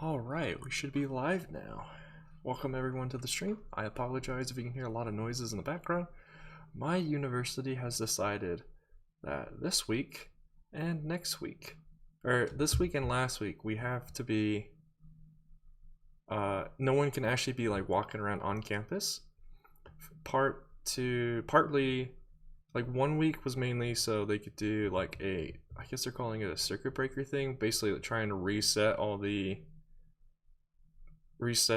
Alright, we should be live now. Welcome everyone to the stream. I apologize if you can hear a lot of noises in the background. My university has decided that this week and next week, or this week and last week, we have to be, no one can actually be like walking around on campus. Partly, like 1 week was mainly so they could do like I guess they're calling it a circuit breaker thing, basically like trying to reset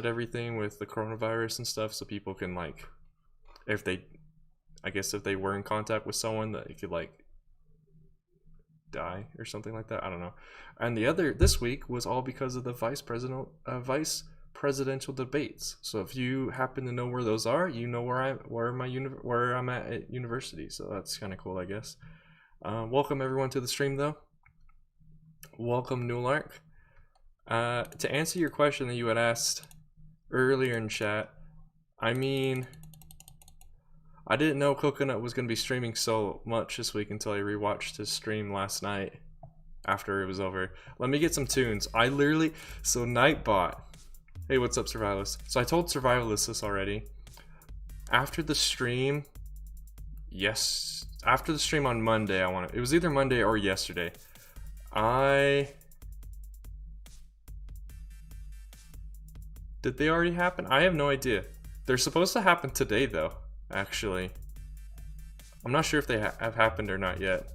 everything with the coronavirus and stuff, so people can like, if they were in contact with someone, that it could like die or something like that. I don't know. And this week was all because of the vice presidential debates. So if you happen to know where those are, you know where I'm at university. So that's kind of cool, I guess. Welcome everyone to the stream though. Welcome Nulark. To answer your question that you had asked earlier in chat, I mean, I didn't know Coconut was going to be streaming so much this week until I rewatched his stream last night after it was over. Let me get some tunes. So Nightbot. Hey, what's up, Survivalist? So I told Survivalist this already. After the stream, after the stream on Monday, it was either Monday or yesterday. Did they already happen? I have no idea. They're supposed to happen today though, actually. I'm not sure if they have happened or not yet.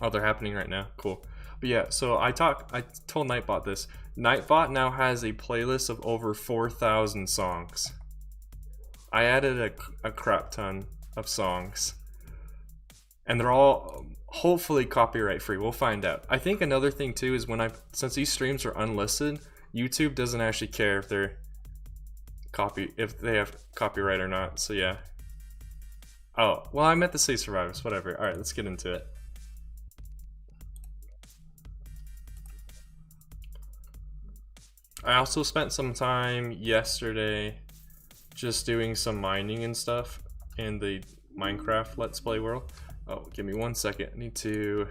Oh, they're happening right now. Cool. But yeah, so I told Nightbot this. Nightbot now has a playlist of over 4,000 songs. I added a crap ton of songs. And they're all hopefully copyright free. We'll find out. I think another thing too is since these streams are unlisted, YouTube doesn't actually care if they have copyright or not. So yeah. Oh, well, I meant to say Survivors, whatever. All right, let's get into it. I also spent some time yesterday just doing some mining and stuff in the Minecraft Let's Play world. Oh, give me 1 second. I need to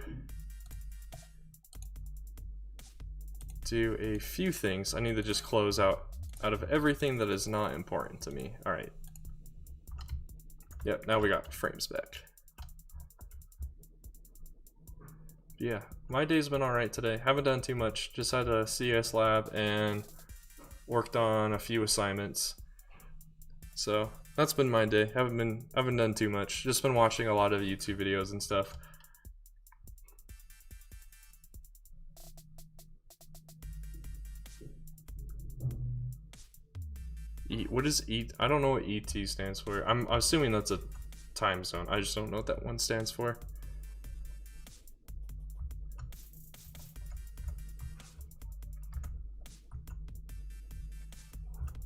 do a few things. I need to just close out of everything that is not important to me. All right. Yep, now we got frames back. Yeah, my day's been all right today. Haven't done too much. Just had a CS lab and worked on a few assignments. So that's been my day. Haven't done too much. Just been watching a lot of YouTube videos and stuff. What is ET? I don't know what ET stands for. I'm assuming that's a time zone. I just don't know what that one stands for.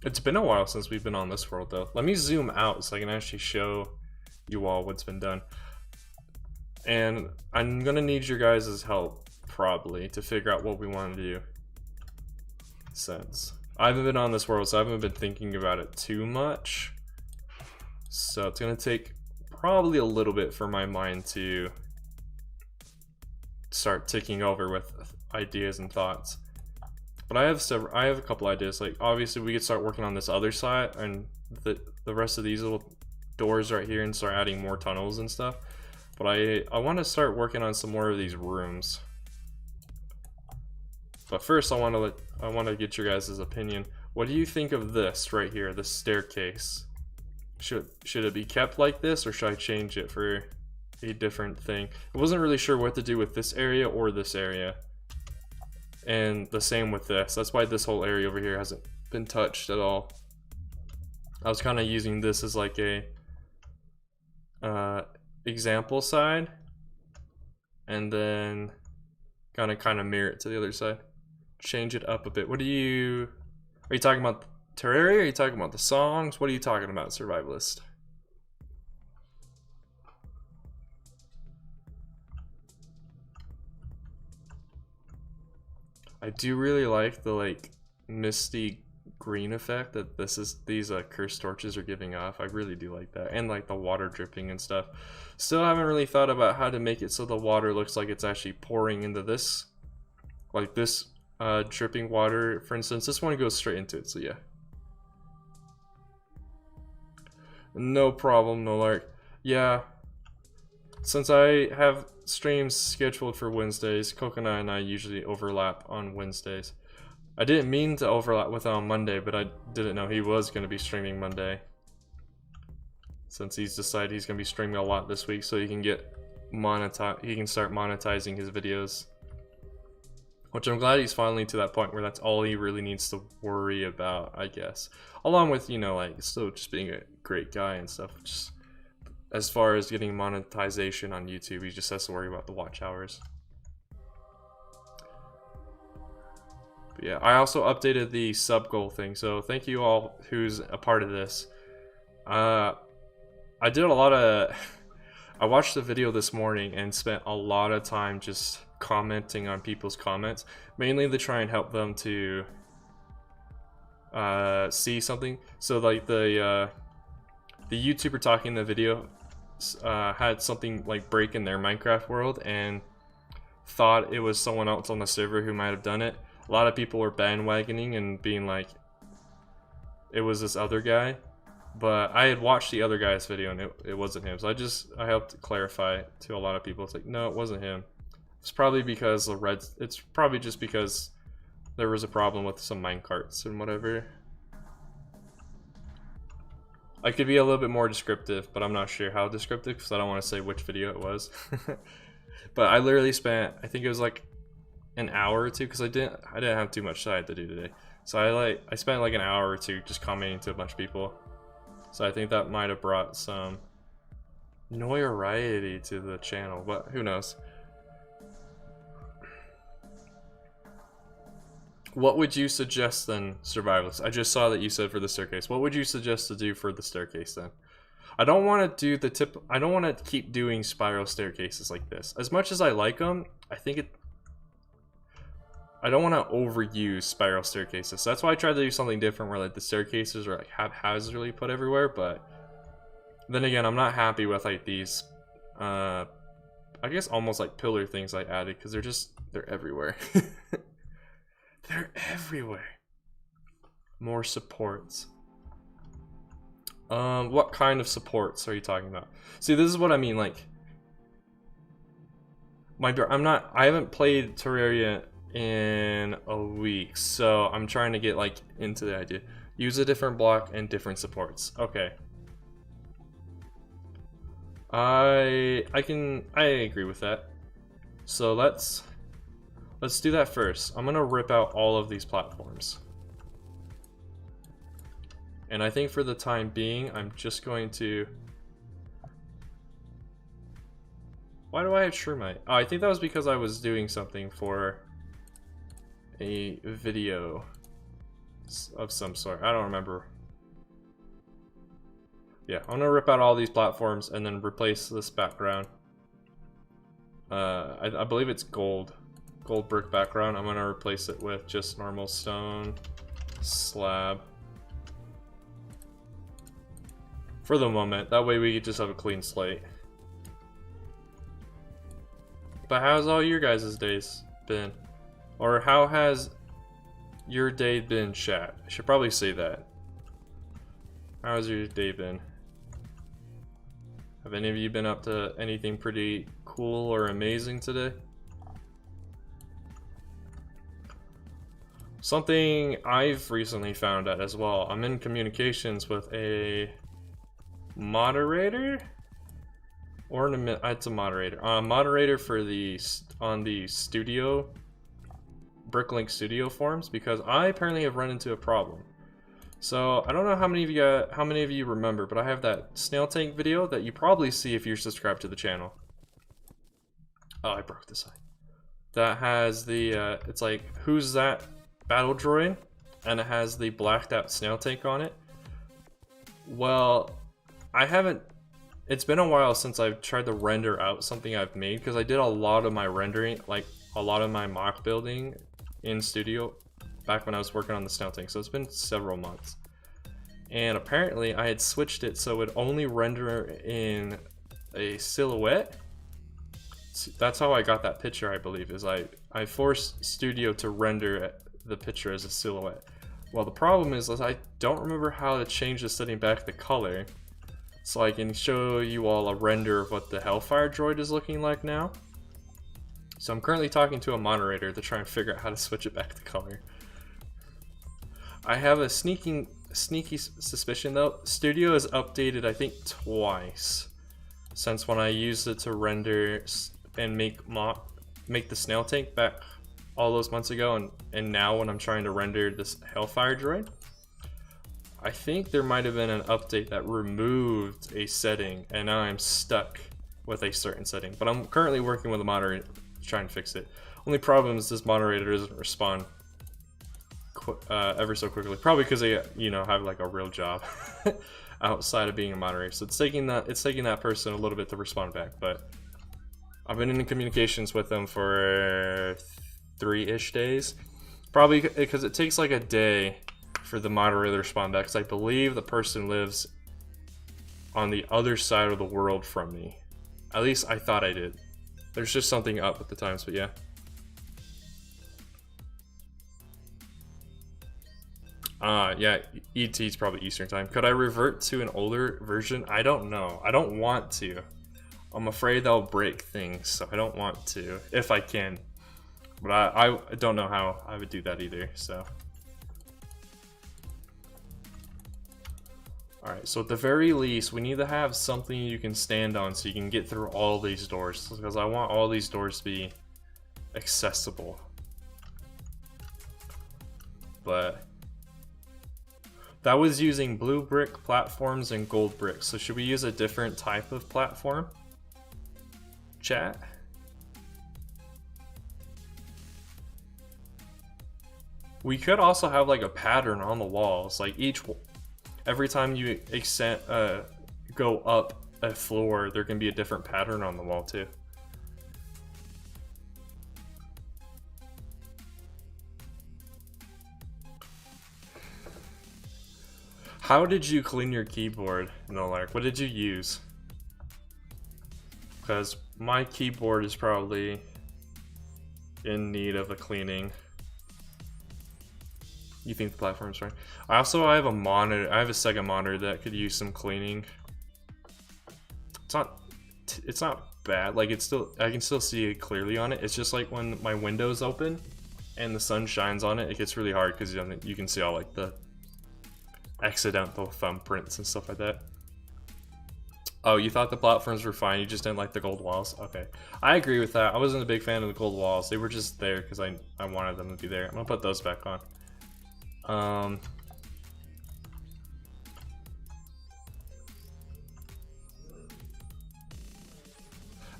It's been a while since we've been on this world though. Let me zoom out so I can actually show you all what's been done. And I'm gonna need your guys' help probably to figure out what we want to do. Since I haven't been on this world, so I haven't been thinking about it too much. So it's gonna take probably a little bit for my mind to start ticking over with ideas and thoughts. But I have a couple ideas. Like obviously we could start working on this other side and the rest of these little doors right here and start adding more tunnels and stuff. But I want to start working on some more of these rooms. But first I want to get your guys' opinion. What do you think of this right here, this staircase? Should it be kept like this, or should I change it for a different thing? I wasn't really sure what to do with this area or this area. And the same with this. That's why this whole area over here hasn't been touched at all. I was kind of using this as like a example side, and then kind of mirror it to the other side. Change it up a bit. Are you talking about Terraria? Are you talking about the songs? What are you talking about, Survivalist? I do really like the like misty green effect that these cursed torches are giving off. I really do like that, and like the water dripping and stuff. Still haven't really thought about how to make it so the water looks like it's actually pouring into this, like this dripping water, for instance. This one goes straight into it, so yeah. No problem, no lark. Yeah, since I have streams scheduled for Wednesdays, Coconut and I usually overlap on Wednesdays. I didn't mean to overlap with him on Monday, but I didn't know he was going to be streaming Monday. Since he's decided he's going to be streaming a lot this week, so he can get he can start monetizing his videos. Which I'm glad he's finally to that point where that's all he really needs to worry about, I guess. Along with, you know, like, still just being a great guy and stuff. Just as far as getting monetization on YouTube, he just has to worry about the watch hours. But yeah, I also updated the sub goal thing, so thank you all who's a part of this. I did a lot of... I watched the video this morning and spent a lot of time just commenting on people's comments, mainly to try and help them to see something. So like the YouTuber talking in the video had something like break in their Minecraft world and thought it was someone else on the server who might have done it. A lot of people were bandwagoning and being like it was this other guy, but I had watched the other guy's video and it wasn't him. So I helped clarify to a lot of people. It's like, no, it wasn't him. It's probably because it's probably just because there was a problem with some minecarts and whatever. I could be a little bit more descriptive, but I'm not sure how descriptive because I don't want to say which video it was. But I literally spent, I think it was like an hour or two, because I didn't have too much I had to do today. So I spent like an hour or two just commenting to a bunch of people. So I think that might have brought some notoriety to the channel, but who knows. What would you suggest then, Survivalist? I just saw that you said for the staircase. What would you suggest to do for the staircase then? I don't want to do the tip. I don't want to keep doing spiral staircases like this. As much as I like them, I don't want to overuse spiral staircases. So that's why I tried to do something different where like the staircases are like haphazardly put everywhere. But then again, I'm not happy with like these, I guess almost like pillar things I added because they're everywhere. They're everywhere. More supports. What kind of supports are you talking about? See, this is what I mean. Like, I haven't played Terraria in a week, so I'm trying to get like into the idea. Use a different block and different supports. Okay. I agree with that. So let's do that first. I'm gonna rip out all of these platforms. And I think for the time being, I'm just going to... Why do I have Shermite? Oh, I think that was because I was doing something for a video of some sort. I don't remember. Yeah, I'm gonna rip out all these platforms and then replace this background. I believe it's gold brick background. I'm gonna replace it with just normal stone slab for the moment. That way we just have a clean slate. But how's all your guys' days been? Or how has your day been, chat? I should probably say that. How has your day been? Have any of you been up to anything pretty cool or amazing today? Something I've recently found out as well. I'm in communications with a moderator? Or it's a moderator. Moderator for on the studio, Bricklink Studio forums, because I apparently have run into a problem. So I don't know how many of you remember, but I have that snail tank video that you probably see if you're subscribed to the channel. Oh, I broke the sign. That has the it's like, who's that battle droid, and it has the blacked out snail tank on it. Well, it's been a while since I've tried to render out something I've made, because I did a lot of my rendering, like a lot of my mock building in studio back when I was working on the snail tank, so it's been several months. And apparently I had switched it so it would only render in a silhouette, that's how I got that picture, I believe, is I forced Studio to render the picture as a silhouette. Well, the problem is I don't remember how to change the setting back the color, so I can show you all a render of what the Hellfire droid is looking like now. So I'm currently talking to a moderator to try and figure out how to switch it back to color. I have a sneaky suspicion though. Studio has updated, I think, twice since when I used it to render and make the snail tank back all those months ago, and now when I'm trying to render this Hellfire droid. I think there might have been an update that removed a setting, and now I'm stuck with a certain setting. But I'm currently working with a moderator to try and fix it. Only problem is this moderator doesn't respond ever so quickly. Probably because they, you know, have like a real job outside of being a moderator. So it's taking that person a little bit to respond back. But I've been in communications with them for 3-ish days. Probably because it takes like a day for the moderator to respond back, because I believe the person lives on the other side of the world from me. At least I thought I did. There's just something up at the times, but yeah. Yeah, ET is probably Eastern time. Could I revert to an older version? I don't know. I don't want to. I'm afraid that'll break things, so I don't want to, if I can. But I don't know how I would do that either, so. Alright, so at the very least, we need to have something you can stand on so you can get through all these doors, because I want all these doors to be accessible. But that was using blue brick platforms and gold bricks, so should we use a different type of platform? Chat? We could also have like a pattern on the walls, like every time you go up a floor, there can be a different pattern on the wall too. How did you clean your keyboard, Nolark? What did you use? Because my keyboard is probably in need of a cleaning. You think the platform's right? I have a monitor. I have a Sega monitor that could use some cleaning. It's not bad. Like I can still see it clearly on it. It's just like when my window's open and the sun shines on it, it gets really hard because you can see all like the accidental thumbprints and stuff like that. Oh, you thought the platforms were fine, you just didn't like the gold walls? Okay. I agree with that. I wasn't a big fan of the gold walls. They were just there because I wanted them to be there. I'm gonna put those back on.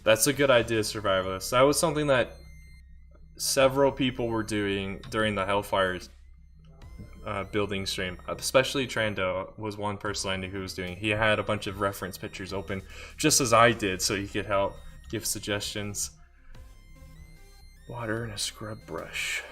That's a good idea, Survivalist. That was something that several people were doing during the Hellfire's building stream. Especially Trando was one person I knew who was doing. He had a bunch of reference pictures open, just as I did, so he could help give suggestions. Water and a scrub brush.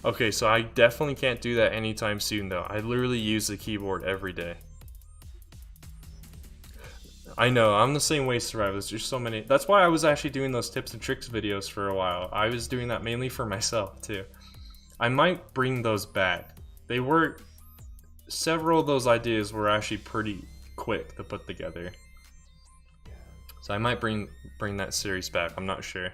Okay, so I definitely can't do that anytime soon though. I literally use the keyboard every day. I know, I'm the same way, Survivors. There's so many. That's why I was actually doing those tips and tricks videos for a while. I was doing that mainly for myself too. I might bring those back. Several of those ideas were actually pretty quick to put together. So I might bring that series back, I'm not sure.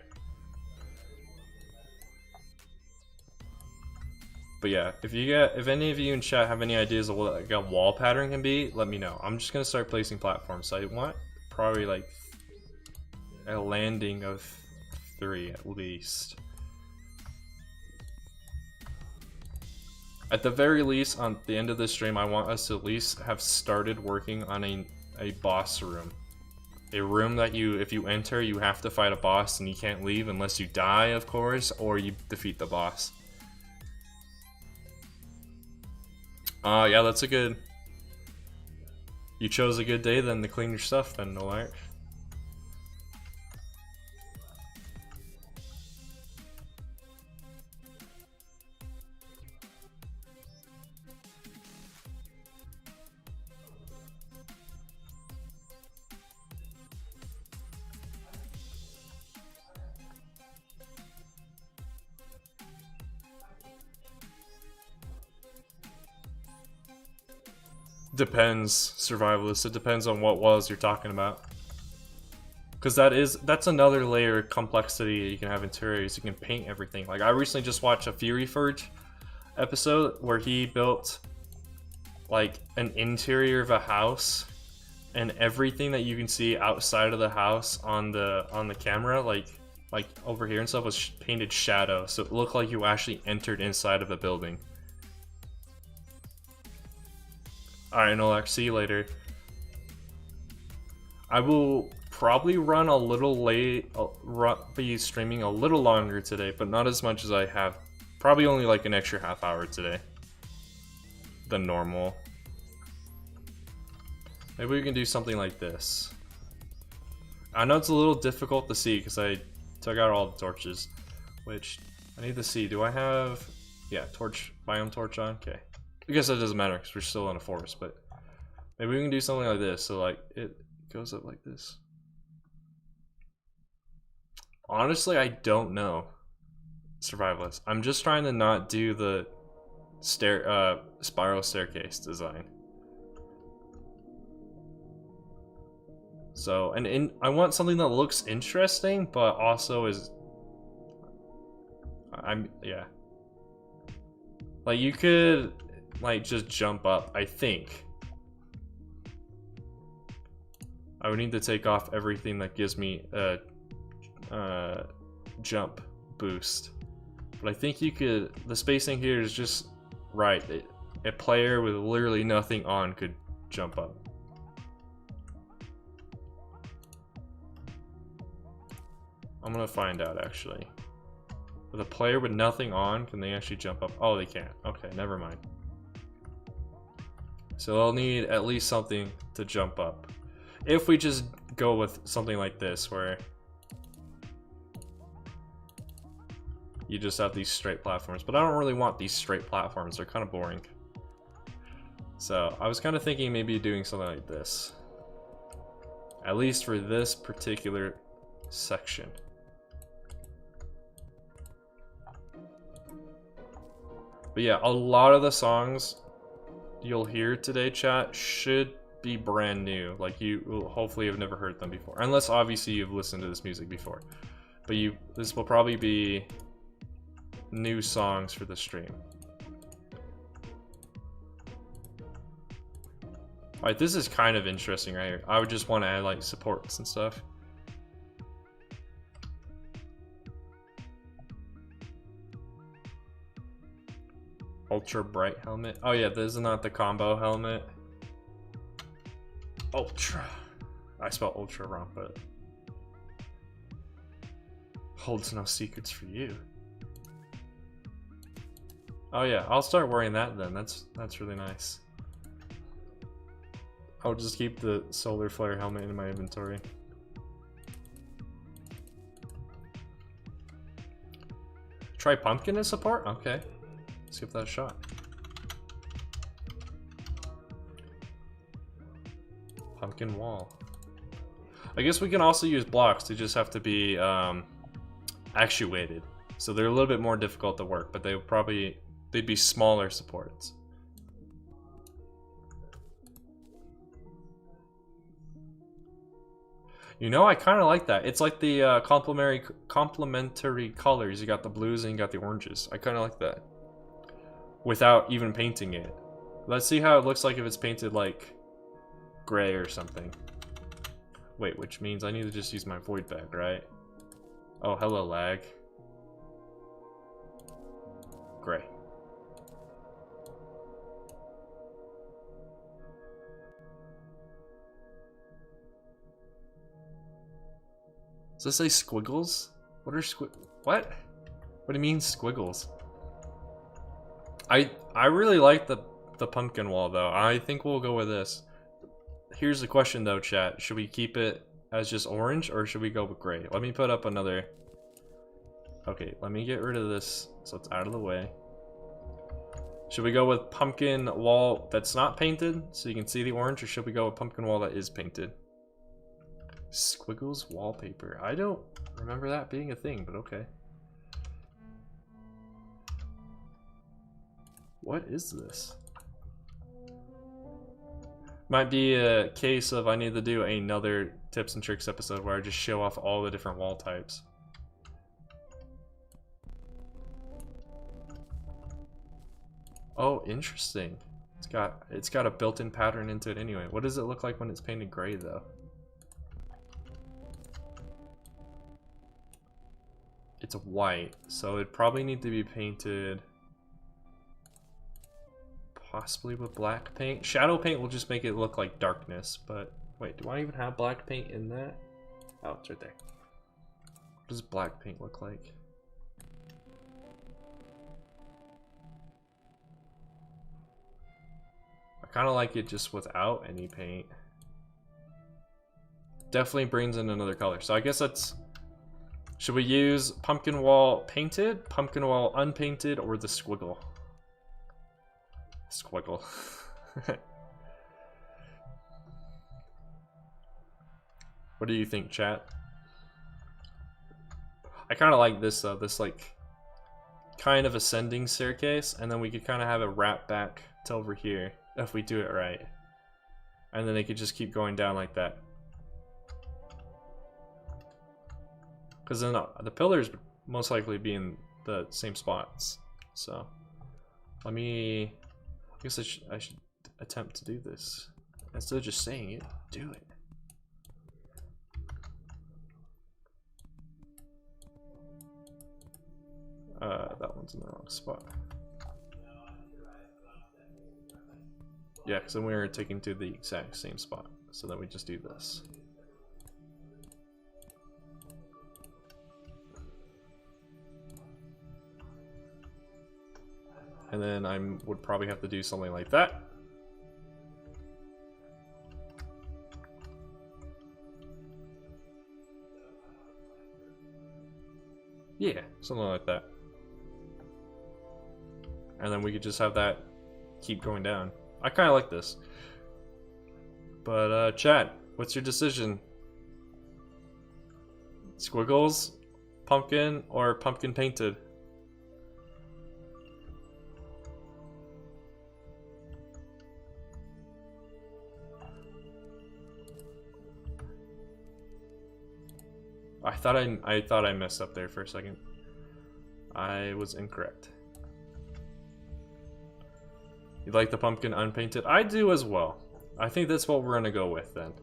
But yeah, if any of you in chat have any ideas of what like a wall pattern can be, let me know. I'm just gonna start placing platforms. So I want probably like a landing of 3 at least. At the very least, on the end of this stream, I want us to at least have started working on a boss room. A room that if you enter, you have to fight a boss and you can't leave unless you die, of course, or you defeat the boss. Yeah, that's a good... You chose a good day then to clean your stuff then, no art. Depends, survivalist. It depends on what walls you're talking about. Because that's another layer of complexity you can have in Terraria, is you can paint everything. Like, I recently just watched a Fury Forge episode where he built like an interior of a house, and everything that you can see outside of the house on the camera, like over here and stuff, was painted shadow, so it looked like you actually entered inside of a building. Alright, Nolak, see you later. I will probably run a little late, be streaming a little longer today, but not as much as I have. Probably only like an extra half hour today than normal. Maybe we can do something like this. I know it's a little difficult to see because I took out all the torches, which I need to see. Do I have, yeah, biome torch on? Okay. I guess that doesn't matter because we're still in a forest, but maybe we can do something like this. So like it goes up like this. Honestly, I don't know. Survivalist. I'm just trying to not do the spiral staircase design. So, I want something that looks interesting, but also is... yeah. Like, you could, like, just jump up, I think. I would need to take off everything that gives me a jump boost. But I think you could... The spacing here is just right. A player with literally nothing on could jump up. I'm gonna find out, actually. With a player with nothing on, can they actually jump up? Oh, they can't. Okay, never mind. So they'll need at least something to jump up. If we just go with something like this, where you just have these straight platforms. But I don't really want these straight platforms. They're kind of boring. So I was kind of thinking maybe doing something like this. At least for this particular section. But yeah, a lot of the songs you'll hear today, chat, should be brand new. Like, you will hopefully have never heard them before. Unless, obviously, you've listened to this music before. But this will probably be new songs for the stream. Alright, this is kind of interesting right here. I would just want to add, like, supports and stuff. Ultra bright helmet. Oh yeah, this is not the combo helmet. Ultra. I spelled ultra wrong, but holds no secrets for you. Oh yeah, I'll start wearing that then. That's really nice. I'll just keep the solar flare helmet in my inventory. Try pumpkin as support? Okay. Let's give that a shot. Pumpkin wall. I guess we can also use blocks. They just have to be actuated. So they're a little bit more difficult to work, but they'd be smaller supports. You know, I kind of like that. It's like the complementary colors. You got the blues and you got the oranges. I kind of like that. Without even painting it. Let's see how it looks like if it's painted like gray or something. Wait, which means I need to just use my void bag, right? Oh, hello lag. Gray. Does this say squiggles? What are what? What do you mean squiggles? I really like the pumpkin wall though. I think we'll go with this. Here's the question though, chat. Should we keep it as just orange or should we go with gray? Let me put up another. Okay, let me get rid of this so it's out of the way. Should we go with pumpkin wall that's not painted so you can see the orange, or should we go with pumpkin wall that is painted? Squiggles wallpaper. I don't remember that being a thing, but okay. What is this? Might be a case of I need to do another tips and tricks episode where I just show off all the different wall types. Oh, interesting. It's got a built-in pattern into it anyway. What does it look like when it's painted gray though? It's white, so it'd probably need to be painted possibly with black paint. Shadow paint will just make it look like darkness, but wait, do I even have black paint in that? Oh, it's right there. What does black paint look like? I kind of like it just without any paint. Definitely brings in another color. So I guess that's... Should we use pumpkin wall painted, pumpkin wall unpainted, or the squiggle? Squiggle. What do you think, chat? I kind of like this though, this like kind of ascending staircase, and then we could kind of have it wrap back to over here if we do it right. And then it could just keep going down like that. Because then the pillars would most likely be in the same spots. So, let me... I guess I should attempt to do this. Instead of just saying it, do it. That one's in the wrong spot. Yeah, because then we were taking to the exact same spot. So then we just do this. And then I would probably have to do something like that. Yeah, something like that. And then we could just have that keep going down. I kind of like this. But, chat, what's your decision? Squiggles, pumpkin, or pumpkin painted? I thought I messed up there for a second. I was incorrect. You like the pumpkin unpainted? I do as well. I think that's what we're gonna go with then.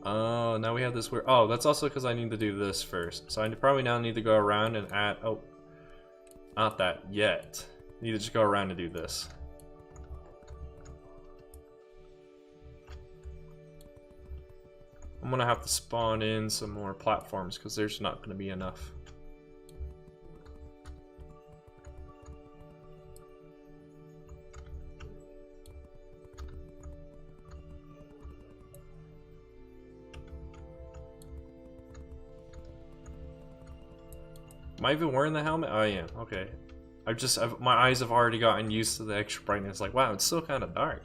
Oh, now we have this weird... Oh, that's also because I need to do this first. So I probably now need to go around and add... Oh, not that yet. Need to just go around and do this. I'm gonna have to spawn in some more platforms because there's not gonna be enough. Am I even wearing the helmet? Oh, I am. Okay. My eyes have already gotten used to the extra brightness. Like, wow, it's still kind of dark.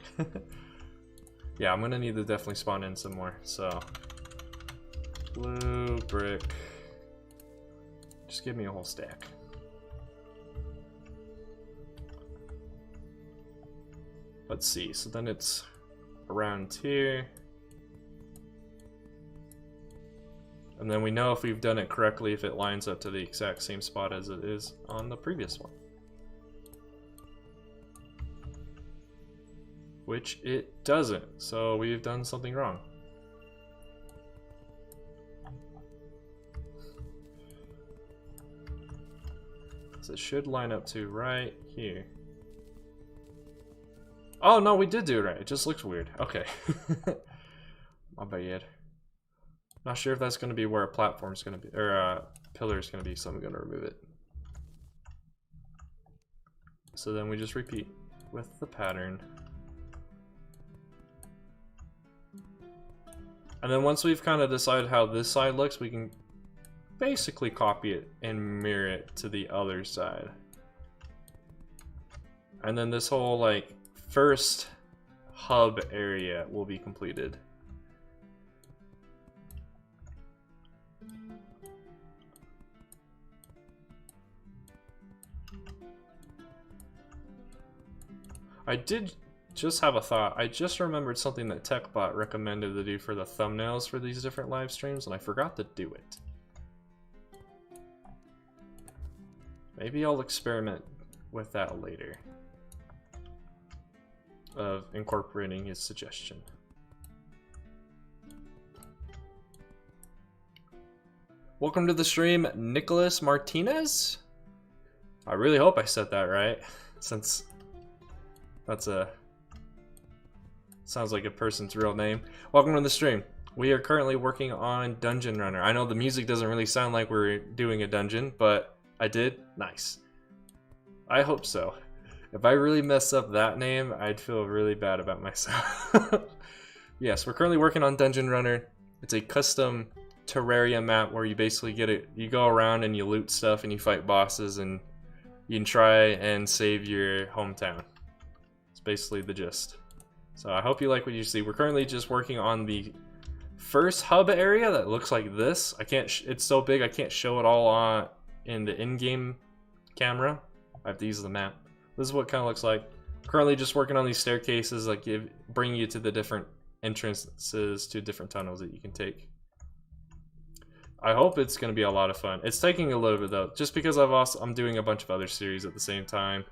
Yeah, I'm gonna need to definitely spawn in some more. So, blue brick. Just give me a whole stack. Let's see. So then it's around here. And then we know if we've done it correctly, if it lines up to the exact same spot as it is on the previous one. Which it doesn't, so we've done something wrong. So it should line up to right here. Oh no, we did do it right, it just looks weird. Okay. My bad. Not sure if that's going to be where a platform's going to be, or a pillar's going to be, so I'm going to remove it. So then we just repeat with the pattern. And then once we've kind of decided how this side looks, we can basically copy it and mirror it to the other side. And then this whole like first hub area will be completed. I did just have a thought. I just remembered something that TechBot recommended to do for the thumbnails for these different live streams, and I forgot to do it. Maybe I'll experiment with that later. Of incorporating his suggestion. Welcome to the stream, Nicholas Martinez. I really hope I said that right, since that's sounds like a person's real name. Welcome to the stream. We are currently working on Dungeon Runner. I know the music doesn't really sound like we're doing a dungeon, but I did. Nice. I hope so. If I really mess up that name, I'd feel really bad about myself. Yes, we're currently working on Dungeon Runner. It's a custom Terraria map where you basically get it. You go around and you loot stuff and you fight bosses and you can try and save your hometown. It's basically the gist. So I hope you like what you see. We're currently just working on the first hub area that looks like this. I can't. It's so big I can't show it all on in the in-game camera. I have to use the map. This is what it kind of looks like. Currently just working on these staircases, like bring you to the different entrances to different tunnels that you can take. I hope it's going to be a lot of fun. It's taking a little bit though, just because I'm doing a bunch of other series at the same time.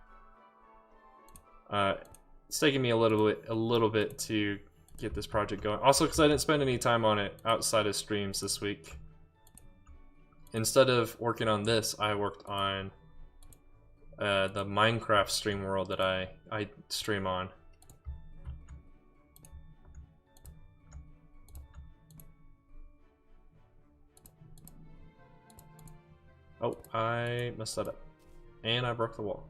It's taking me a little bit to get this project going. Also, because I didn't spend any time on it outside of streams this week. Instead of working on this, I worked on the Minecraft stream world that I stream on. Oh, I messed that up. And I broke the wall.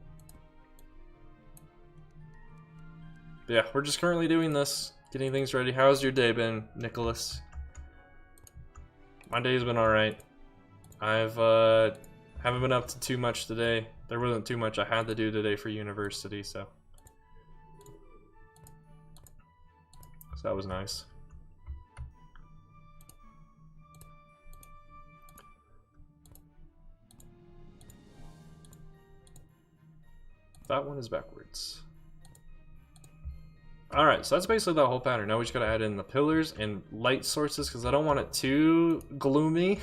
But yeah, we're just currently doing this, getting things ready. How's your day been, Nicholas? My day's been alright. I've haven't been up to too much today. There wasn't too much I had to do today for university, so that was nice. That one is backwards. Alright, so that's basically the whole pattern. Now we just gotta add in the pillars and light sources because I don't want it too gloomy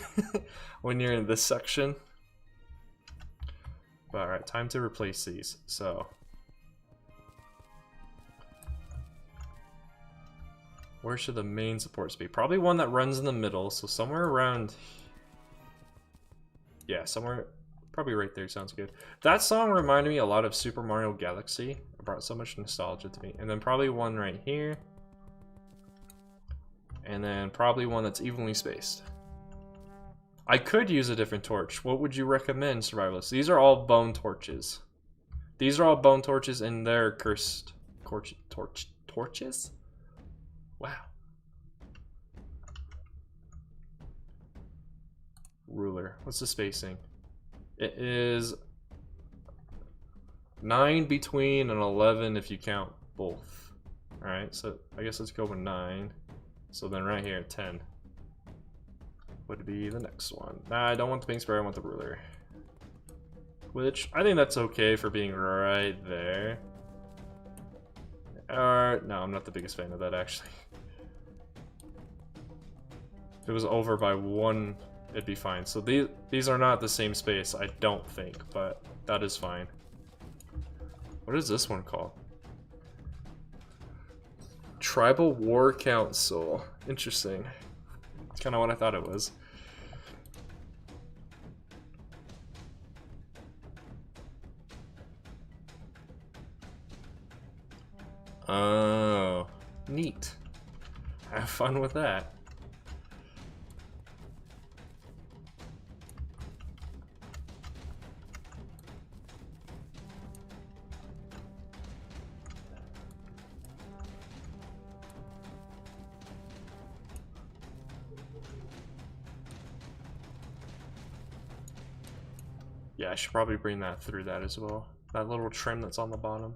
when you're in this section. But alright, time to replace these. So where should the main supports be? Probably one that runs in the middle, so somewhere around, yeah, somewhere probably right there sounds good. That song reminded me a lot of Super Mario Galaxy. It brought so much nostalgia to me. And then probably one right here. And then probably one that's evenly spaced. I could use a different torch. What would you recommend, survivalists? These are all bone torches. These are all bone torches and they're cursed torches? Wow. Ruler. What's the spacing? It is 9 between and 11 if you count both. Alright, so I guess let's go with 9. So then right here, 10 would be the next one. Nah, I don't want the pink square, I want the ruler. Which, I think that's okay for being right there. No, I'm not the biggest fan of that actually. If it was over by 1, it'd be fine. So these are not the same space, I don't think, but that is fine. What is this one called? Tribal War Council. Interesting. It's kind of what I thought it was. Oh, neat. Have fun with that. Yeah, I should probably bring that through that as well. That little trim that's on the bottom.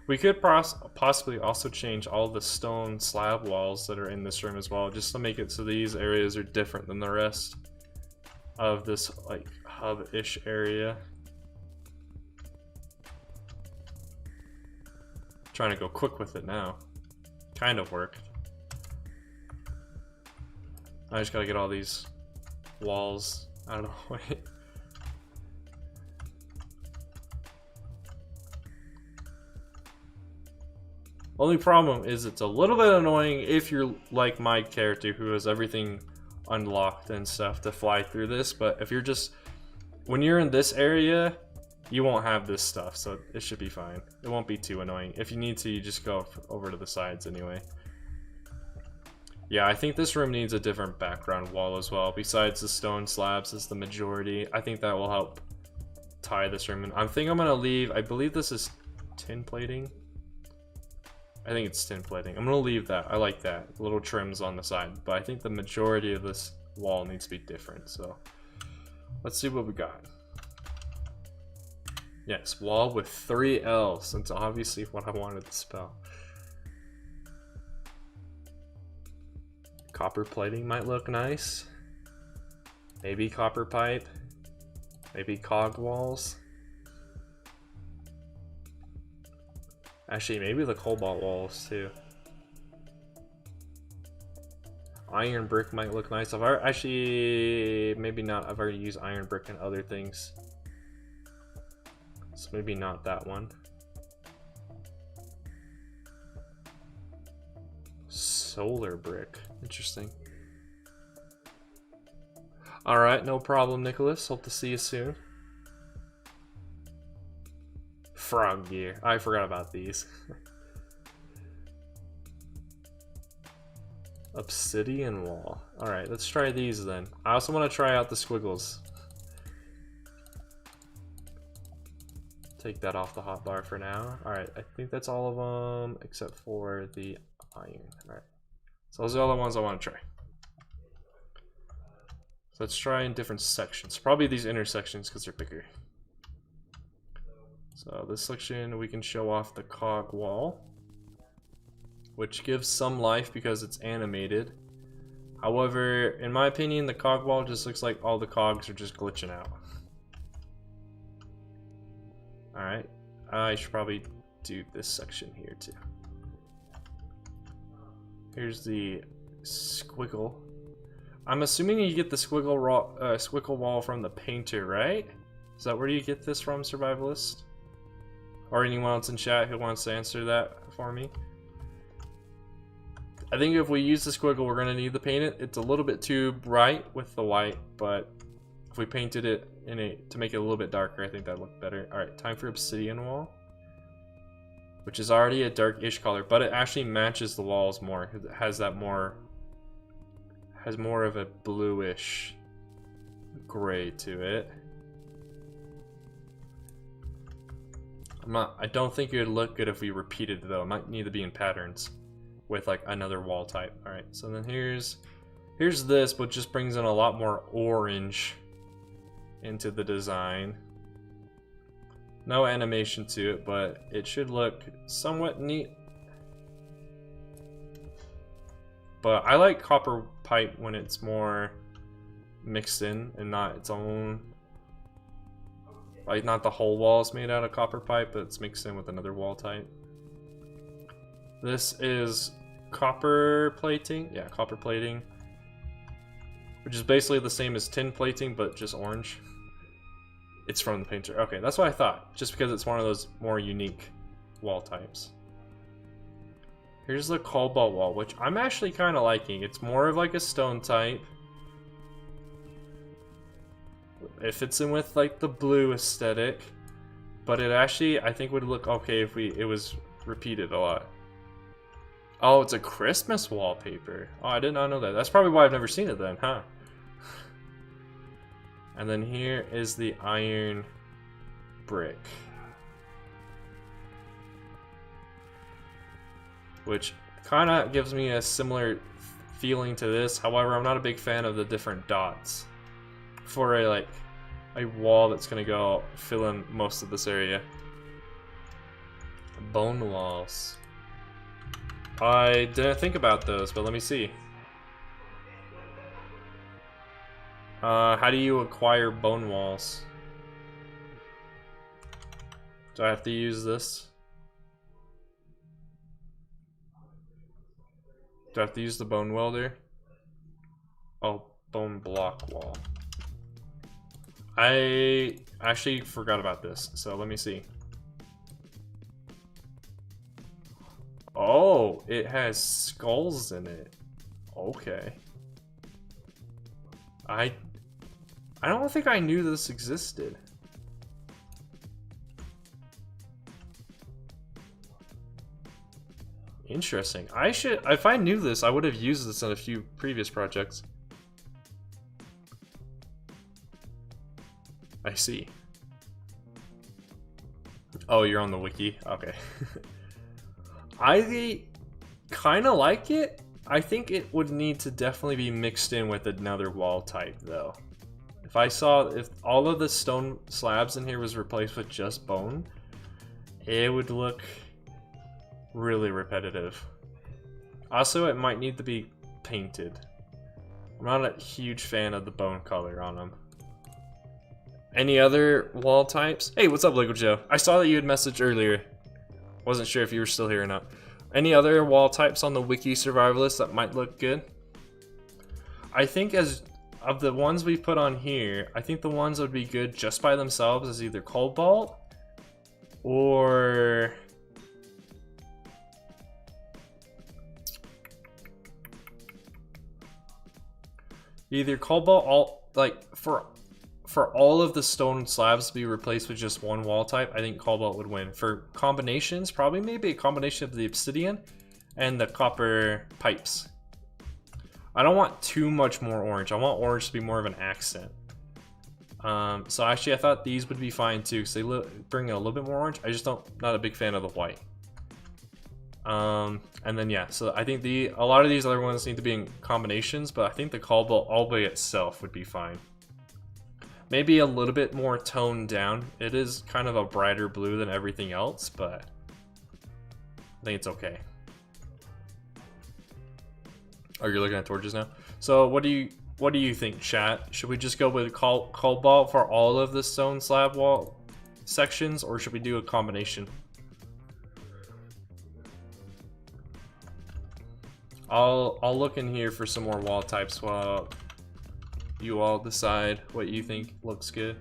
We could possibly also change all the stone slab walls that are in this room as well, just to make it so these areas are different than the rest of this like hub-ish area. Trying to go quick with it now. Kind of worked. I just gotta get all these walls out of the way. Only problem is it's a little bit annoying if you're like my character who has everything unlocked and stuff to fly through this, but if you're just, when you're in this area, you won't have this stuff, so it should be fine. It won't be too annoying. If you need to, you just go over to the sides anyway. Yeah, I think this room needs a different background wall as well, besides the stone slabs is the majority. I think that will help tie this room in. I think I'm gonna leave, I believe this is tin plating. I think it's tin plating. I'm gonna leave that. I like that. Little trims on the side. But I think the majority of this wall needs to be different. So let's see what we got. Yes, wall with 3 L's. That's obviously what I wanted to spell. Copper plating might look nice. Maybe copper pipe. Maybe cog walls. Actually, maybe the cobalt walls too. Iron brick might look nice. I've already, actually, maybe not. I've already used iron brick and other things. So maybe not that one. Solar brick. Interesting. Alright, no problem, Nicholas. Hope to see you soon. Frog gear. I forgot about these. Obsidian wall. Alright, let's try these then. I also want to try out the squiggles. Take that off the hotbar for now. Alright, I think that's all of them except for the iron. Alright. So those are all the ones I want to try. So let's try in different sections. Probably these intersections because they're bigger. So this section we can show off the cog wall, which gives some life because it's animated. However, in my opinion, the cog wall just looks like all the cogs are just glitching out. Alright, I should probably do this section here too. Here's the squiggle. I'm assuming you get the squiggle wall from the painter, right? Is that where you get this from, Survivalist? Or anyone else in chat who wants to answer that for me? I think if we use the squiggle, we're going to need to paint it. It's a little bit too bright with the white, but if we painted it to make it a little bit darker, I think that'd look better. Alright, time for obsidian wall. Which is already a dark-ish color, but it actually matches the walls more. It has that has more of a bluish gray to it. I don't think it would look good if we repeated it though. It might need to be in patterns with like another wall type. Alright, so then here's this, but just brings in a lot more orange into the design. No animation to it, but it should look somewhat neat. But I like copper pipe when it's more mixed in and not its own. Like, not the whole wall is made out of copper pipe, but it's mixed in with another wall type. This is copper plating. Yeah, copper plating. Which is basically the same as tin plating, but just orange. It's from the painter. Okay, that's what I thought. Just because it's one of those more unique wall types. Here's the cobalt wall, which I'm actually kind of liking. It's more of like a stone type. It fits in with like the blue aesthetic, but it actually I think would look okay if it was repeated a lot. Oh, it's a Christmas wallpaper. Oh, I did not know that. That's probably why I've never seen it then, huh? And then here is the iron brick, which kind of gives me a similar feeling to this. However, I'm not a big fan of the different dots for a wall that's gonna go fill in most of this area. Bone walls. I didn't think about those, but let me see. How do you acquire bone walls? Do I have to use this? Do I have to use the bone welder? Oh, bone block wall. I actually forgot about this, so let me see. Oh, it has skulls in it. Okay. I don't think I knew this existed. Interesting. I should, if I knew this, I would have used this in a few previous projects. I see. Oh, you're on the wiki? Okay. I kind of like it. I think it would need to definitely be mixed in with another wall type, though. If all of the stone slabs in here was replaced with just bone, it would look really repetitive. Also, it might need to be painted. I'm not a huge fan of the bone color on them. Any other wall types? Hey, what's up, Lego Joe? I saw that you had messaged earlier. Wasn't sure if you were still here or not. Any other wall types on the wiki survivalist that might look good? I think as of the ones we put on here, I think the ones that would be good just by themselves is either cobalt or for all of the stone slabs to be replaced with just one wall type, I think cobalt would win. For combinations, probably maybe a combination of the obsidian and the copper pipes. I don't want too much more orange. I want orange to be more of an accent. So actually I thought these would be fine too, because they bring in a little bit more orange. I just not a big fan of the white. And then yeah, so I think a lot of these other ones need to be in combinations, but I think the cobalt all by itself would be fine. Maybe a little bit more toned down. It is kind of a brighter blue than everything else, but I think it's okay. Oh, you're looking at torches now? So what do you think, chat? Should we just go with cobalt for all of the stone slab wall sections, or should we do a combination? I'll look in here for some more wall types while you all decide what you think looks good.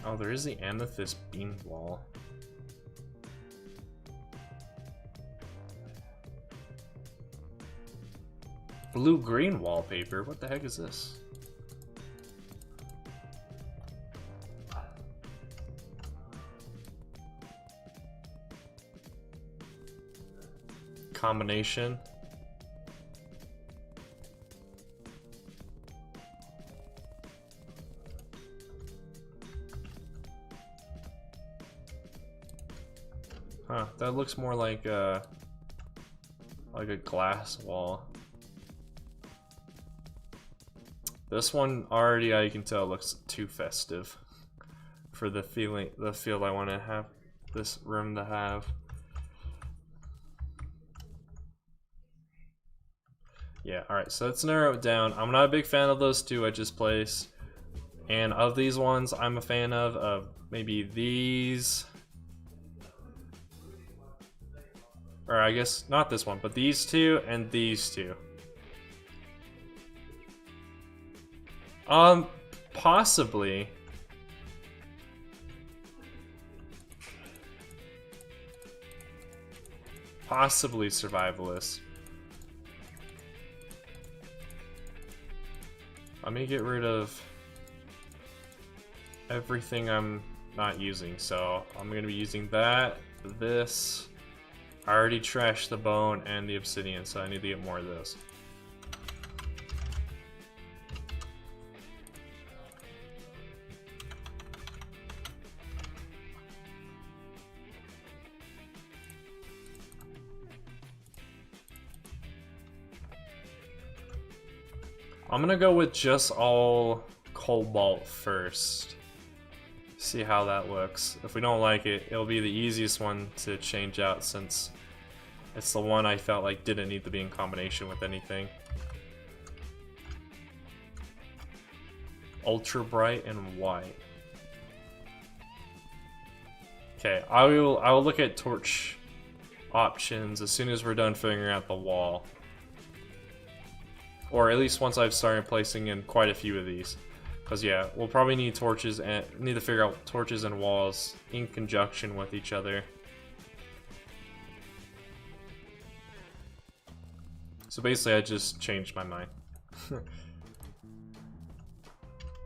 Oh, there is the amethyst beam wall. Blue-green wallpaper? What the heck is this? Combination. Huh, that looks more like a glass wall. This one already, you can tell, looks too festive for the feel I want to have this room to have. Yeah, alright, so let's narrow it down. I'm not a big fan of those two I just placed. And of these ones, I'm a fan of maybe these. Or I guess not this one, but these two and these two. Possibly. Possibly survivalist. Let me get rid of everything I'm not using. So I'm going to be using that, this. I already trashed the bone and the obsidian, so I need to get more of those. I'm gonna go with just all cobalt first. See how that looks. If we don't like it, it'll be the easiest one to change out since it's the one I felt like didn't need to be in combination with anything. Ultra bright and white. Okay, I will look at torch options as soon as we're done figuring out the wall. Or at least once I've started placing in quite a few of these. Because yeah, we'll probably need torches and need to figure out torches and walls in conjunction with each other. So basically I just changed my mind.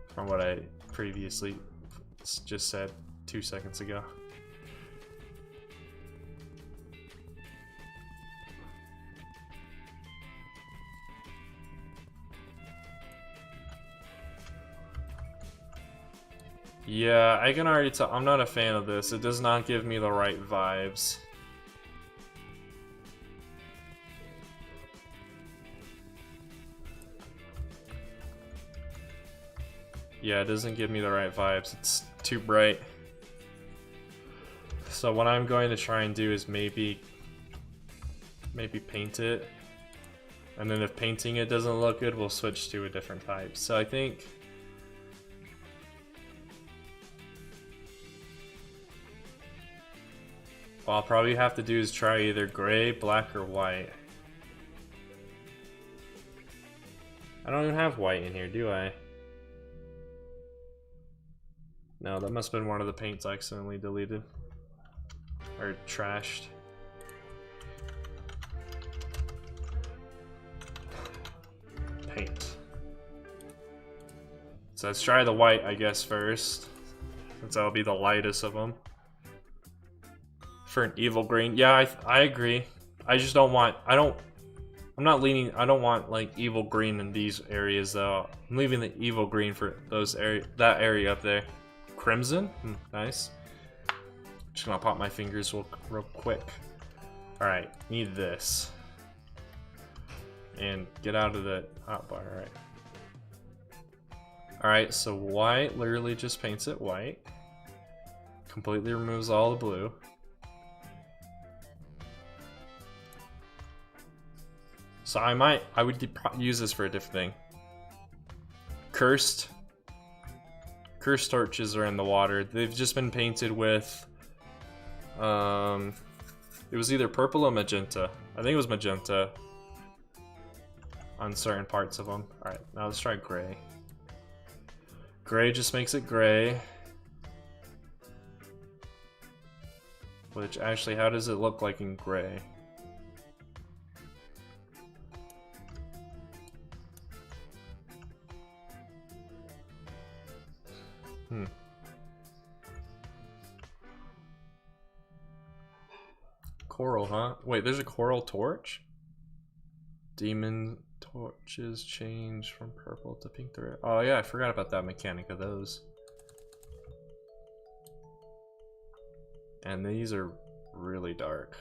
From what I previously just said 2 seconds ago. Yeah, I can already tell. I'm not a fan of this. It does not give me the right vibes. Yeah, it doesn't give me the right vibes. It's too bright. So what I'm going to try and do is maybe paint it. And then if painting it doesn't look good, we'll switch to a different type. So I think what I'll probably have to do is try either gray, black, or white. I don't even have white in here, do I? No, that must have been one of the paints I accidentally deleted. Or trashed. Paint. So let's try the white, I guess, first. Since that'll be the lightest of them. For an evil green. Yeah, I agree. I just don't want... I don't want like evil green in these areas though. I'm leaving the evil green for that area up there. Crimson? Nice. Just gonna pop my fingers real quick. Alright, need this. And get out of the hotbar, alright. Alright, so white literally just paints it white. Completely removes all the blue. So I would use this for a different thing. Cursed torches are in the water. They've just been painted with, it was either purple or magenta. I think it was magenta on certain parts of them. Alright, now let's try gray. Gray just makes it gray. Which actually, how does it look like in gray? Coral, huh? Wait, there's a coral torch? Demon torches change from purple to pink to red. Oh yeah, I forgot about that mechanic of those. And these are really dark,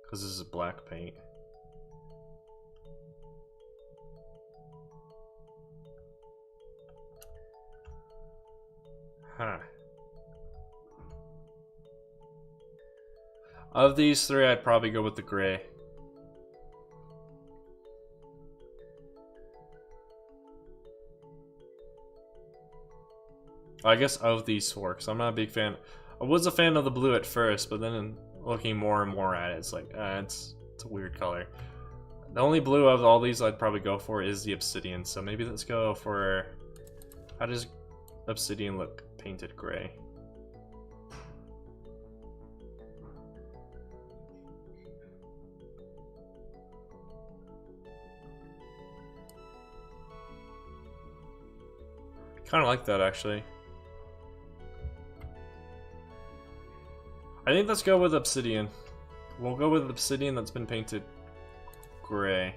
because this is black paint. Huh. Of these three, I'd probably go with the gray. I guess of these four, because I'm not a big fan. I was a fan of the blue at first, but then looking more and more at it, it's like, it's a weird color. The only blue of all these I'd probably go for is the obsidian, so maybe let's go for... How does obsidian look painted gray? Kind of like that, actually. I think let's go with obsidian. We'll go with obsidian that's been painted gray.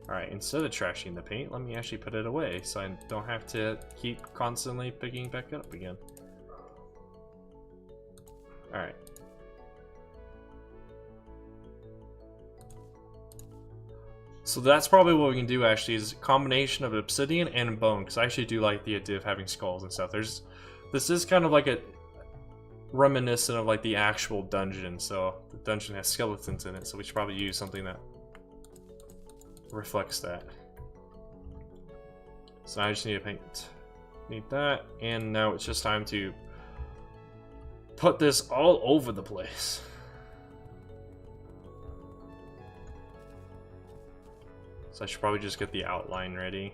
Alright, instead of trashing the paint, let me actually put it away so I don't have to keep constantly picking back up again. Alright. So that's probably what we can do actually, is a combination of obsidian and bone, because I actually do like the idea of having skulls and stuff. There's This is kind of like a reminiscent of like the actual dungeon, so the dungeon has skeletons in it, so we should probably use something that reflects that. So I just need to paint, need that, and now it's just time to put this all over the place. So I should probably just get the outline ready.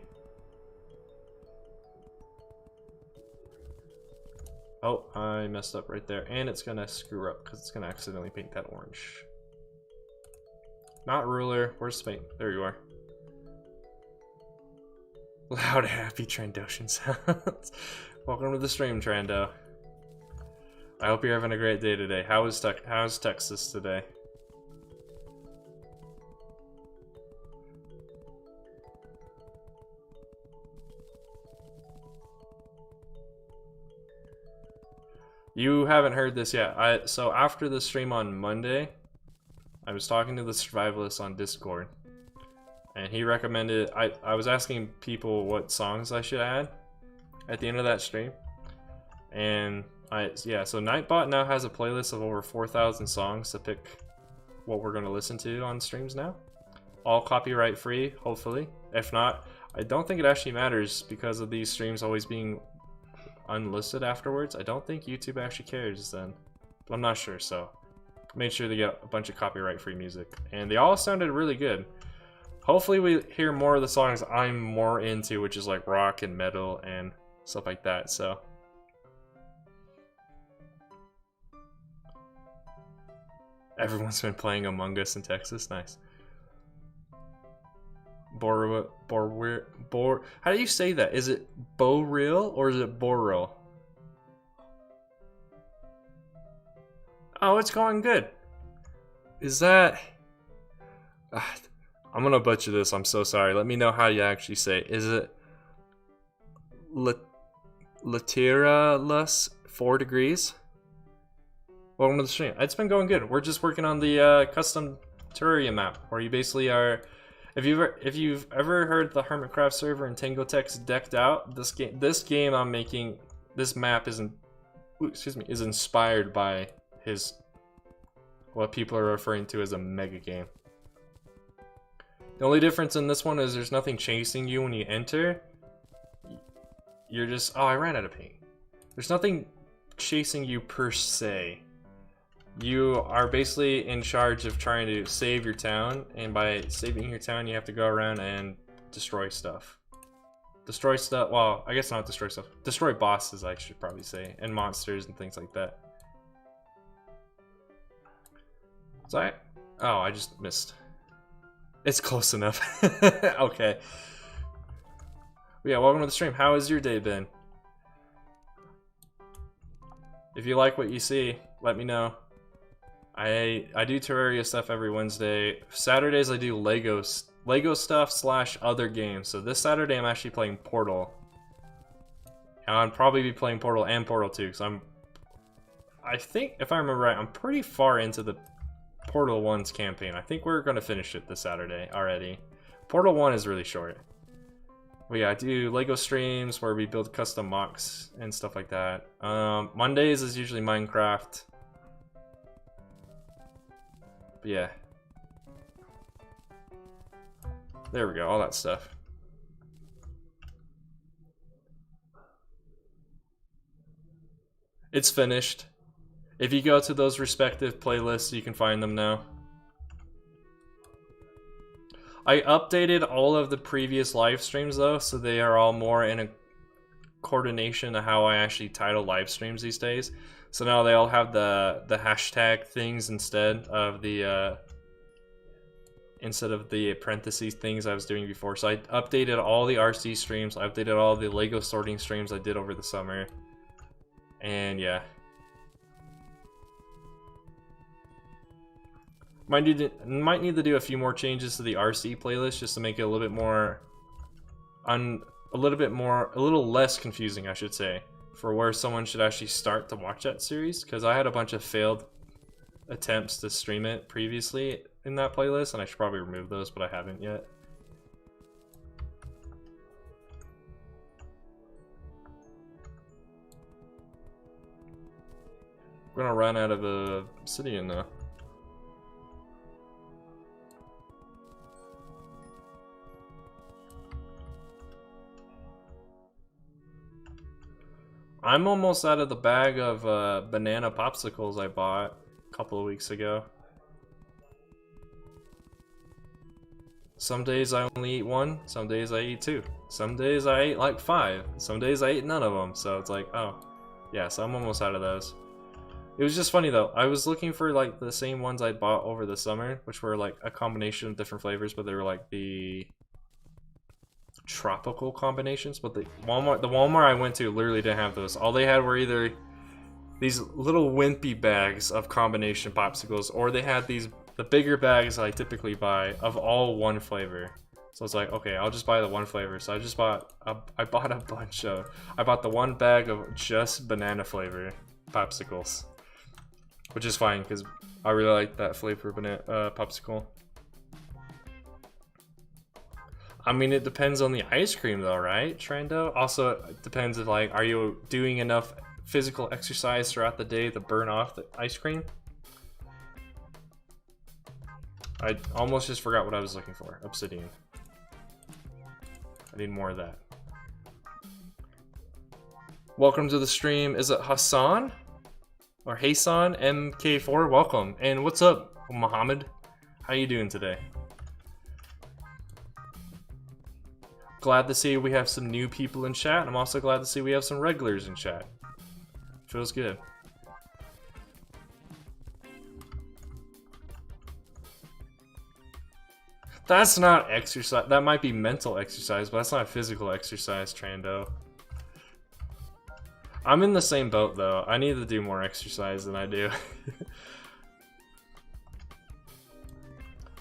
Oh, I messed up right there, and it's gonna screw up because it's gonna accidentally paint that orange. Not ruler, where's the paint? There you are. Loud, happy Trandoshan sounds. Welcome to the stream, Trando. I hope you're having a great day today. How's Texas today? You haven't heard this yet. So after the stream on Monday, I was talking to the survivalist on Discord, and he recommended, I was asking people what songs I should add at the end of that stream, and so Nightbot now has a playlist of over 4,000 songs to pick what we're going to listen to on streams now. All copyright free, hopefully. If not, I don't think it actually matters because of these streams always being unlisted afterwards. I don't think YouTube actually cares then, but I'm not sure, so made sure to get a bunch of copyright free music, and they all sounded really good. Hopefully we hear more of the songs I'm more into, which is like rock and metal and stuff like that. So everyone's been playing Among Us in Texas. Nice. How do you say that? Is it Bo-real or is it Boril? Oh, it's going good. Is that... I'm gonna butcher this, I'm so sorry. Let me know how you actually say it. Is it... Latiralus 4 degrees? Welcome to the stream. It's been going good. We're just working on the custom Terraria map, where you basically are... If you've ever heard the Hermitcraft server in Tangotex Decked Out, this game I'm making, this map is inspired by what people are referring to as a mega game. The only difference in this one is there's nothing chasing you when you enter. You're just, oh, I ran out of paint. There's nothing chasing you per se. You are basically in charge of trying to save your town, and by saving your town you have to go around and destroy stuff. Destroy stuff, well, I guess not destroy stuff. Destroy bosses, I should probably say, and monsters and things like that. Sorry? Oh, I just missed. It's close enough. Okay. Yeah, welcome to the stream. How has your day been? If you like what you see, let me know. I do Terraria stuff every Wednesday. Saturdays I do Lego stuff / other games. So this Saturday I'm actually playing Portal. And I'll probably be playing Portal and Portal 2, because I think, if I remember right, I'm pretty far into the Portal 1's campaign. I think we're going to finish it this Saturday already. Portal 1 is really short. But yeah, I do Lego streams where we build custom mocks and stuff like that. Mondays is usually Minecraft. But yeah. There we go, all that stuff. It's finished. If you go to those respective playlists, you can find them now. I updated all of the previous live streams though, so they are all more in a coordination to how I actually title live streams these days. So now they all have the hashtag things instead of the parentheses things I was doing before. So I updated all the RC streams, I updated all the Lego sorting streams I did over the summer. And yeah. Might need to do a few more changes to the RC playlist just to make it a little less confusing, I should say, for where someone should actually start to watch that series, because I had a bunch of failed attempts to stream it previously in that playlist, and I should probably remove those, but I haven't yet. We're gonna run out of obsidian now. I'm almost out of the bag of banana popsicles I bought a couple of weeks ago. Some days I only eat one, some days I eat two. Some days I ate like 5, some days I ate none of them, so it's like, oh. Yeah, so I'm almost out of those. It was just funny though, I was looking for like the same ones I bought over the summer, which were like a combination of different flavors, but they were like the tropical combinations, but the Walmart I went to literally didn't have those. All they had were either these little wimpy bags of combination popsicles, or they had the bigger bags I typically buy of all one flavor. So it's like, okay, I'll just buy the one flavor. So I bought a bunch of, I bought the one bag of just banana flavor popsicles, which is fine because I really like that flavor banana popsicle. I mean, it depends on the ice cream though, right, Trando? Also, it depends if like, are you doing enough physical exercise throughout the day to burn off the ice cream? I almost just forgot what I was looking for. Obsidian. I need more of that. Welcome to the stream. Is it Hassan? Or Hassan MK4? Welcome. And what's up, Muhammad? How you doing today? Glad to see we have some new people in chat. I'm also glad to see we have some regulars in chat. Feels good. That's not exercise. That might be mental exercise, but that's not physical exercise, Trando. I'm in the same boat, though. I need to do more exercise than I do.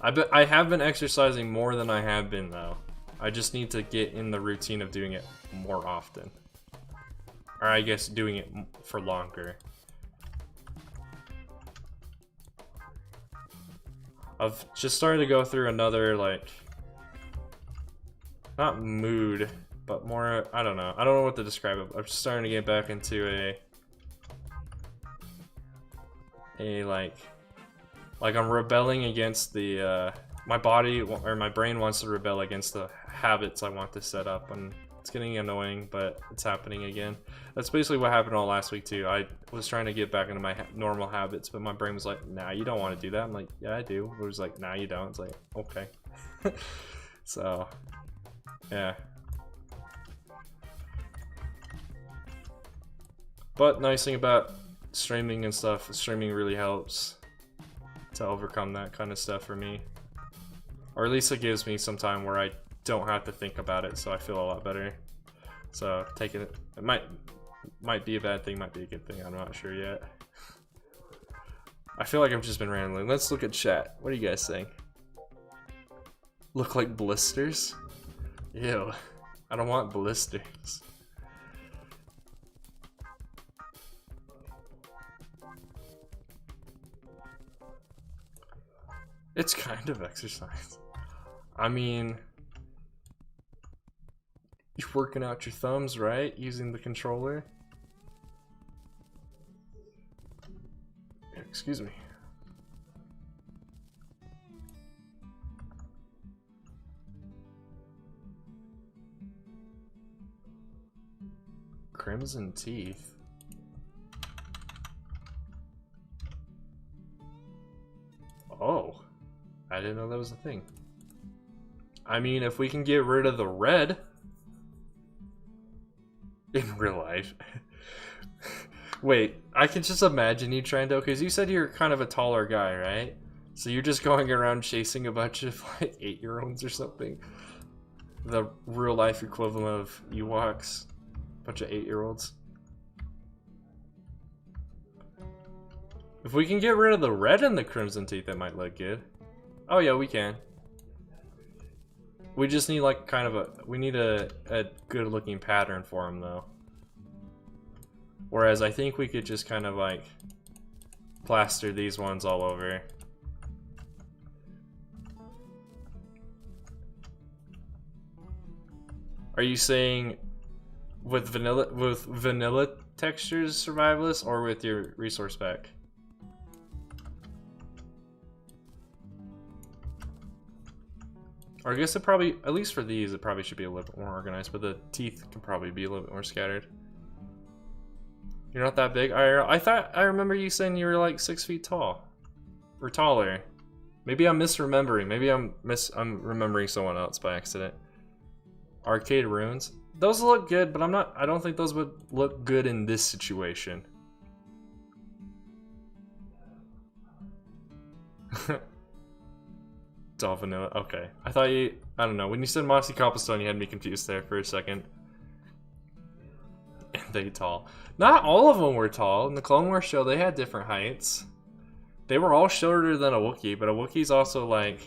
I have been exercising more than I have been, though. I just need to get in the routine of doing it more often. Or I guess doing it for longer. I've just started to go through another, like, not mood, but more, I don't know. I don't know what to describe it. I'm just starting to get back into like I'm rebelling against the, my body, or my brain wants to rebel against the habits I want to set up, and it's getting annoying, but it's happening again. That's basically what happened all last week too. I was trying to get back into my normal habits, but my brain was like, nah, you don't want to do that. I'm like, yeah, I do. It was like, nah, you don't. It's like, okay. So, yeah. But nice thing about streaming and stuff, streaming really helps to overcome that kind of stuff for me. Or at least it gives me some time where I don't have to think about it, so I feel a lot better. So taking it, it might be a bad thing, might be a good thing, I'm not sure yet. I feel like I've just been rambling. Let's look at chat. What are you guys saying? Look like blisters? Ew. I don't want blisters. It's kind of exercise. I mean, you're working out your thumbs, right? Using the controller. Excuse me. Crimson teeth. Oh, I didn't know that was a thing. I mean, if we can get rid of the red in real life. Wait, I can just imagine you trying to, because you said you're kind of a taller guy, right? So you're just going around chasing a bunch of like 8-year-olds or something. The real life equivalent of Ewoks. Bunch of 8-year-olds. If we can get rid of the red and the crimson teeth, that might look good. Oh yeah, we can. We just need like kind of we need a good looking pattern for them though. Whereas I think we could just kind of like plaster these ones all over. Are you saying with vanilla textures survivalist or with your resource pack? Or I guess it probably, at least for these, it probably should be a little bit more organized, but the teeth can probably be a little bit more scattered. You're not that big, IRL. I remember you saying you were like 6 feet tall. Or taller. Maybe I'm misremembering. Maybe I'm remembering someone else by accident. Arcade ruins. Those look good, but I don't think those would look good in this situation. Dolphino, okay. I don't know. When you said mossy cobblestone, you had me confused there for a second. And they tall. Not all of them were tall. In the Clone Wars show, they had different heights. They were all shorter than a Wookiee, but a Wookiee's also like...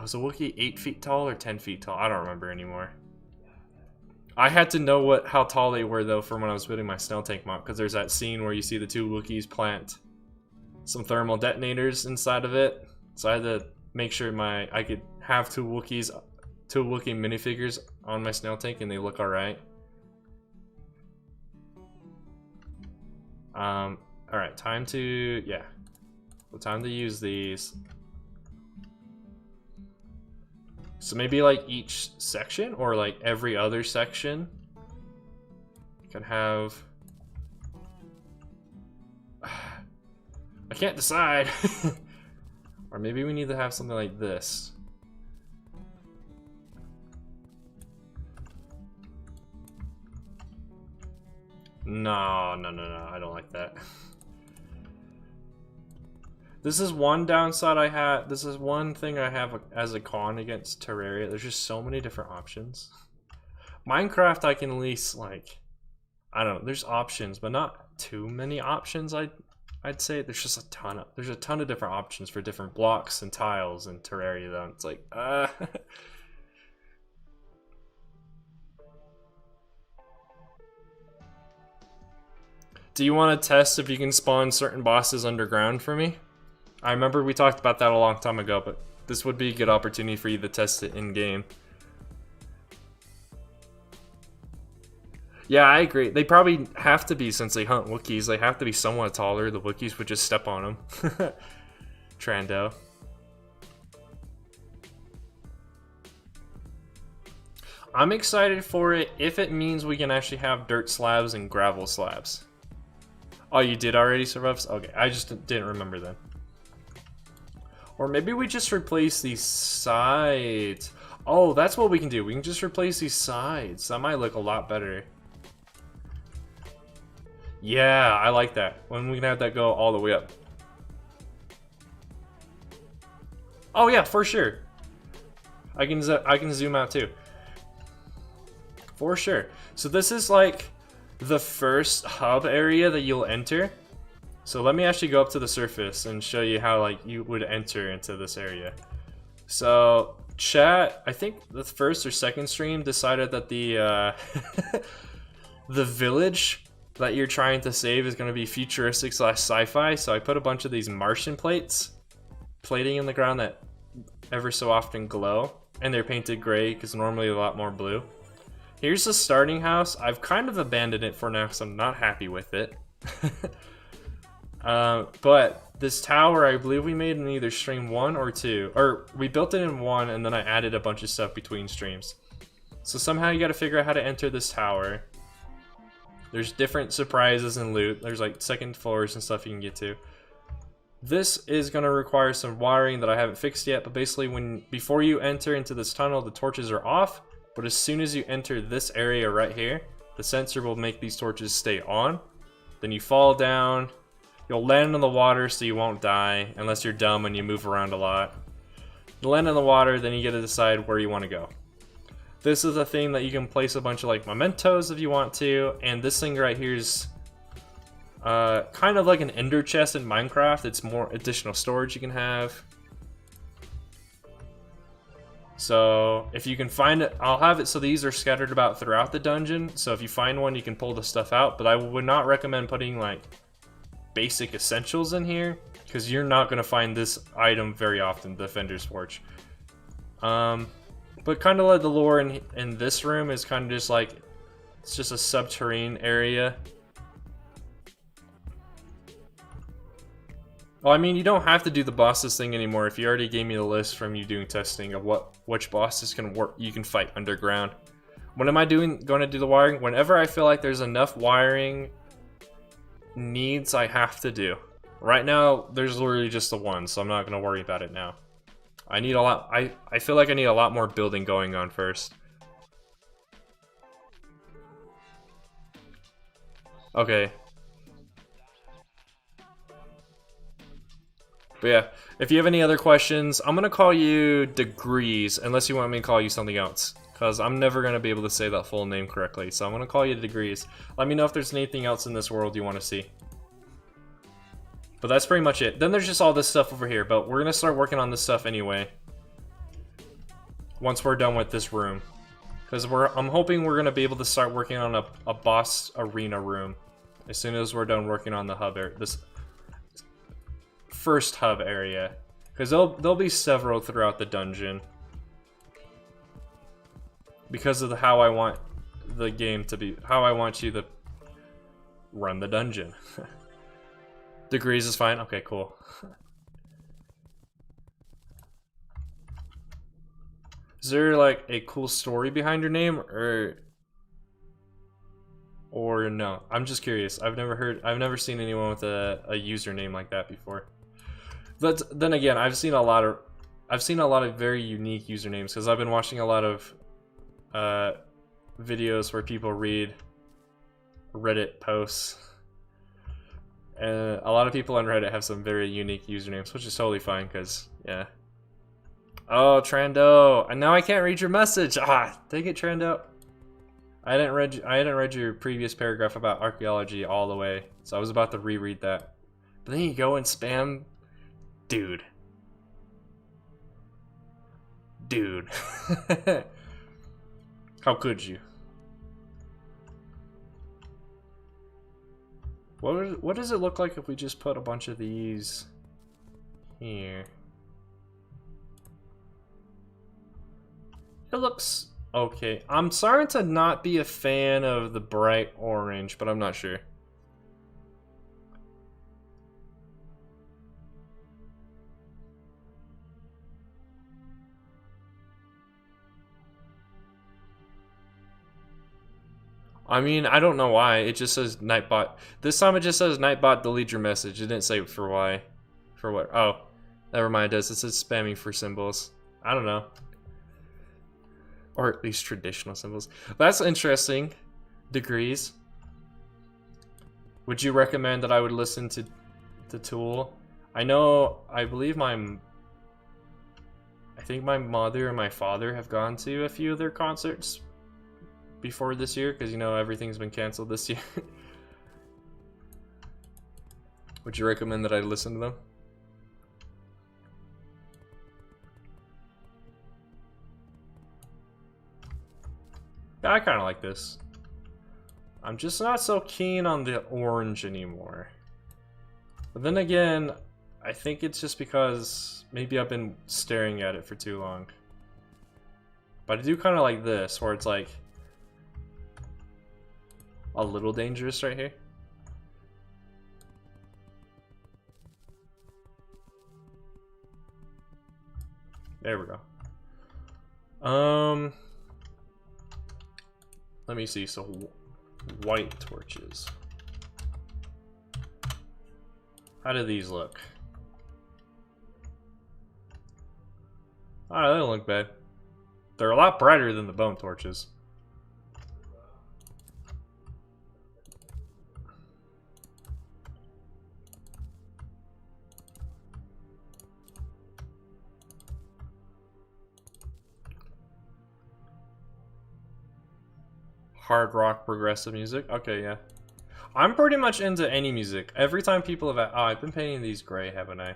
was a Wookiee 8 feet tall or 10 feet tall? I don't remember anymore. I had to know how tall they were, though, from when I was building my Snail Tank mod, because there's that scene where you see the 2 Wookiees plant some thermal detonators inside of it. So I had to make sure I could have 2 Wookie minifigures on my Snail Tank, and they look alright. Alright, time to use these. So maybe like each section or like every other section can have... I can't decide. Or maybe we need to have something like this. No, I don't like that. This is one downside I have. This is one thing I have as a con against Terraria. There's just so many different options. Minecraft, I can at least, like, I don't know, there's options, but not too many options. I'd say there's just a ton of different options for different blocks and tiles in Terraria, though. It's like, Do you want to test if you can spawn certain bosses underground for me? I remember we talked about that a long time ago, but this would be a good opportunity for you to test it in-game. Yeah, I agree. They probably have to be, since they hunt Wookiees. They have to be somewhat taller. The Wookiees would just step on them. Trando. I'm excited for it if it means we can actually have dirt slabs and gravel slabs. Oh, you did already survive? Okay, I just didn't remember then. Or maybe we just replace these sides. Oh, that's what we can do. We can just replace these sides. That might look a lot better. Yeah, I like that. When we can have that go all the way up. Oh yeah, for sure. I can zoom out too. For sure. So this is like the first hub area that you'll enter. So let me actually go up to the surface and show you how like you would enter into this area. So chat, I think the first or second stream decided that the the village that you're trying to save is going to be futuristic / sci-fi. So I put a bunch of these Martian plating in the ground that ever so often glow, and they're painted gray because normally a lot more blue. Here's the starting house. I've kind of abandoned it for now because I'm not happy with it. But this tower, I believe we made in either stream 1 or 2. Or we built it in 1 and then I added a bunch of stuff between streams. So somehow you gotta figure out how to enter this tower. There's different surprises and loot. There's like second floors and stuff you can get to. This is gonna require some wiring that I haven't fixed yet, but basically before you enter into this tunnel, the torches are off. But as soon as you enter this area right here, the sensor will make these torches stay on. Then you fall down, you'll land in the water so you won't die, unless you're dumb and you move around a lot. You land in the water, then you get to decide where you want to go. This is a thing that you can place a bunch of like mementos if you want to, and this thing right here is kind of like an ender chest in Minecraft. It's more additional storage you can have. So if you can find it, I'll have it so these are scattered about throughout the dungeon. So if you find one, you can pull the stuff out. But I would not recommend putting like basic essentials in here, because you're not going to find this item very often, the Defender's Torch. But kind of like the lore in this room is kind of just like It's just a subterranean area. Well, I mean, you don't have to do the bosses thing anymore if you already gave me the list from you doing testing of which bosses can work. You can fight underground. When am I going to do the wiring? Whenever I feel like there's enough wiring needs I have to do. Right now, there's literally just the one, so I'm not going to worry about it now. I need a lot. I feel like I need a lot more building going on first. Okay. But yeah, if you have any other questions, I'm gonna call you Degrees, unless you want me to call you something else. Because I'm never gonna be able to say that full name correctly, so I'm gonna call you Degrees. Let me know if there's anything else in this world you want to see. But that's pretty much it. Then there's just all this stuff over here, but we're gonna start working on this stuff anyway. Once we're done with this room. Because I'm hoping we're gonna be able to start working on a boss arena room. As soon as we're done working on the hub area. This first hub area, because there'll be several throughout the dungeon because of how I want the game to be, how I want you to run the dungeon. Degrees is fine. Okay, cool. Is there like a cool story behind your name, or no? I'm just curious. I've never seen anyone with a username like that before. But then again, I've seen a lot of very unique usernames because I've been watching a lot of videos where people read Reddit posts, and a lot of people on Reddit have some very unique usernames, which is totally fine because yeah. Oh, Trando, and now I can't read your message. Ah, dang it, Trando. I hadn't read your previous paragraph about archaeology all the way, so I was about to reread that. But then you go and spam. Dude. How could you? What does it look like if we just put a bunch of these here? It looks okay. I'm starting to not be a fan of the bright orange, but I'm not sure. I mean, I don't know why. It just says Nightbot. This time it just says Nightbot delete your message. It didn't say for why. For what? Oh, never mind. It does. It says spamming for symbols. I don't know. Or at least traditional symbols. That's interesting. Degrees. Would you recommend that I would listen to Tool? I think my mother and my father have gone to a few of their concerts before this year, because you know everything's been canceled this year. Would you recommend that I listen to them? Yeah, I kind of like this. I'm just not so keen on the orange anymore. But then again, I think it's just because maybe I've been staring at it for too long. But I do kind of like this, where it's like a little dangerous right here. There we go. Let me see. So white torches. How do these look? Ah, they don't look bad. They're a lot brighter than the bone torches. Hard rock progressive music. Okay, yeah. I'm pretty much into any music. Every time people have... Oh, I've been painting these gray, haven't I?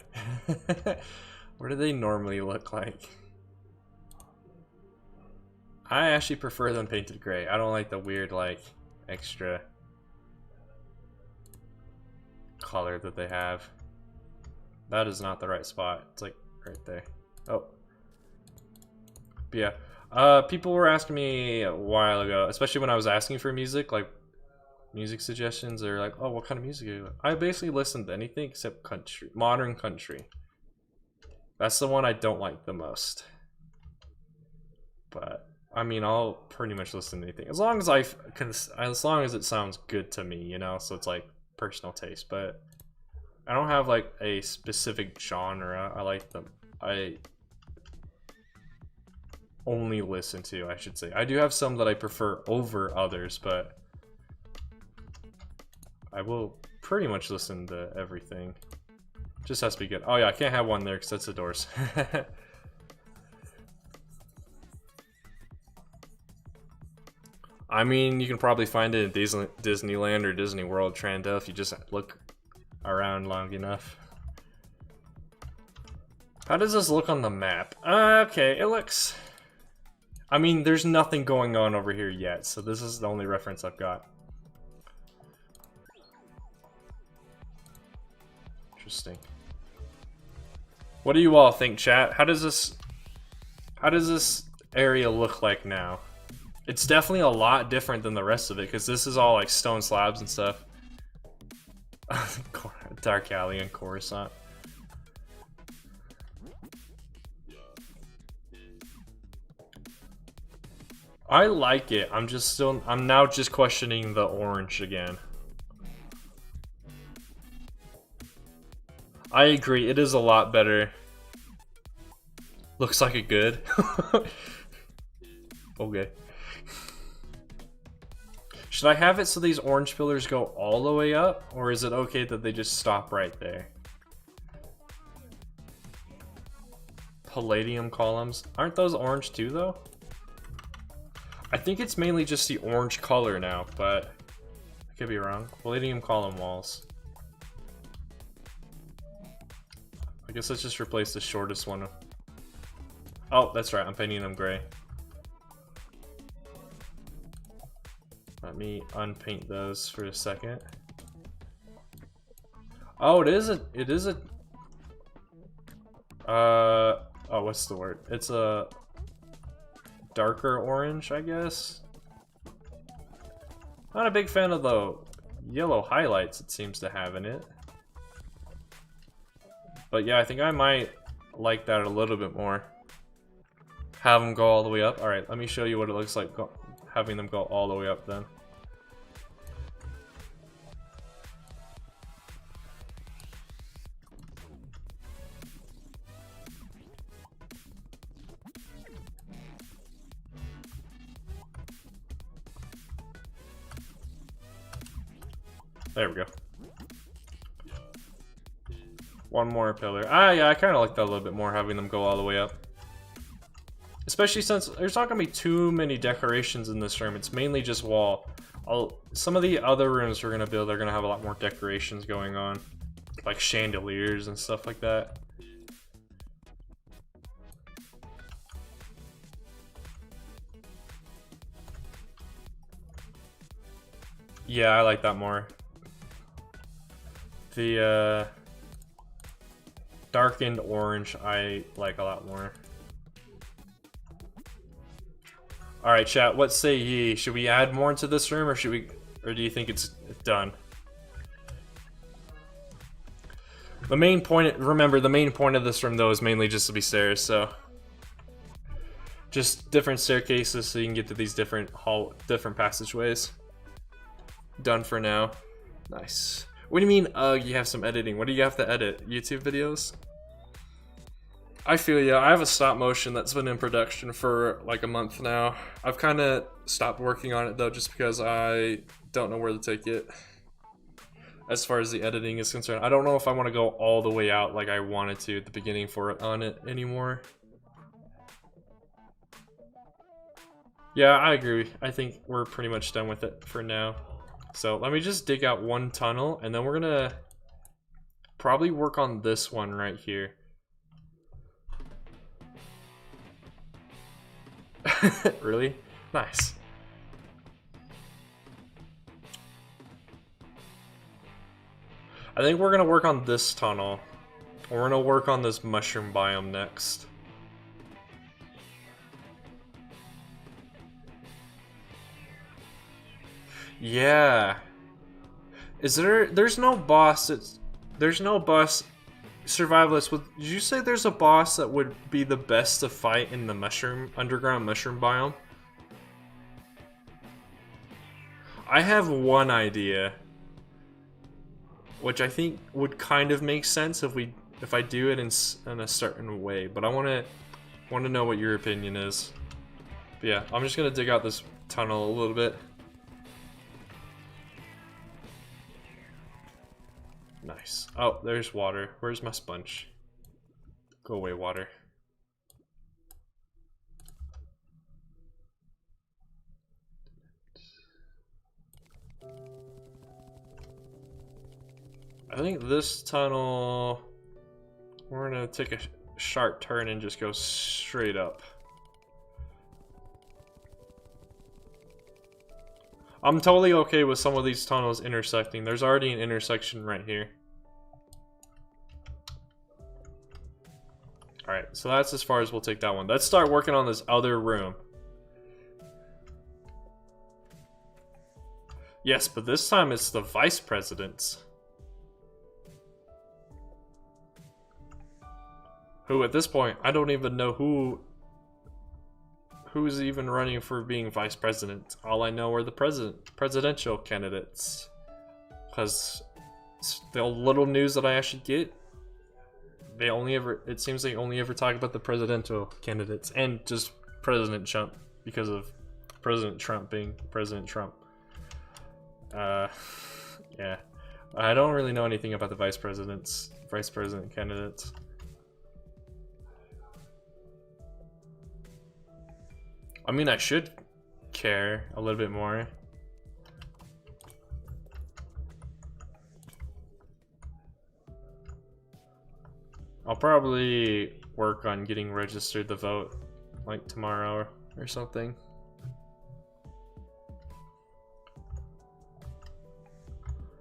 What do they normally look like? I actually prefer them painted gray. I don't like the weird, like, extra color that they have. That is not the right spot. It's like right there. Oh. But yeah. People were asking me a while ago, especially when I was asking for music, like music suggestions, or like, oh, what kind of music do you like? I basically listen to anything except country, modern country. That's the one I don't like the most. But I mean, I'll pretty much listen to anything as long as as long as it sounds good to me, you know. So it's like personal taste, but I don't have like a specific genre. I like them. I only listen to, I should say. I do have some that I prefer over others, but I will pretty much listen to everything. Just has to be good. Oh yeah, I can't have one there because that's the doors. I mean, you can probably find it at Disneyland or Disney World, Trando, if you just look around long enough. How does this look on the map? Okay, it looks... I mean, there's nothing going on over here yet, so this is the only reference I've got. Interesting. What do you all think, chat? How does this area look like now? It's definitely a lot different than the rest of it, because this is all like stone slabs and stuff. Dark Alley and Coruscant. I like it. I'm now just questioning the orange again. I agree, it is a lot better. Looks like it good. Okay. Should I have it so these orange pillars go all the way up? Or is it okay that they just stop right there? Palladium columns. Aren't those orange too, though? I think it's mainly just the orange color now, but I could be wrong. Palladium column walls. I guess let's just replace the shortest one. Oh, that's right, I'm painting them gray. Let me unpaint those for a second. Oh, it is a oh, what's the word? It's a darker orange, I guess. Not a big fan of the yellow highlights it seems to have in it. But yeah, I think I might like that a little bit more. Have them go all the way up. Alright, let me show you what it looks like having them go all the way up then. There we go. One more pillar. Ah, yeah, I kind of like that a little bit more, having them go all the way up. Especially since there's not going to be too many decorations in this room. It's mainly just wall. Some of the other rooms we're going to build are going to have a lot more decorations going on. Like chandeliers and stuff like that. Yeah, I like that more. The darkened orange I like a lot more. Alright, chat, what say ye? Should we add more into this room, or do you think it's done? The main point, remember, the main point of this room though is mainly just to be stairs, so just different staircases so you can get to these different passageways. Done for now. Nice. What do you mean, you have some editing? What do you have to edit? YouTube videos? I feel ya. I have a stop motion that's been in production for like a month now. I've kind of stopped working on it though, just because I don't know where to take it as far as the editing is concerned. I don't know if I want to go all the way out like I wanted to at the beginning for it on it anymore. Yeah, I agree. I think we're pretty much done with it for now. So let me just dig out one tunnel, and then we're gonna probably work on this one right here. Really? Nice. I think we're gonna work on this tunnel. We're gonna work on this mushroom biome next. Yeah. Is there? There's no boss. There's no boss. Survivalist. Did you say there's a boss that would be the best to fight in the underground mushroom biome? I have one idea, which I think would kind of make sense if I do it in a certain way. But I want to know what your opinion is. But yeah, I'm just gonna dig out this tunnel a little bit. Nice. Oh, there's water. Where's my sponge? Go away, water. I think this tunnel, we're gonna take a sharp turn and just go straight up. I'm totally okay with some of these tunnels intersecting. There's already an intersection right here. Alright, so that's as far as we'll take that one. Let's start working on this other room. Yes, but this time it's the vice presidents. Who at this point, I don't even know who's even running for being vice president. All I know are the presidential candidates. Because the little news that I actually get, it seems they only ever talk about the presidential candidates and just President Trump because of President Trump being President Trump. Yeah. I don't really know anything about the vice president candidates. I mean, I should care a little bit more. I'll probably work on getting registered to vote like tomorrow or something.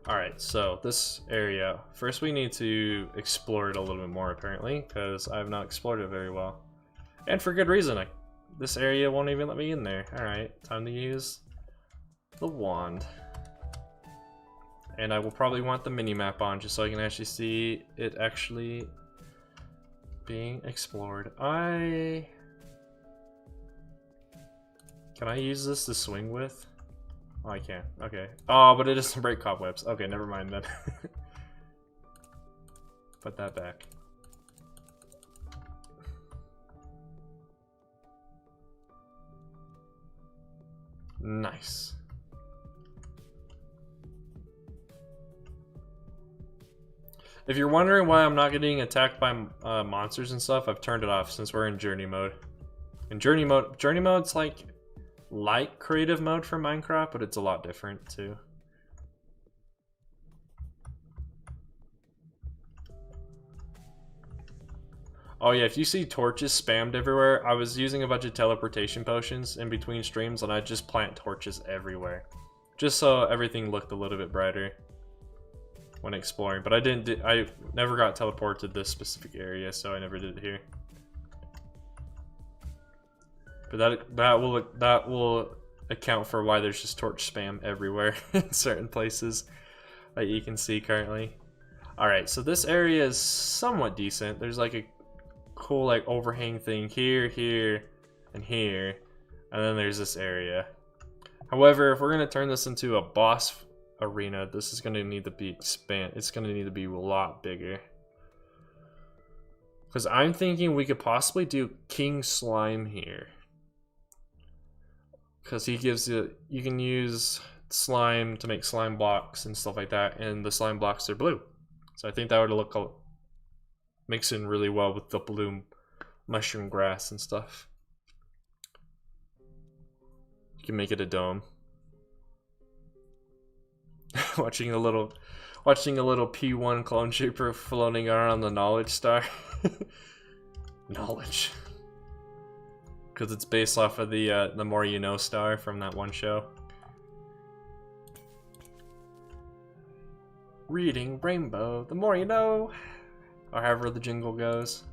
Alright, so this area. First we need to explore it a little bit more apparently, because I have not explored it very well. And for good reason. This area won't even let me in there. Alright, time to use the wand. And I will probably want the mini-map on just so I can actually see it actually being explored. Can I use this to swing with? Oh, I can. Okay. Oh, but it doesn't break cobwebs. Okay, never mind then. Put that back. Nice. If you're wondering why I'm not getting attacked by monsters and stuff, I've turned it off since we're in journey mode. In journey mode's like creative mode for Minecraft, but it's a lot different too. Oh yeah, if you see torches spammed everywhere, I was using a bunch of teleportation potions in between streams and I just plant torches everywhere. Just so everything looked a little bit brighter when exploring. But I never got teleported to this specific area, so I never did it here. But that will account for why there's just torch spam everywhere in certain places that you can see currently. Alright, so this area is somewhat decent. There's like a cool like overhang thing here, here, and here, and then there's this area. However, if we're gonna turn this into a boss arena, this is gonna need to be expanded. It's gonna need to be a lot bigger. Because I'm thinking we could possibly do King Slime here. Because he gives you can use slime to make slime blocks and stuff like that, and the slime blocks are blue. So I think that would look mix in really well with the blue mushroom grass and stuff. You can make it a dome. watching a little P1 clone trooper floating around the knowledge star. Knowledge. Because it's based off of the More You Know star from that one show. Reading Rainbow, the more you know. Or however the jingle goes.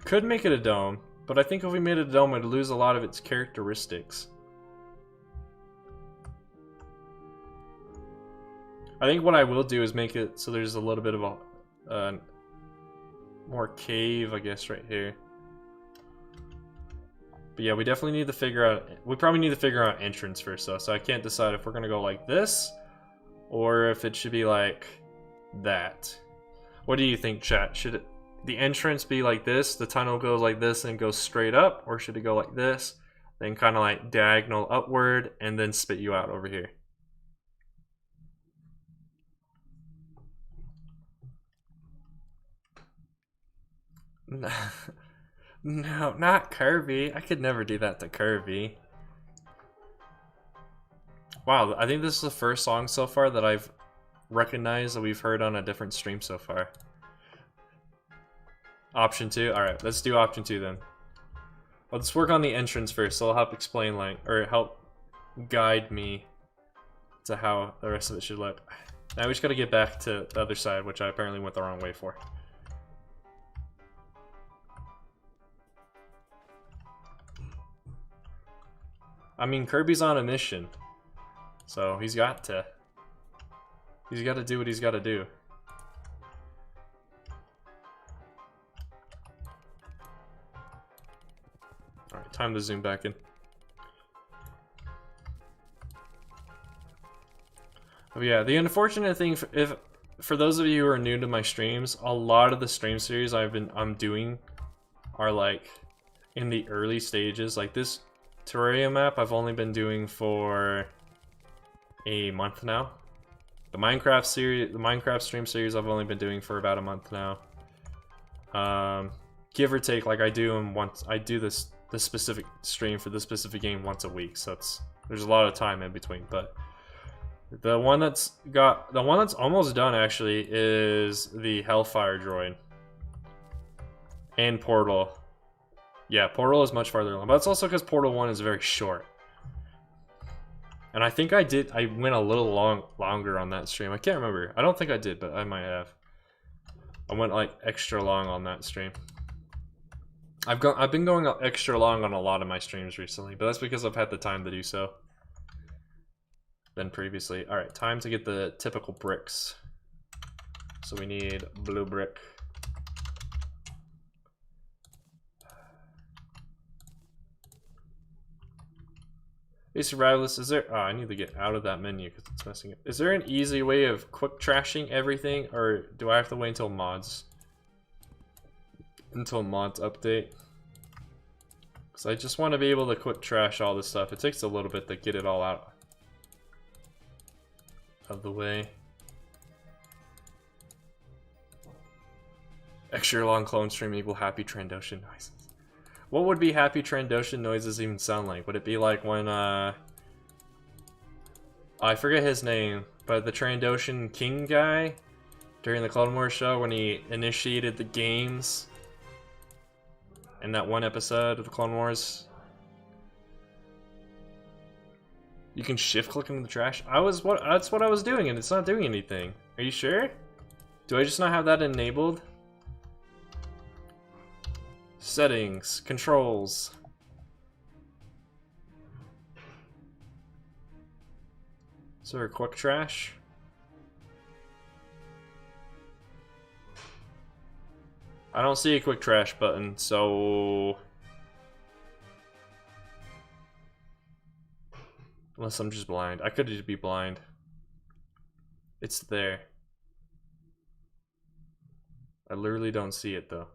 Could make it a dome, but I think if we made it a dome, it'd lose a lot of its characteristics. I think what I will do is make it so there's a little bit of a more cave, I guess, right here. But yeah, we definitely need to figure out. We probably need to figure out entrance first, though. So I can't decide if we're gonna go like this, or if it should be like that. What do you think, chat? Should the entrance be like this? The tunnel goes like this and goes straight up, or should it go like this, then kind of like diagonal upward, and then spit you out over here? No, not Kirby. I could never do that to Kirby. Wow, I think this is the first song so far that I've recognized that we've heard on a different stream so far. Option 2? Alright, let's do option 2 then. Let's work on the entrance first, so it'll help explain, like, or help guide me to how the rest of it should look. Now we just gotta get back to the other side, which I apparently went the wrong way for. I mean, Kirby's on a mission, so he's got to do what he's got to do. All right, time to zoom back in. Oh yeah, the unfortunate thing, for those of you who are new to my streams, a lot of the stream series I'm doing are like in the early stages. Like this Terraria map I've only been doing for a month now. The Minecraft stream series I've only been doing for about a month now. Give or take, like I do this specific stream for this specific game once a week, so there's a lot of time in between. But the one that's almost done actually is the Hellfire droid and Portal. Yeah, Portal is much farther along, but it's also because Portal 1 is very short. And I think I went a little longer on that stream. I can't remember. I don't think I did, but I might have. I went like extra long on that stream. I've been going extra long on a lot of my streams recently, but that's because I've had the time to do so than previously. All right, time to get the typical bricks. So we need blue brick. Hey Survivalist, is there... Oh, I need to get out of that menu because it's messing up. Is there an easy way of quick trashing everything, or do I have to wait until mods? Until mods update? Because I just want to be able to quick trash all this stuff. It takes a little bit to get it all out of the way. Extra long clone stream equal happy Trandoshan noises. What would be happy Trandoshan noises even sound like? Would it be like when, I forget his name, but the Trandoshan King guy during the Clone Wars show when he initiated the games in that one episode of the Clone Wars? You can shift click into the trash? That's what I was doing and it's not doing anything. Are you sure? Do I just not have that enabled? Settings, controls. Is there a quick trash? I don't see a quick trash button, so... Unless I'm just blind. I could just be blind. It's there. I literally don't see it though.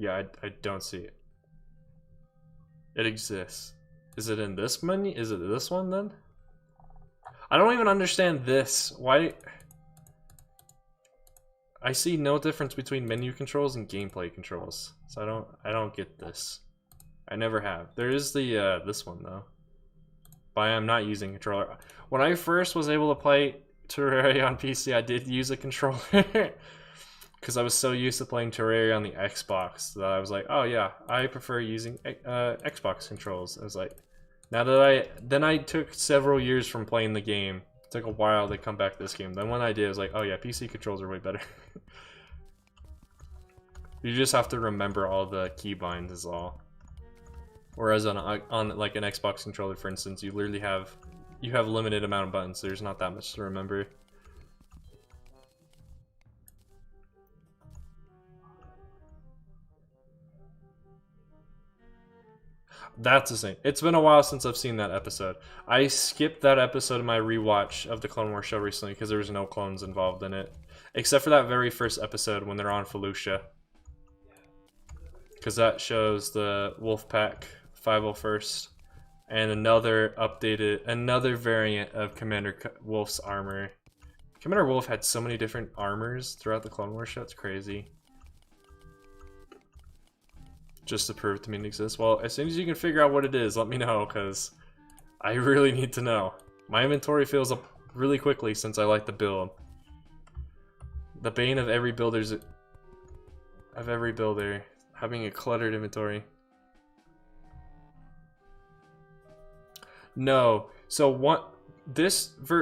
Yeah, I don't see it. It exists. Is it in this menu? Is it this one then? I don't even understand this. Why? I see no difference between menu controls and gameplay controls. So I don't get this. I never have. There is the this one though. But I am not using controller. When I first was able to play Terraria on PC, I did use a controller. Because I was so used to playing Terraria on the Xbox that I was like, oh yeah, I prefer using Xbox controls. I was like, now that then I took several years from playing the game. It took a while to come back to this game. Then when I did, I was like, oh yeah, PC controls are way better. You just have to remember all the keybinds is all. Whereas on like an Xbox controller, for instance, you literally have a limited amount of buttons. So there's not that much to remember. That's the same. It's been a while since I've seen that episode. I skipped that episode in my rewatch of the Clone Wars show recently because there was no clones involved in it. Except for that very first episode when they're on Felucia. Because that shows the Wolfpack 501st and another variant of Commander Wolf's armor. Commander Wolf had so many different armors throughout the Clone Wars show, it's crazy. Just to prove to me it exists. Well, as soon as you can figure out what it is, let me know, because I really need to know. My inventory fills up really quickly since I like the build. The bane of every builder, having a cluttered inventory. No, so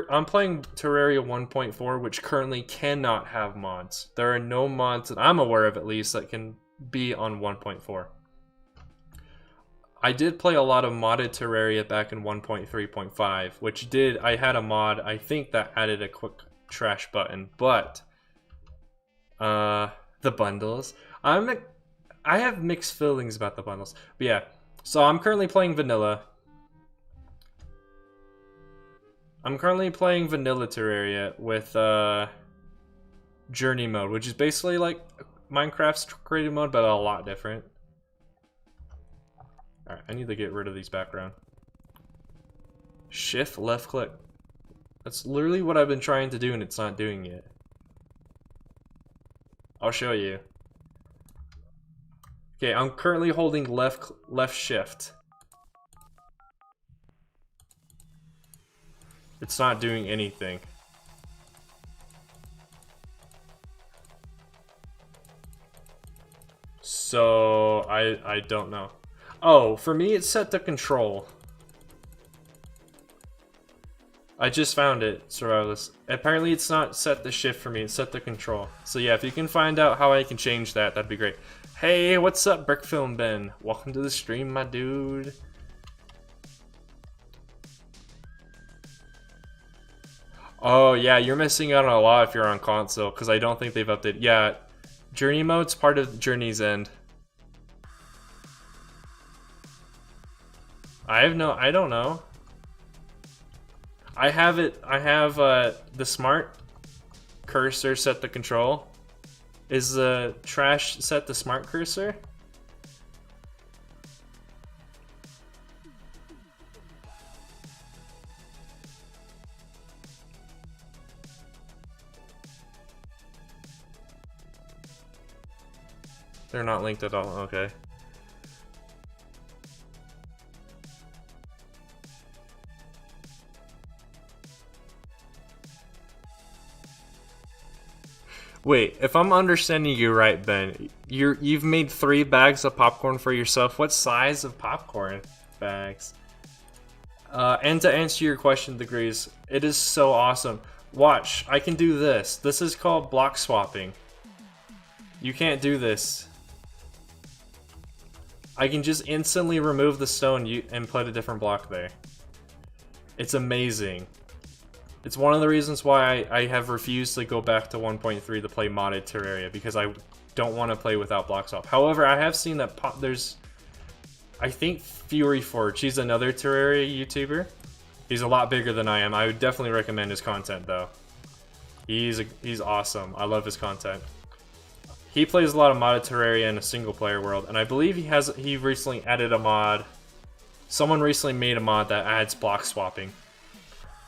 I'm playing Terraria 1.4, which currently cannot have mods. There are no mods that I'm aware of, at least, that can be on 1.4. I did play a lot of modded Terraria back in 1.3.5, which I had a mod, I think, that added a quick trash button, but the bundles. I have mixed feelings about the bundles. But yeah, so I'm currently playing vanilla. I'm currently playing vanilla Terraria with journey mode, which is basically like Minecraft's creative mode, but a lot different. Alright, I need to get rid of these background. Shift left click. That's literally what I've been trying to do and it's not doing it. I'll show you. Okay, I'm currently holding left shift. It's not doing anything. So I don't know. Oh, for me it's set to control. I just found it, Sorrellis. Apparently it's not set to shift for me, it's set to control. So yeah, if you can find out how I can change that, that'd be great. Hey, what's up, Brickfilm Ben? Welcome to the stream, my dude. Oh yeah, you're missing out on a lot if you're on console, because I don't think they've updated. Yeah, journey mode's part of Journey's End. I don't know. I have the smart cursor set to control. Is the trash set to smart cursor? They're not linked at all, okay. Wait, if I'm understanding you right, Ben, you've made 3 bags of popcorn for yourself. What size of popcorn bags? And to answer your question, Degrees, it is so awesome. Watch, I can do this. This is called block swapping. You can't do this. I can just instantly remove the stone and put a different block there. It's amazing. It's one of the reasons why I have refused to go back to 1.3 to play modded Terraria, because I don't want to play without block swap. However, I have seen that there's, I think, Fury Forge. He's another Terraria YouTuber. He's a lot bigger than I am. I would definitely recommend his content, though. He's awesome. I love his content. He plays a lot of modded Terraria in a single-player world, and I believe he recently added a mod. Someone recently made a mod that adds block swapping.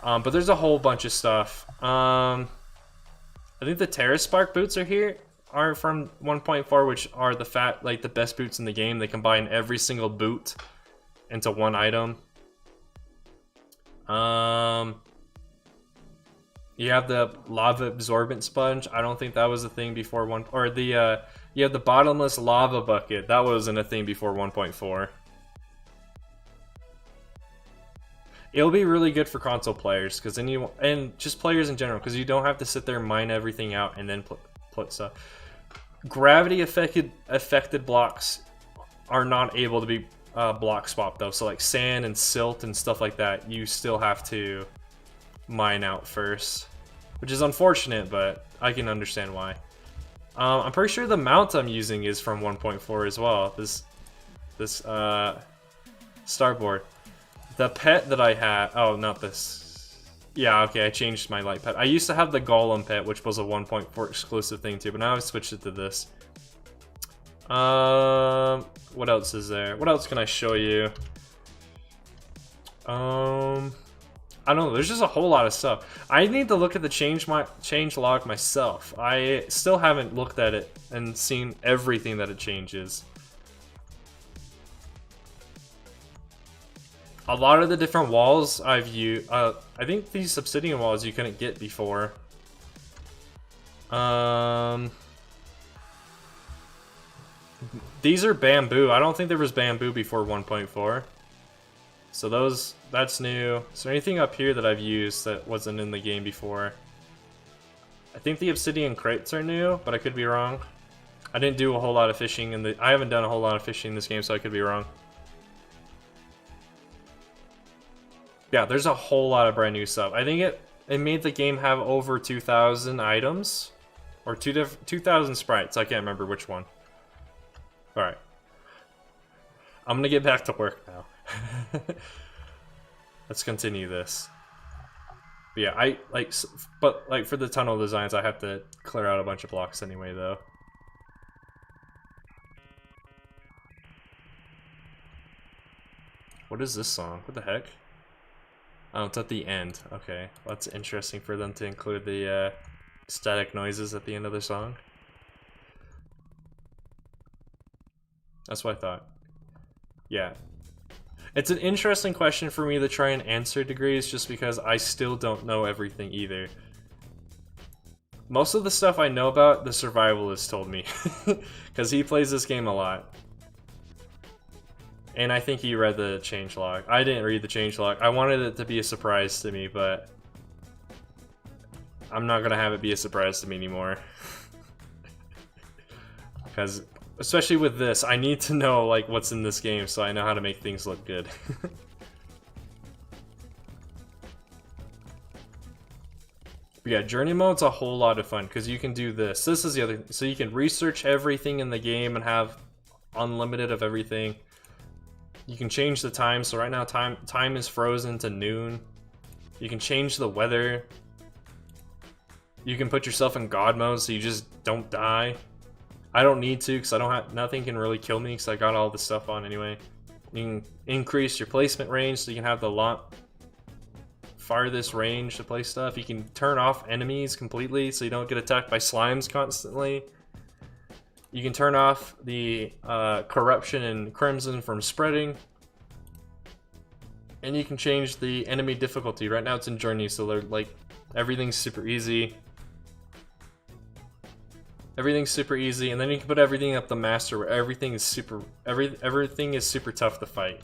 But there's a whole bunch of stuff. I think the Terra Spark boots are from 1.4, which are the best boots in the game. They combine every single boot into one item. You have the lava absorbent sponge. I don't think that was a thing before you have the bottomless lava bucket. That wasn't a thing before 1.4. It'll be really good for console players, and just players in general, because you don't have to sit there and mine everything out and then put stuff. Gravity affected blocks are not able to be block swap though, so like sand and silt and stuff like that, you still have to mine out first, which is unfortunate, but I can understand why. I'm pretty sure the mount I'm using is from 1.4 as well. This starboard. The pet that I had, oh, not this. Yeah, okay, I changed my light pet. I used to have the golem pet, which was a 1.4 exclusive thing too, but now I've switched it to this. What else is there? What else can I show you? I don't know, there's just a whole lot of stuff. I need to look at the change log myself. I still haven't looked at it and seen everything that it changes. A lot of the different walls I've used, I think these obsidian walls you couldn't get before. These are bamboo. I don't think there was bamboo before 1.4. So that's new. Is there anything up here that I've used that wasn't in the game before? I think the obsidian crates are new, but I could be wrong. I didn't do a whole lot of fishing I haven't done a whole lot of fishing in this game, so I could be wrong. Yeah, there's a whole lot of brand new stuff. I think it made the game have over 2,000 items. Or 2,000 sprites. I can't remember which one. Alright. I'm gonna get back to work now. Let's continue this. But yeah, but for the tunnel designs, I have to clear out a bunch of blocks anyway, though. What is this song? What the heck? Oh, it's at the end. Okay, well, that's interesting for them to include the static noises at the end of the song. That's what I thought. Yeah. It's an interesting question for me to try and answer, Degrees, just because I still don't know everything either. Most of the stuff I know about, the survivalist told me. Because he plays this game a lot. And I think he read the changelog. I didn't read the changelog. I wanted it to be a surprise to me, but I'm not gonna have it be a surprise to me anymore. Because, especially with this, I need to know like what's in this game so I know how to make things look good. But yeah, journey mode's a whole lot of fun because you can do this. This is the other, so you can research everything in the game and have unlimited of everything. You can change the time, so right now time is frozen to noon. You can change the weather. You can put yourself in God mode so you just don't die. I don't need to because I don't have, nothing can really kill me because I got all the stuff on anyway. You can increase your placement range so you can have the farthest range to play stuff. You can turn off enemies completely so you don't get attacked by slimes constantly. You can turn off the corruption and crimson from spreading. And you can change the enemy difficulty. Right now it's in journey, so they're like everything's super easy. Everything's super easy, and then you can put everything up the master where everything is super tough to fight.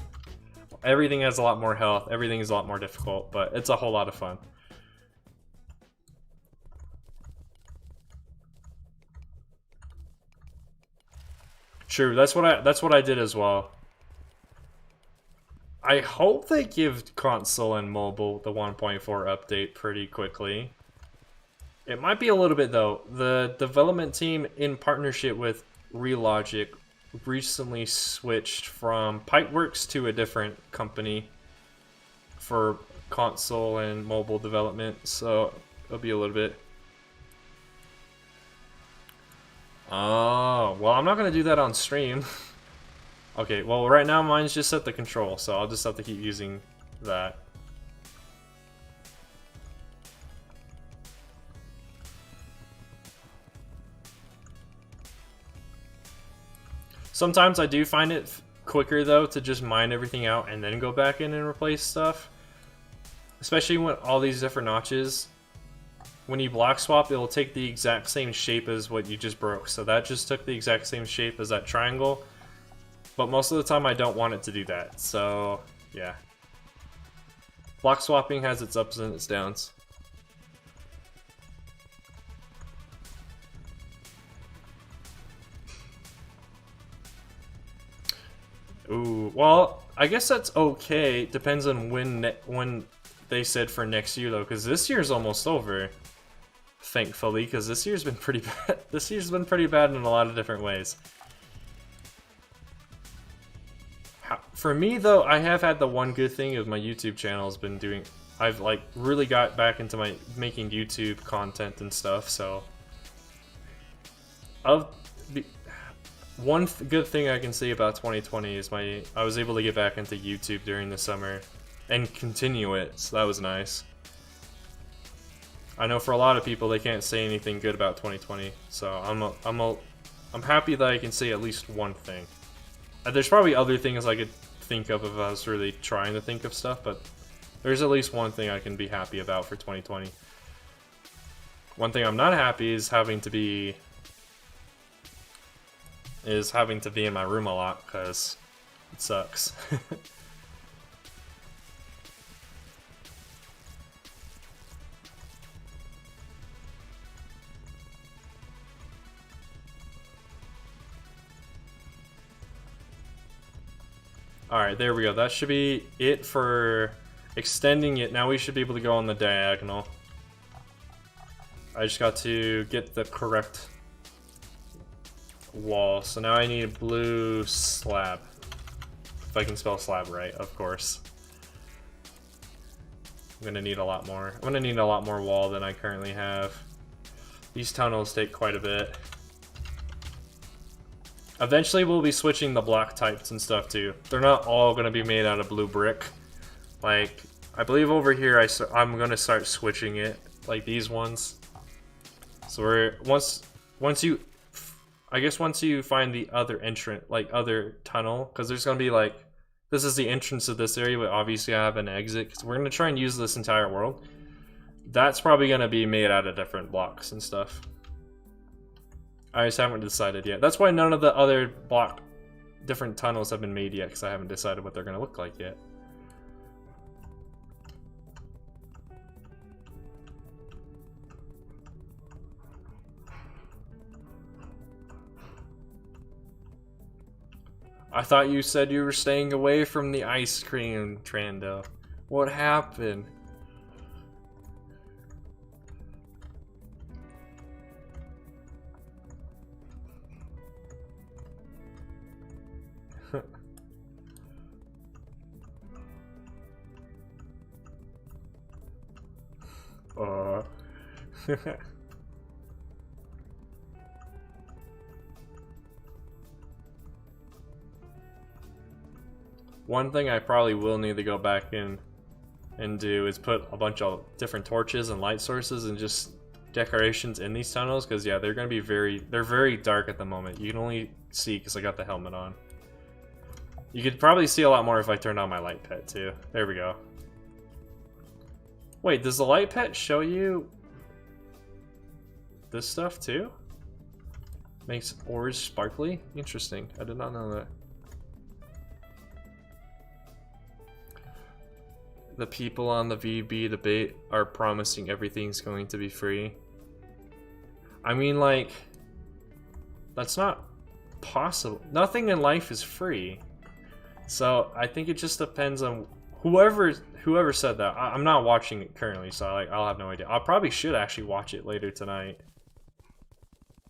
Everything has a lot more health, everything is a lot more difficult, but it's a whole lot of fun. True, that's what I did as well. I hope they give console and mobile the 1.4 update pretty quickly. It might be a little bit though. The development team in partnership with Relogic recently switched from Pipeworks to a different company for console and mobile development, so it'll be a little bit. Oh, well, I'm not gonna do that on stream. Okay, well, right now mine's just set to control, so I'll just have to keep using that. Sometimes I do find it quicker, though, to just mine everything out and then go back in and replace stuff. Especially with all these different notches. When you block swap, it'll take the exact same shape as what you just broke. So that just took the exact same shape as that triangle. But most of the time I don't want it to do that. So, yeah. Block swapping has its ups and its downs. Ooh, well, I guess that's okay. Depends on when they said for next year though, because this year's almost over. Thankfully, because this year's been pretty bad. This year's been pretty bad in a lot of different ways. For me though, I have had the one good thing of my YouTube channel has been doing. I've like really got back into my making YouTube content and stuff. So, one good thing I can say about 2020 is I was able to get back into YouTube during the summer and continue it. So that was nice. I know for a lot of people they can't say anything good about 2020, so I'm happy that I can say at least one thing. There's probably other things I could think of if I was really trying to think of stuff, but there's at least one thing I can be happy about for 2020. One thing I'm not happy is having to be in my room a lot, because it sucks. Alright, there we go. That should be it for extending it. Now we should be able to go on the diagonal. I just got to get the correct wall. So now I need a blue slab. If I can spell slab right, of course. I'm gonna need a lot more. I'm gonna need a lot more wall than I currently have. These tunnels take quite a bit. Eventually we'll be switching the block types and stuff too. They're not all going to be made out of blue brick. Like, I believe over here I'm going to start switching it, like these ones. So once you find the other entrance, like other tunnel, because there's going to be like, this is the entrance of this area, but obviously I have an exit, because we're going to try and use this entire world. That's probably going to be made out of different blocks and stuff. I just haven't decided yet. That's why none of the other different tunnels have been made yet, because I haven't decided what they're going to look like yet. I thought you said you were staying away from the ice cream, Trando. What happened? One thing I probably will need to go back in and do is put a bunch of different torches and light sources and just decorations in these tunnels, because yeah, they're going to be very dark at the moment. You can only see because I got the helmet on. You could probably see a lot more if I turned on my light pet too. There we go. Wait, does the light pet show you this stuff too? Makes ores sparkly? Interesting. I did not know that. The people on the VB debate are promising everything's going to be free. I mean, like, that's not possible. Nothing in life is free. So I think it just depends on whoever said that. I'm not watching it currently, so I'll have no idea. I probably should actually watch it later tonight,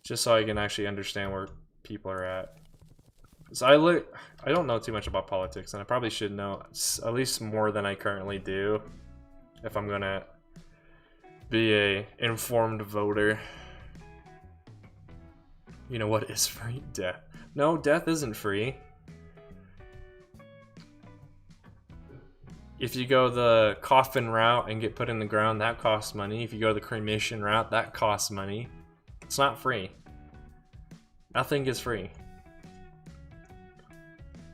just so I can actually understand where people are at. So I don't know too much about politics, and I probably should know at least more than I currently do if I'm gonna be a informed voter. You know what is free? Death. No, death isn't free. If you go the coffin route and get put in the ground, that costs money. If you go the cremation route, that costs money. It's not free. Nothing is free.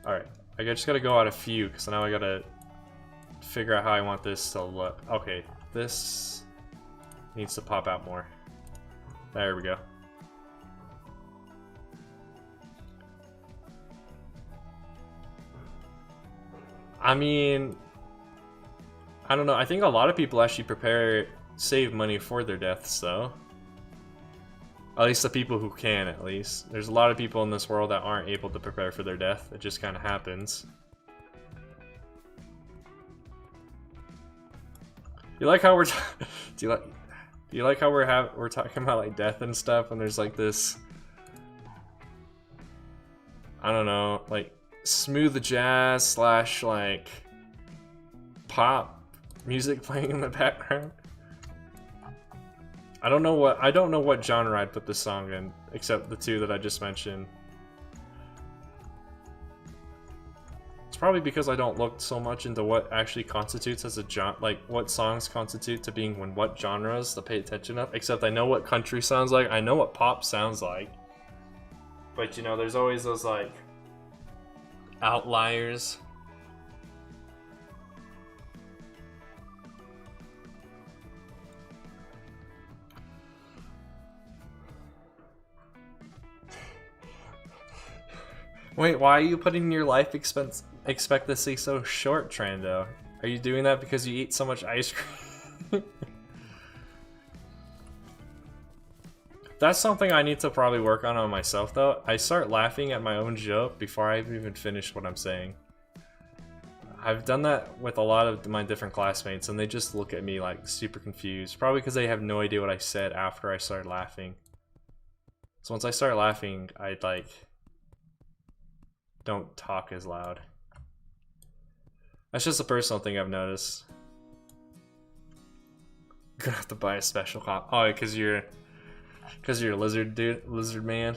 Alright, I just gotta go out a few, because now I gotta figure out how I want this to look. Okay, this needs to pop out more. There we go. I mean, I don't know. I think a lot of people actually save money for their deaths, though. At least the people who can, at least. There's a lot of people in this world that aren't able to prepare for their death. It just kind of happens. You like how we're do you like how we're talking about like death and stuff, and there's like this, I don't know, like smooth jazz slash like pop music playing in the background. I don't know what genre I'd put this song in, except the two that I just mentioned. It's probably because I don't look so much into what actually constitutes as a genre, like what songs constitute to being in what genres to pay attention of. Except I know what country sounds like, I know what pop sounds like. But you know, there's always those like outliers. Wait, why are you putting your life expectancy so short, Trando? Are you doing that because you eat so much ice cream? That's something I need to probably work on myself, though. I start laughing at my own joke before I've even finished what I'm saying. I've done that with a lot of my different classmates, and they just look at me like super confused. Probably because they have no idea what I said after I started laughing. So once I start laughing, I like don't talk as loud. That's just a personal thing I've noticed. Gonna have to buy a special copy. Oh, because you're a lizard dude, lizard man.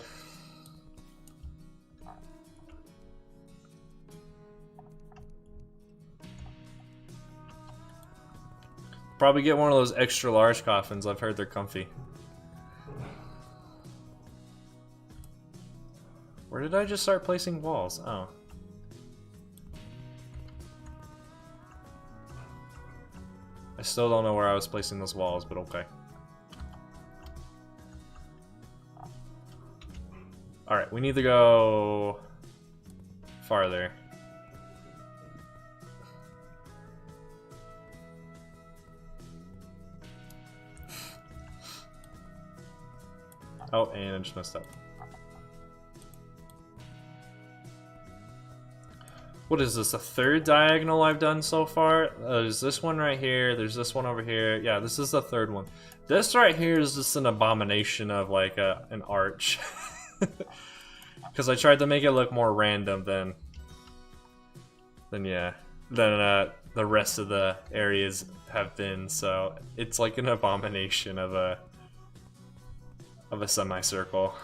Probably get one of those extra large coffins. I've heard they're comfy. Where did I just start placing walls? Oh. I still don't know where I was placing those walls, but okay. Alright, we need to go farther. Oh, and I just messed up. What is this, the third diagonal I've done so far? There's this one right here, there's this one over here. Yeah, this is the third one. This right here is just an abomination of like an arch. Because I tried to make it look more random than the rest of the areas have been. So it's like an abomination of a semicircle.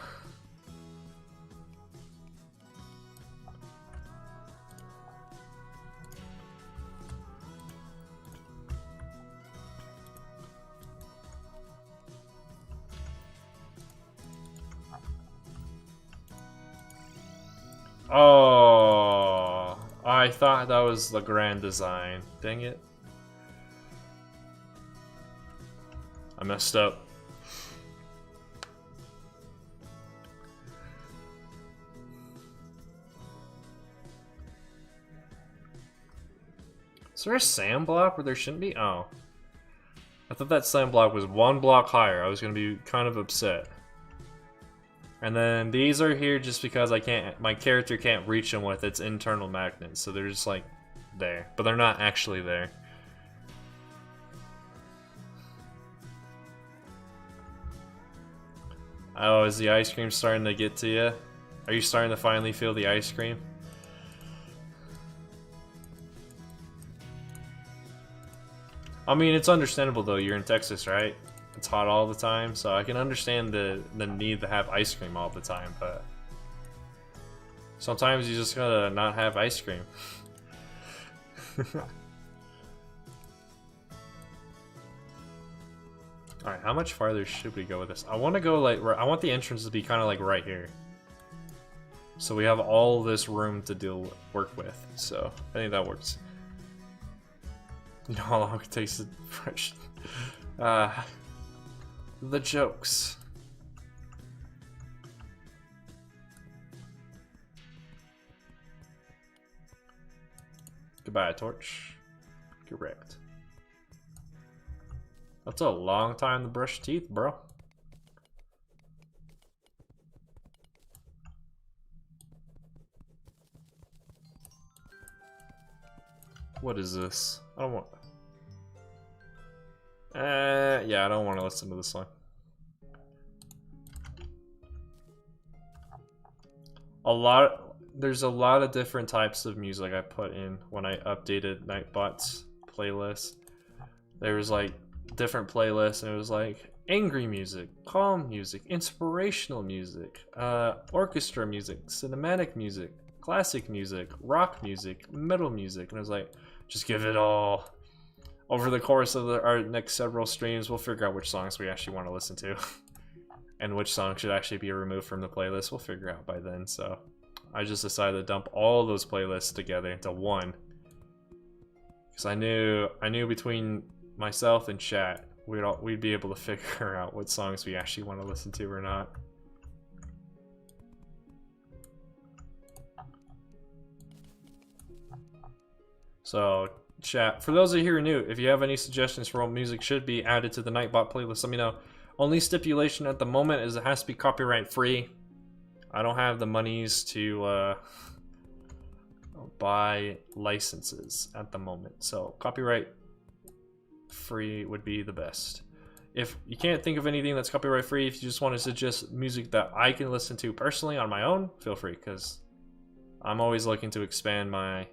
Oh, I thought that was the grand design. Dang it. I messed up. Is there a sand block where there shouldn't be? Oh. I thought that sand block was one block higher. I was gonna be kind of upset. And then these are here just because my character can't reach them with its internal magnets, so they're just like there, but they're not actually there. Oh, is the ice cream starting to get to you? Are you starting to finally feel the ice cream? I mean, it's understandable though, you're in Texas, right? It's hot all the time, so I can understand the need to have ice cream all the time, but sometimes you just gotta not have ice cream. Alright, how much farther should we go with this? I want to go like, I want the entrance to be kind of like right here. So we have all this room to work with, so I think that works. You know how long it takes to fresh. The jokes. Goodbye, torch. Correct. That's a long time to brush teeth, bro. What is this? I don't want... yeah, I don't want to listen to this song. There's a lot of different types of music I put in when I updated Nightbot's playlist. There was like different playlists, and it was like angry music, calm music, inspirational music, orchestra music, cinematic music, classic music, rock music, metal music, and I was like, just give it all. Over the course of our next several streams, we'll figure out which songs we actually want to listen to. And which song should actually be removed from the playlist, we'll figure out by then. So I just decided to dump all those playlists together into one. Because I knew between myself and chat, we'd be able to figure out what songs we actually want to listen to or not. So chat, for those of you who are new, if you have any suggestions for what music should be added to the Nightbot playlist, let me know. Only stipulation at the moment is it has to be copyright free. I don't have the monies to buy licenses at the moment, so copyright free would be the best. If you can't think of anything that's copyright free, if you just want to suggest music that I can listen to personally on my own, feel free, because I'm always looking to expand my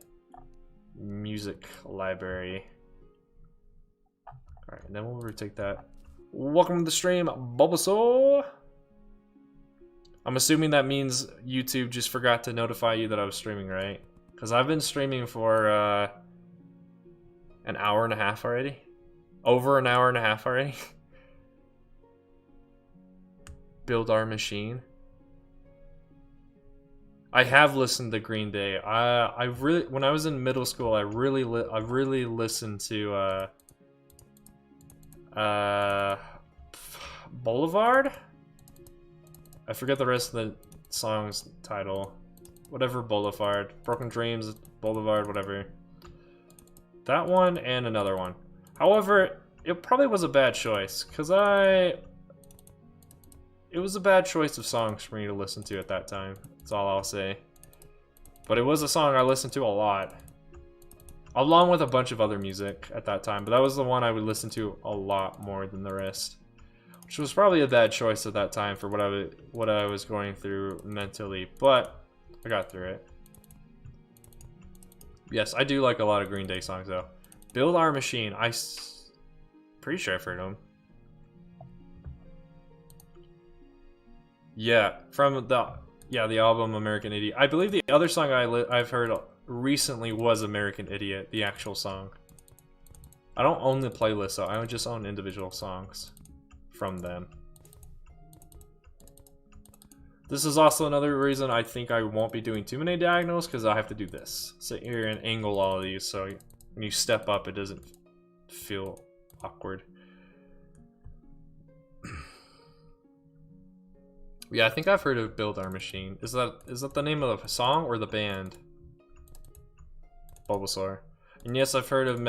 music library. Alright, and then we'll retake that. Welcome to the stream, Bulbasaur. I'm assuming that means YouTube just forgot to notify you that I was streaming, right? Because I've been streaming for an hour and a half already. Over an hour and a half already. Build Our Machine. I have listened to Green Day. I really, when I was in middle school, I really listened to Boulevard? I forget the rest of the song's title. Whatever, Boulevard. Broken Dreams, Boulevard, whatever. That one and another one. However, it probably was a bad choice, because it was a bad choice of songs for me to listen to at that time. That's all I'll say. But it was a song I listened to a lot. Along with a bunch of other music at that time. But that was the one I would listen to a lot more than the rest. Which was probably a bad choice at that time for what I was going through mentally. But I got through it. Yes, I do like a lot of Green Day songs though. Build Our Machine. Pretty sure I've heard them. Yeah, from the album American Idiot. I believe the other song I've heard recently was American Idiot, the actual song. I don't own the playlist though, I just own individual songs from them. This is also another reason I think I won't be doing too many diagonals, because I have to do this. Sit here and angle all of these, so when you step up it doesn't feel awkward. Yeah, I think I've heard of Build Our Machine. Is that the name of the song or the band? Bulbasaur. And yes, I've heard of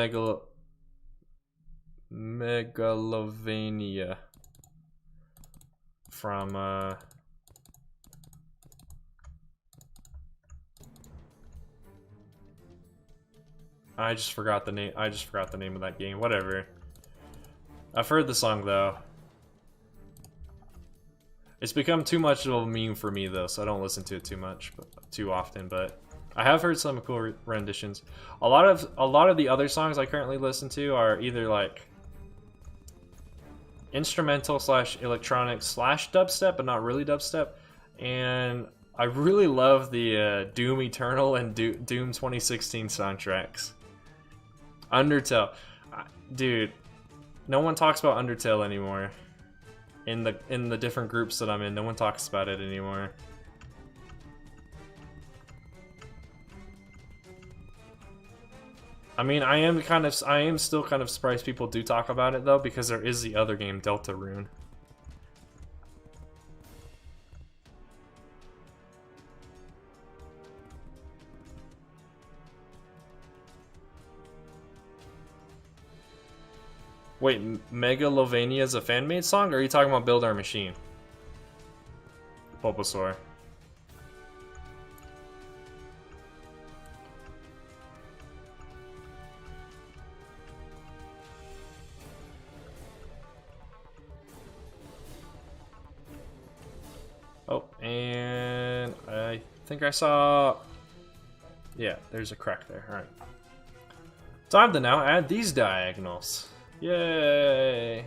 Megalovania from I just forgot the name. I just forgot the name of that game. Whatever. I've heard the song though. It's become too much of a meme for me though, so I don't listen to it too often. But I have heard some cool renditions. A lot of the other songs I currently listen to are either like instrumental / electronic / dubstep, but not really dubstep. And I really love the Doom Eternal and Doom 2016 soundtracks. Undertale, dude, no one talks about Undertale anymore. In the different groups that I'm in, no one talks about it anymore. I mean, I am still kind of surprised people do talk about it though, because there is the other game, Deltarune. Wait, Megalovania is a fan-made song, or are you talking about Build Our Machine? Bulbasaur. think I saw... Yeah, there's a crack there. Alright. Time to now add these diagonals. Yay!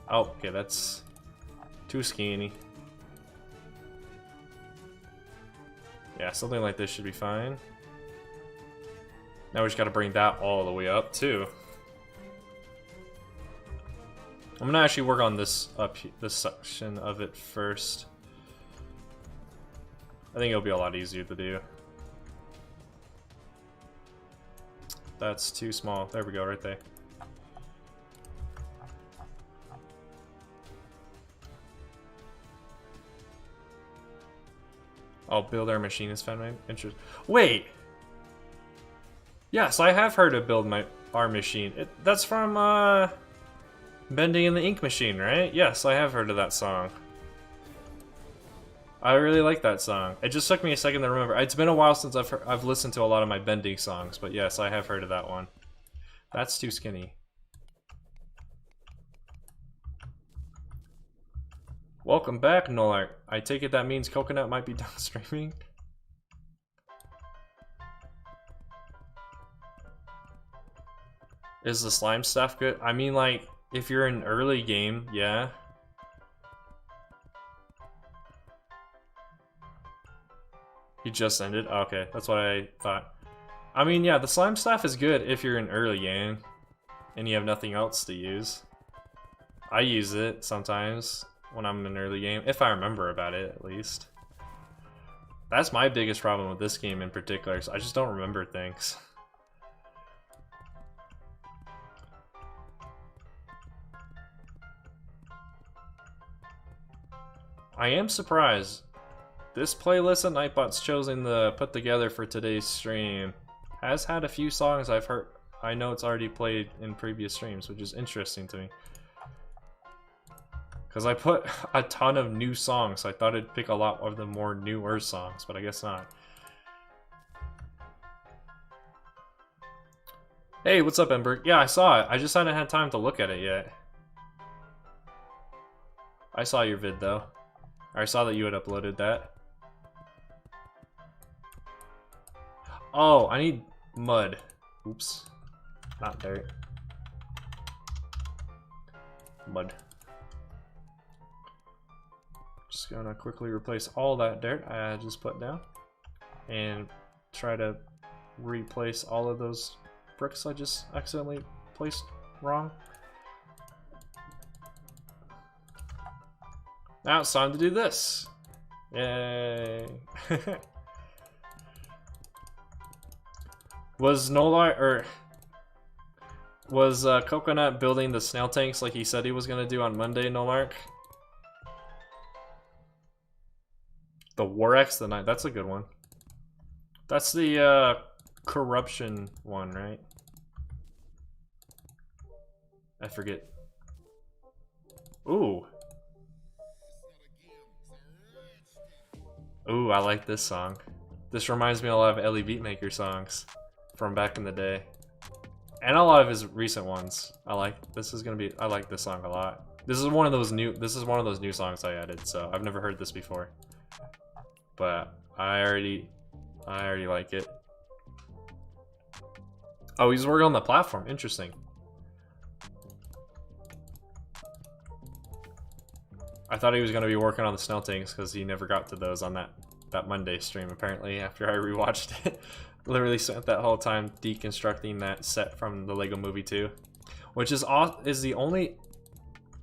Oh, okay, that's too skinny. Yeah, something like this should be fine. Now we just gotta bring that all the way up, too. I'm gonna actually work on this this section of it first. I think it'll be a lot easier to do. That's too small. There we go, right there. I'll build our machine is found my interest. Wait! Yes, I have heard of build our machine. That's from Bending in the Ink Machine, right? Yes, I have heard of that song. I really like that song. It just took me a second to remember. It's been a while since I've listened to a lot of my Bending songs, but yes, I have heard of that one. That's too skinny. Welcome back, Nolark. I take it that means Coconut might be done streaming? Is the slime stuff good? I mean, like, if you're in early game, yeah. He just ended? Okay, that's what I thought. I mean, yeah, the slime stuff is good if you're in early game and you have nothing else to use. I use it sometimes when I'm in early game, if I remember about it at least. That's my biggest problem with this game in particular, so I just don't remember things. I am surprised. This playlist that Nightbot's chosen to put together for today's stream has had a few songs I've heard. I know it's already played in previous streams, which is interesting to me. Because I put a ton of new songs, so I thought it'd pick a lot of the more newer songs, but I guess not. Hey, what's up, Ember? Yeah, I saw it. I just hadn't had time to look at it yet. I saw your vid, though. I saw that you had uploaded that. Oh, I need mud. Oops. Not dirt. Mud. Just gonna quickly replace all that dirt I just put down. And try to replace all of those bricks I just accidentally placed wrong. Now it's time to do this. Yay. Was Coconut building the snail tanks like he said he was gonna do on Monday, Nolark? The War X, the night. That's a good one. That's the corruption one, right? I forget. Ooh. Ooh, I like this song. This reminds me a lot of Ellie Beatmaker songs from back in the day. And a lot of his recent ones. I like this song a lot. This is one of those new songs I added, so I've never heard this before. But I already like it. Oh, he's working on the platform. Interesting. I thought he was going to be working on the snail tanks because he never got to those on that Monday stream, apparently, after I rewatched it. Literally spent that whole time deconstructing that set from the Lego Movie 2. Which is the only...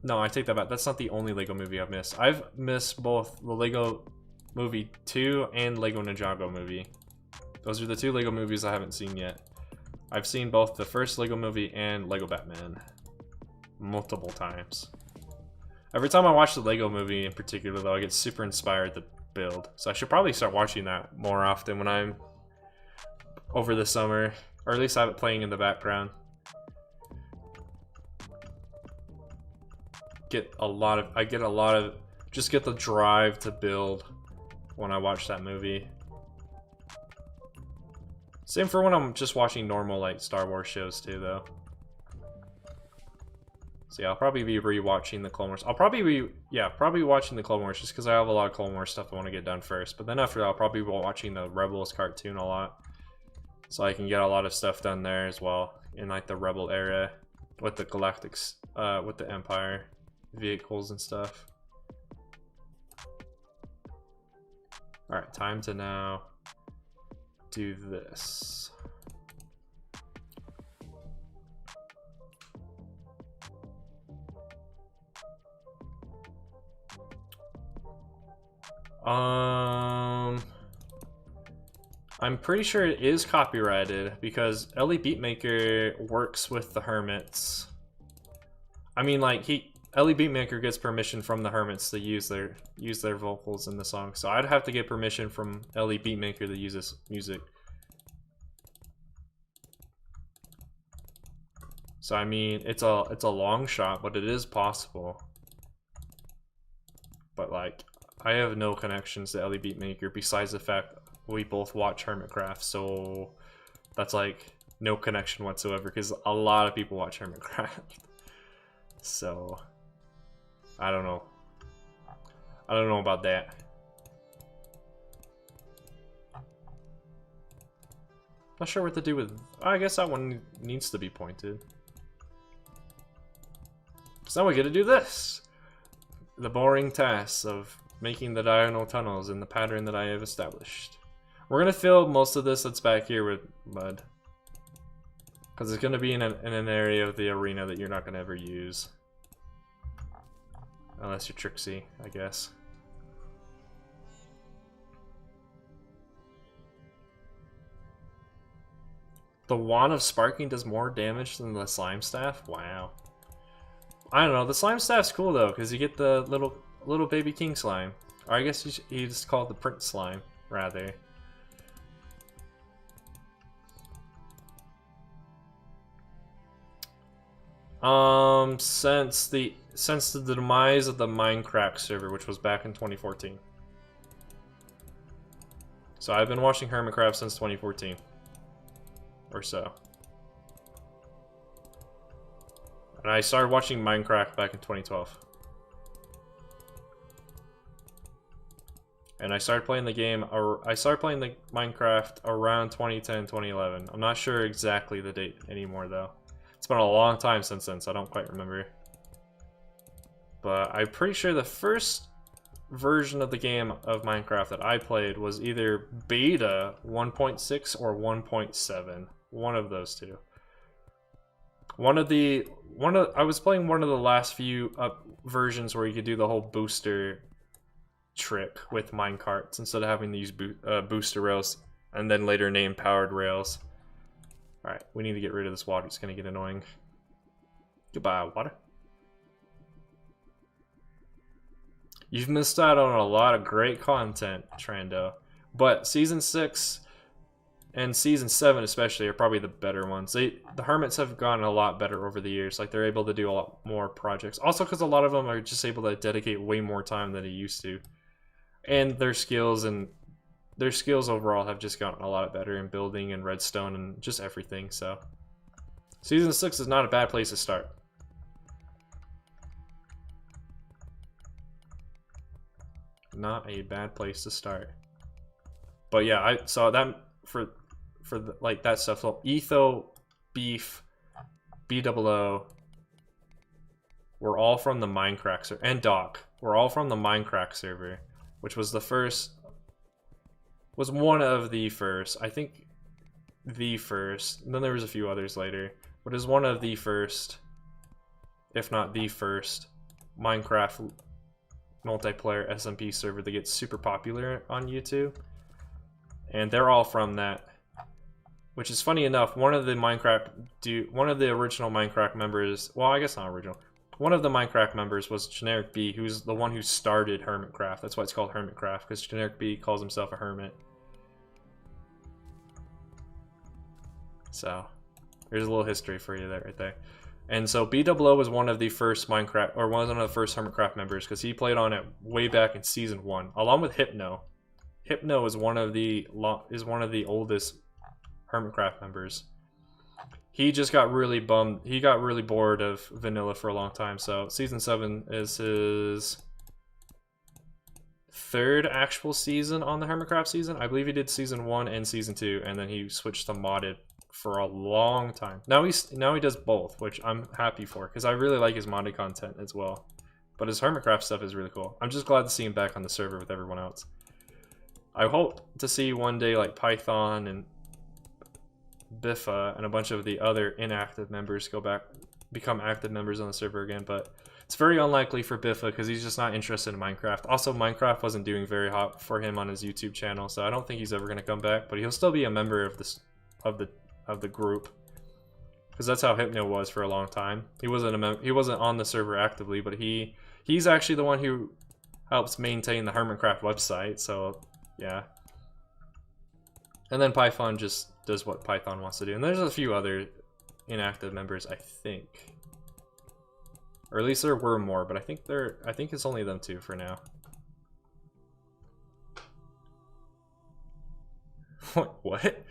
No, I take that back. That's not the only Lego movie I've missed. I've missed both the Lego Movie 2 and Lego Ninjago movie. Those are the two Lego movies I haven't seen yet. I've seen both the first Lego movie and Lego Batman. Multiple times. Every time I watch the Lego movie in particular, though, I get super inspired to build. So I should probably start watching that more often when I'm over the summer. Or at least have it playing in the background. I get a lot of, just get the drive to build when I watch that movie. Same for when I'm just watching normal, like, Star Wars shows, too, though. So yeah, I'll probably be rewatching the Clone Wars. I'll probably be, yeah, probably watching the Clone Wars just because I have a lot of Clone Wars stuff I want to get done first. But then after that, I'll probably be watching the Rebels cartoon a lot. So I can get a lot of stuff done there as well in like the Rebel era with the Galactics, with the Empire vehicles and stuff. Alright, time to now do this. I'm pretty sure it is copyrighted because Ellie Beatmaker works with the Hermits. I mean, like Ellie Beatmaker gets permission from the Hermits to use their vocals in the song. So I'd have to get permission from Ellie Beatmaker to use this music. So I mean, it's a long shot, but it is possible. But like, I have no connections to Ellie Beatmaker besides the fact we both watch Hermitcraft, so that's like no connection whatsoever because a lot of people watch Hermitcraft. So I don't know. I don't know about that. Not sure what to do with. I guess that one needs to be pointed. So now we get to do this. The boring tasks of making the diagonal tunnels in the pattern that I have established. We're gonna fill most of this that's back here with mud. Because it's gonna be in an area of the arena that you're not gonna ever use. Unless you're Trixie, I guess. The Wand of Sparking does more damage than the Slime Staff? Wow. I don't know, the Slime Staff's cool though, because you get the little baby king slime. Or I guess you just call it the Prince Slime, rather. Since the demise of the Minecraft server, which was back in 2014. So I've been watching Hermitcraft since 2014. Or so. And I started watching Minecraft back in 2012. And I started playing the game, I started playing the Minecraft around 2010, 2011. I'm not sure exactly the date anymore though. It's been a long time since then, so I don't quite remember. But I'm pretty sure the first version of the game of Minecraft that I played was either beta 1.6 or 1.7. One of those two. I was playing one of the last few versions where you could do the whole booster trick with minecarts instead of having to use booster rails and then later name powered rails. Alright, we need to get rid of this water. It's going to get annoying. Goodbye, water. You've missed out on a lot of great content, Trando. But Season 6 and Season 7 especially are probably the better ones. The Hermits have gotten a lot better over the years. Like, they're able to do a lot more projects. Also because a lot of them are just able to dedicate way more time than they used to. And their skills overall have just gotten a lot better in building and redstone and just everything, so. Season 6 is not a bad place to start. Not a bad place to start. But yeah, I saw that for like that stuff. So Etho, Beef, BOO were all from the Minecraft server, and Doc were all from the Minecraft server, which was the first, was one of the first, I think the first, and then there was a few others later, but is one of the first, if not the first, Minecraft multiplayer SMP server that gets super popular on YouTube. And they're all from that. Which is funny enough, one of the original Minecraft members, well, I guess not original, one of the Minecraft members was Generic B, who's the one who started Hermitcraft. That's why it's called Hermitcraft, because Generic B calls himself a hermit. So, there's a little history for you there, right there. And so BOO was one of the first Minecraft, or one of the first Hermitcraft members, because he played on it way back in Season 1, along with Hypno. Hypno is one of the oldest Hermitcraft members. he just got really bummed. He got really bored of vanilla for a long time. So season 7 is his third actual season on the Hermitcraft season. I believe he did season 1 and season 2, and then he switched to modded for a long time. Now he does both, which I'm happy for because I really like his modded content as well. But his Hermitcraft stuff is really cool. I'm just glad to see him back on the server with everyone else. I hope to see one day like Python and Biffa and a bunch of the other inactive members become active members on the server again, but it's very unlikely for Biffa because he's just not interested in Minecraft. Also, Minecraft wasn't doing very hot for him on his YouTube channel, so I don't think he's ever going to come back, but he'll still be a member of the group because that's how Hypno was for a long time. He wasn't on the server actively, but he's actually the one who helps maintain the Hermitcraft website, so yeah. And then Python just does what Python wants to do. And there's a few other inactive members, I think. Or at least there were more, but I think it's only them two for now. What?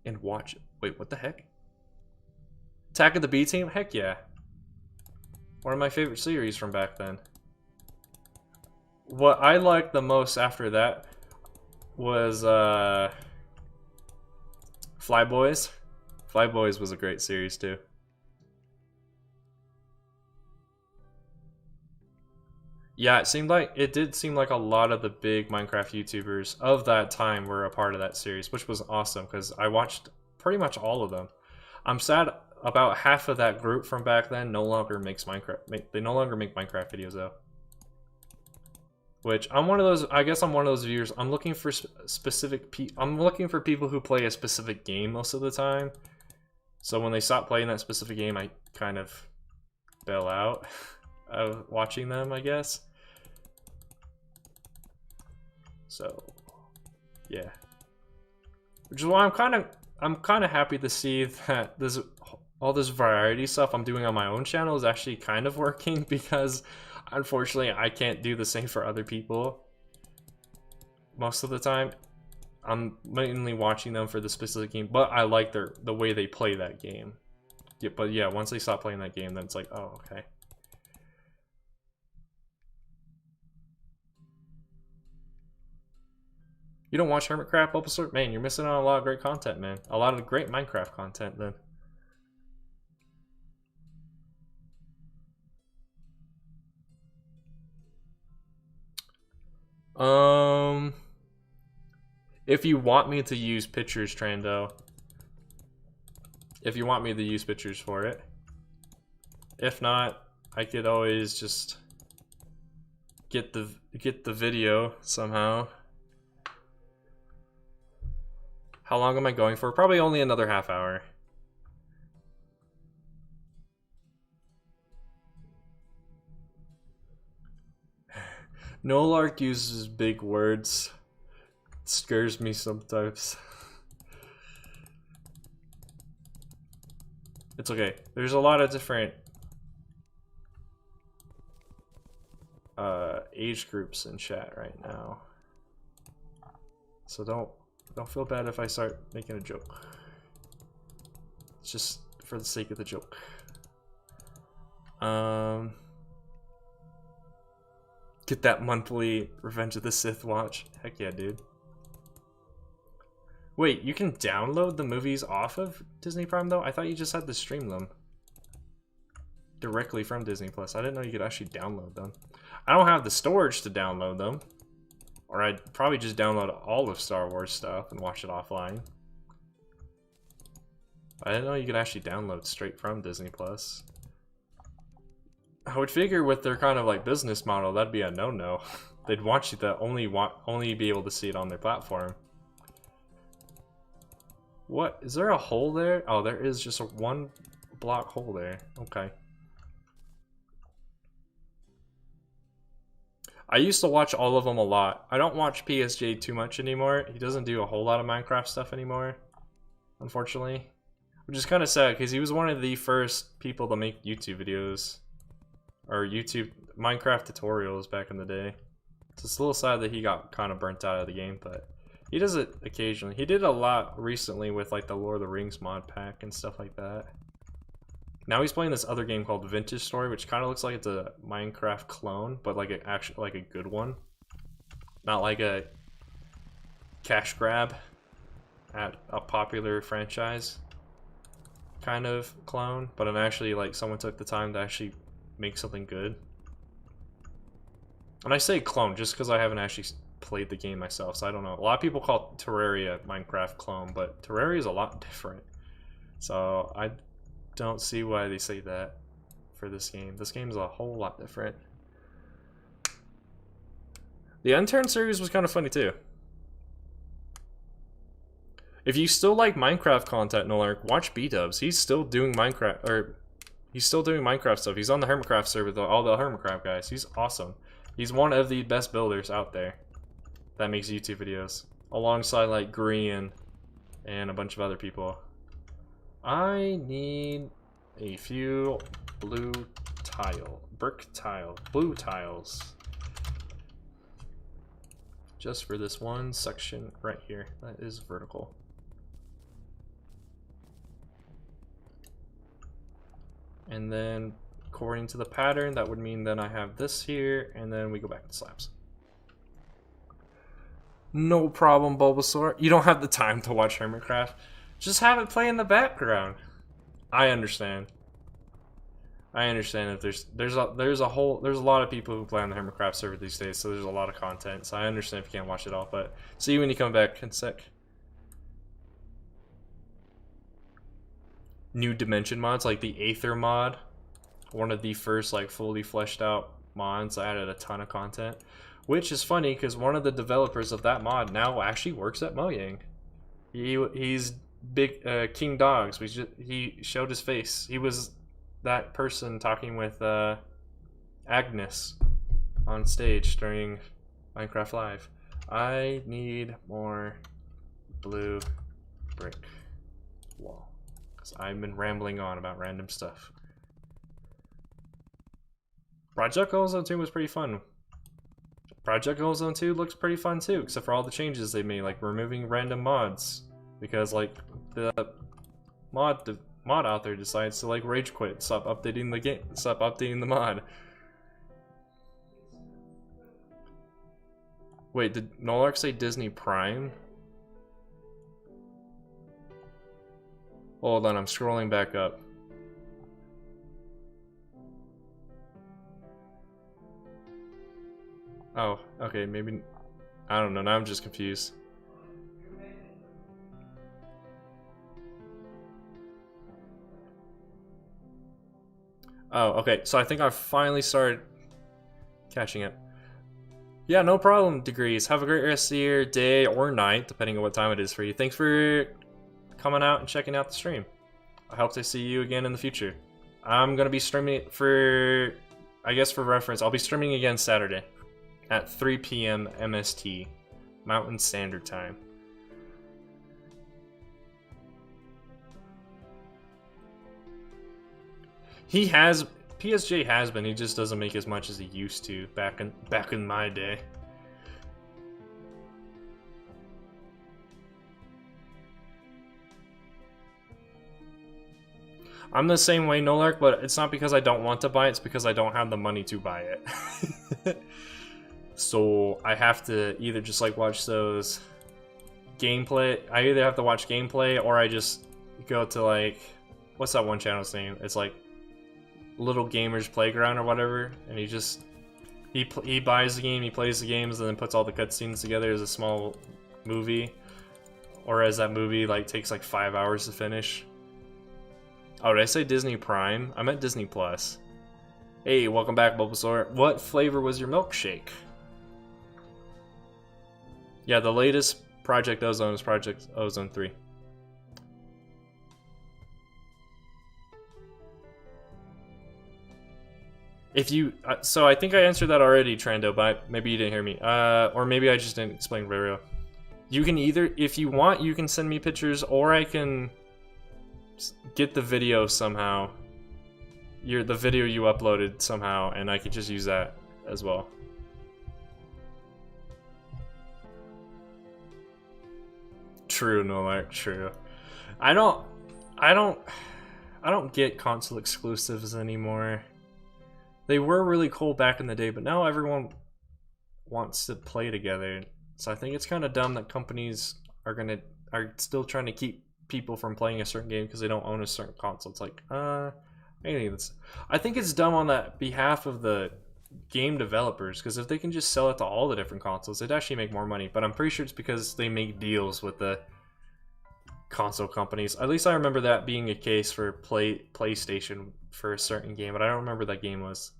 And watch it. Wait, what the heck? Attack of the B Team? Heck yeah. One of my favorite series from back then. What I liked the most after that was Flyboys. Flyboys was a great series too. Yeah, it did seem like a lot of the big Minecraft YouTubers of that time were a part of that series, which was awesome because I watched pretty much all of them. I'm sad about half of that group from back then no longer makes Minecraft. They no longer make Minecraft videos though. Which I'm one of those. I guess I'm one of those viewers. I'm looking for I'm looking for people who play a specific game most of the time. So when they stop playing that specific game, I kind of bail out of watching them, I guess. So yeah, which is why I'm kind of happy to see that all this variety stuff I'm doing on my own channel is actually kind of working because unfortunately I can't do the same for other people most of the time. I'm mainly watching them for the specific game, but I like the way they play that game. Yeah, but yeah, once they stop playing that game, then it's like, oh, okay. You don't watch Hermitcraft, Bulbasaur? Man, you're missing out on a lot of great content, man. A lot of great Minecraft content, then. If you want me to use pictures, Trando. If you want me to use pictures for it. If not, I could always just get the video somehow. How long am I going for? Probably only another half hour. Nolark uses big words. It scares me sometimes. It's okay. There's a lot of different age groups in chat right now. So don't feel bad if I start making a joke. It's just for the sake of the joke. Get that monthly Revenge of the Sith watch. Heck yeah, dude. Wait, you can download the movies off of Disney Prime though? I thought you just had to stream them directly from Disney Plus. I didn't know you could actually download them. I don't have the storage to download them. Or I'd probably just download all of Star Wars stuff and watch it offline. I didn't know you could actually download straight from Disney Plus. I would figure with their kind of like business model, that'd be a no-no. They'd want you to only be able to see it on their platform. What? Is there a hole there? Oh, there is just a one block hole there. Okay. I used to watch all of them a lot. I don't watch PSJ too much anymore. He doesn't do a whole lot of Minecraft stuff anymore, unfortunately. Which is kind of sad, because he was one of the first people to make YouTube videos. Or YouTube Minecraft tutorials back in the day. It's just a little sad that he got kind of burnt out of the game, but He does it occasionally. He did a lot recently with like the Lord of the Rings mod pack and stuff like that. Now he's playing this other game called Vintage Story, which kind of looks like it's a Minecraft clone, but like like a good one, not like a cash grab at a popular franchise kind of clone, but actually like someone took the time to actually make something good. And I say clone just because I haven't actually played the game myself, so I don't know. A lot of people call Terraria Minecraft clone, but Terraria is a lot different. So I don't see why they say that for this game. This game is a whole lot different. The Unturned series was kind of funny too. If you still like Minecraft content, Nolark, watch B-Dubs. He's still doing Minecraft, or he's still doing Minecraft stuff. He's on the Hermitcraft server with all the Hermitcraft guys. He's awesome. He's one of the best builders out there that makes YouTube videos, alongside like Grian and a bunch of other people. I need a few blue blue tiles. Just for this one section right here. That is vertical. And then according to the pattern, that would mean then I have this here, and then we go back to slabs. No problem, Bulbasaur. You don't have the time to watch Hermitcraft. Just have it play in the background. I understand. I understand that there's a lot of people who play on the Hermitcraft server these days, so there's a lot of content. So I understand if you can't watch it all, but see you when you come back in sec. New dimension mods like the Aether mod, one of the first like fully fleshed out mods. I added a ton of content, which is funny because one of the developers of that mod now actually works at Mojang. He's big King Dogs. He showed his face. He was that person talking with Agnes on stage during Minecraft Live. I need more blue brick wall. I've been rambling on about random stuff. Project Zone 2 was pretty fun. Project Zone 2 looks pretty fun too, except for all the changes they made, like removing random mods. Because like the mod out there decides to like rage quit, stop updating the game, stop updating the mod. Wait, did Nolark say Disney Prime? Hold on, I'm scrolling back up. Oh, okay, maybe... I don't know, now I'm just confused. Oh, okay, so I think I finally started catching it. Yeah, no problem, Degrees. Have a great rest of your day or night, depending on what time it is for you. Thanks for coming out and checking out the stream. I hope to see you again in the future. I'm gonna be streaming it for, I guess for reference, I'll be streaming again Saturday at 3 p.m. MST, Mountain Standard Time. PSJ has been, he just doesn't make as much as he used to back in my day. I'm the same way, Nolark, but it's not because I don't want to buy it, it's because I don't have the money to buy it. So I have to either just like watch those gameplay, I either have to watch gameplay or I just go to like, what's that one channel's name? It's like Little Gamers Playground or whatever, and he buys the game, he plays the games, and then puts all the cutscenes together as a small movie, or as that movie like takes like 5 hours to finish. Oh, did I say Disney Prime? I meant Disney Plus. Hey, welcome back, Bulbasaur. What flavor was your milkshake? Yeah, the latest Project Ozone is Project Ozone 3. If you, so I think I answered that already, Trando, but maybe you didn't hear me. Or maybe I just didn't explain very well. You can either, if you want, you can send me pictures, or I can get the video somehow. The video you uploaded somehow, and I could just use that as well. True, no, like true. I don't get console exclusives anymore. They were really cool back in the day, but now everyone wants to play together. So I think it's kind of dumb that companies are still trying to keep people from playing a certain game because they don't own a certain console. It's like, I think it's dumb on that behalf of the game developers, because if they can just sell it to all the different consoles, they'd actually make more money. But I'm pretty sure it's because they make deals with the console companies. At least I remember that being a case for PlayStation for a certain game, but I don't remember that game was.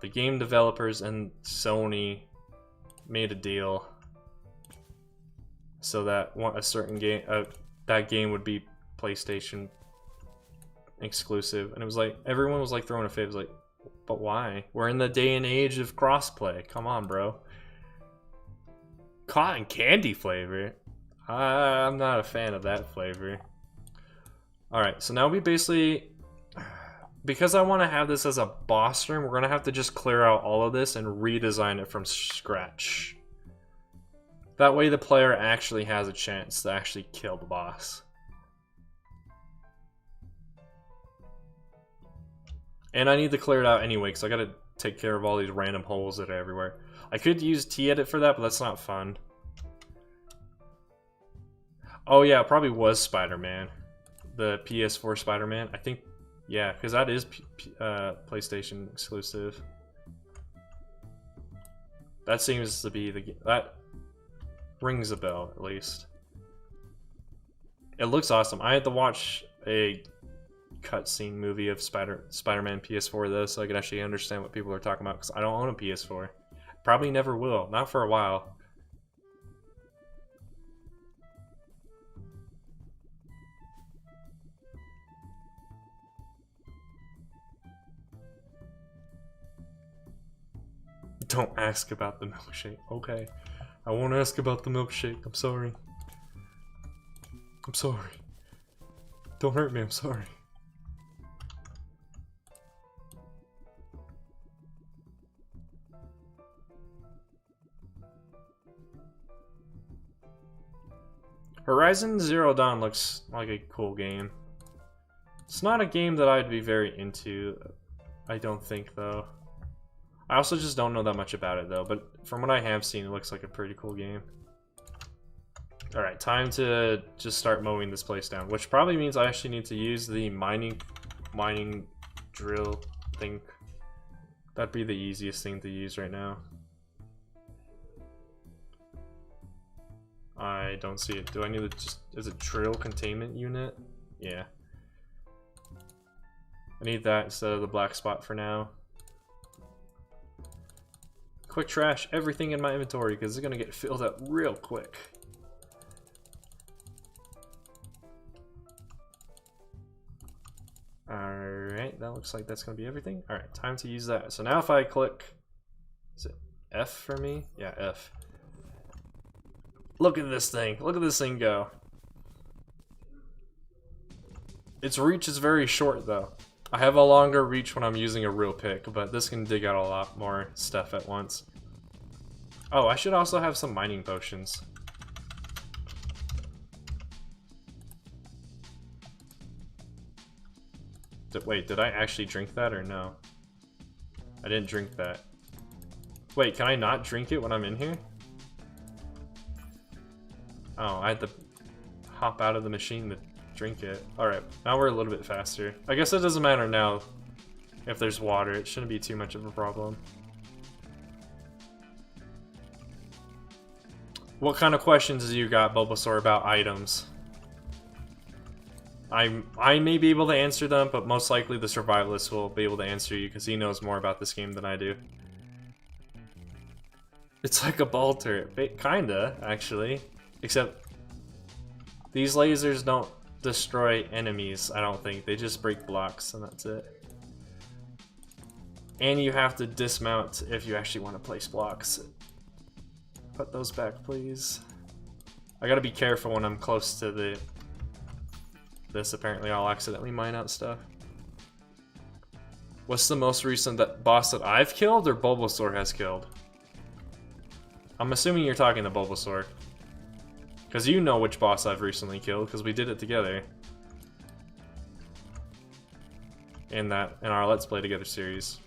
The game developers and Sony made a deal so that a certain game, that game would be PlayStation exclusive, and it was like everyone was like throwing a fit. It was like, but why? We're in the day and age of crossplay. Come on, bro. Cotton candy flavor. I'm not a fan of that flavor. Alright, so now we basically, because I want to have this as a boss room, we're going to have to just clear out all of this and redesign it from scratch. That way the player actually has a chance to actually kill the boss. And I need to clear it out anyway, because I got to take care of all these random holes that are everywhere. I could use T-Edit for that, but that's not fun. Oh yeah, it probably was Spider-Man. The PS4 Spider-Man. I think, yeah, because that is PlayStation exclusive. That seems to be the... that rings a bell, at least. It looks awesome. I had to watch a cutscene movie of Spider-Man PS4 though, so I could actually understand what people are talking about, because I don't own a PS4. Probably never will. Not for a while. Don't ask about the milkshake. Okay. I won't ask about the milkshake. I'm sorry. I'm sorry. Don't hurt me. I'm sorry. Horizon Zero Dawn looks like a cool game. It's not a game that I'd be very into, I don't think, though. I also just don't know that much about it, though, but from what I have seen, it looks like a pretty cool game. Alright, time to just start mowing this place down, which probably means I actually need to use the mining drill thing. That'd be the easiest thing to use right now. I don't see it. Do I need to just... is it drill containment unit? Yeah. I need that instead of the black spot for now. Quick trash everything in my inventory, because it's gonna get filled up real quick. Alright, that looks like that's gonna be everything. Alright, time to use that. So now if I click... is it F for me? Yeah, F. Look at this thing. Look at this thing go. Its reach is very short, though. I have a longer reach when I'm using a real pick, but this can dig out a lot more stuff at once. Oh, I should also have some mining potions. Wait, did I actually drink that or no? I didn't drink that. Wait, can I not drink it when I'm in here? Oh, I had to hop out of the machine to drink it. Alright, now we're a little bit faster. I guess it doesn't matter now if there's water. It shouldn't be too much of a problem. What kind of questions do you got, Bulbasaur, about items? I may be able to answer them, but most likely the survivalist will be able to answer you because he knows more about this game than I do. It's like a ball turret. Kinda, actually. Except these lasers don't destroy enemies, I don't think. They just break blocks, and that's it. And you have to dismount if you actually want to place blocks. Put those back, please. I gotta be careful when I'm close to this. Apparently I'll accidentally mine out stuff. What's the most recent boss that I've killed or Bulbasaur has killed? I'm assuming you're talking to Bulbasaur. Because you know which boss I've recently killed, because we did it together. In our Let's Play Together series.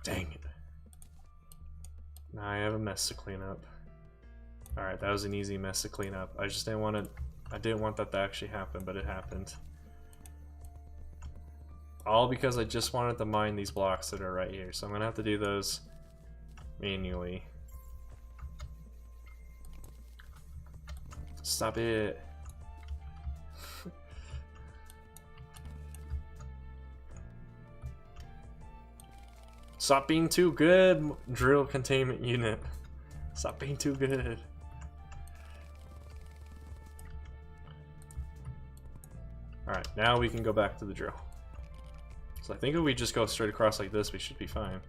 Dang it. Now I have a mess to clean up. Alright, that was an easy mess to clean up. I just didn't want to... I didn't want that to actually happen, but it happened. All because I just wanted to mine these blocks that are right here. So I'm going to have to do those manually. Stop it. Stop being too good, drill containment unit. Stop being too good. Alright, now we can go back to the drill. So I think if we just go straight across like this, we should be fine.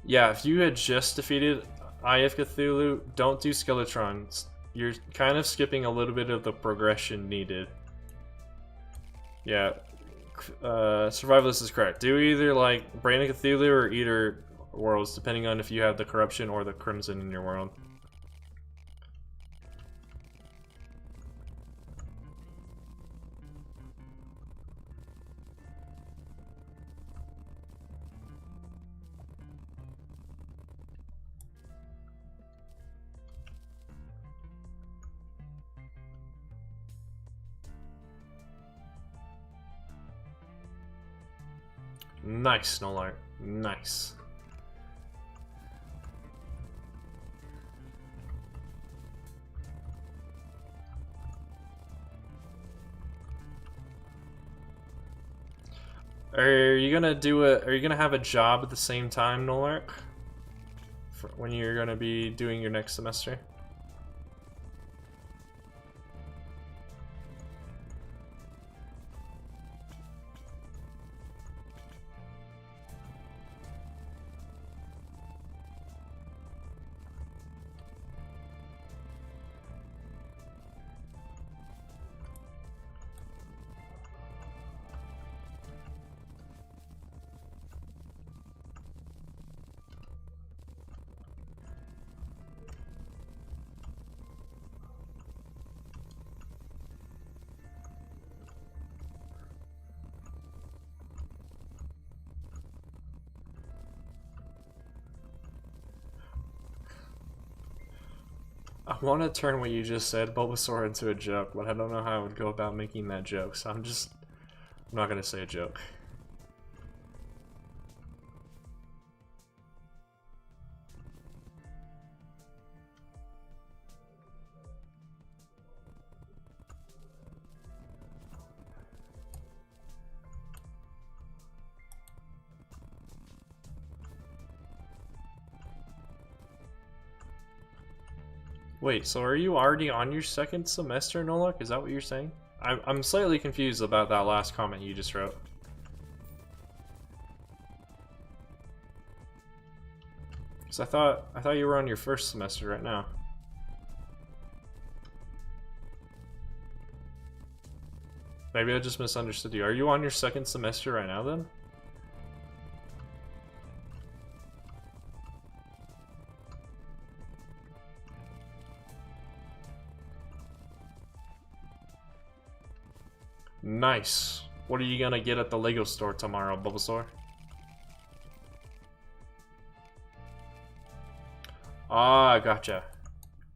Yeah, if you had just defeated Eye of Cthulhu, don't do Skeletrons. You're kind of skipping a little bit of the progression needed. Yeah, Survivalist is correct. Do either like Brain of Cthulhu or Eater worlds, depending on if you have the Corruption or the Crimson in your world. Nice, Snowlight. Nice. Are you gonna have a job at the same time, Nolark? For when you're gonna be doing your next semester? I want to turn what you just said, Bulbasaur, into a joke, but I don't know how I would go about making that joke, so I'm not gonna say a joke. Wait, so are you already on your second semester, Nolak? Is that what you're saying? I'm slightly confused about that last comment you just wrote. Because I thought you were on your first semester right now. Maybe I just misunderstood you. Are you on your second semester right now then? Nice. What are you gonna get at the Lego store tomorrow, Bulbasaur? Ah, gotcha.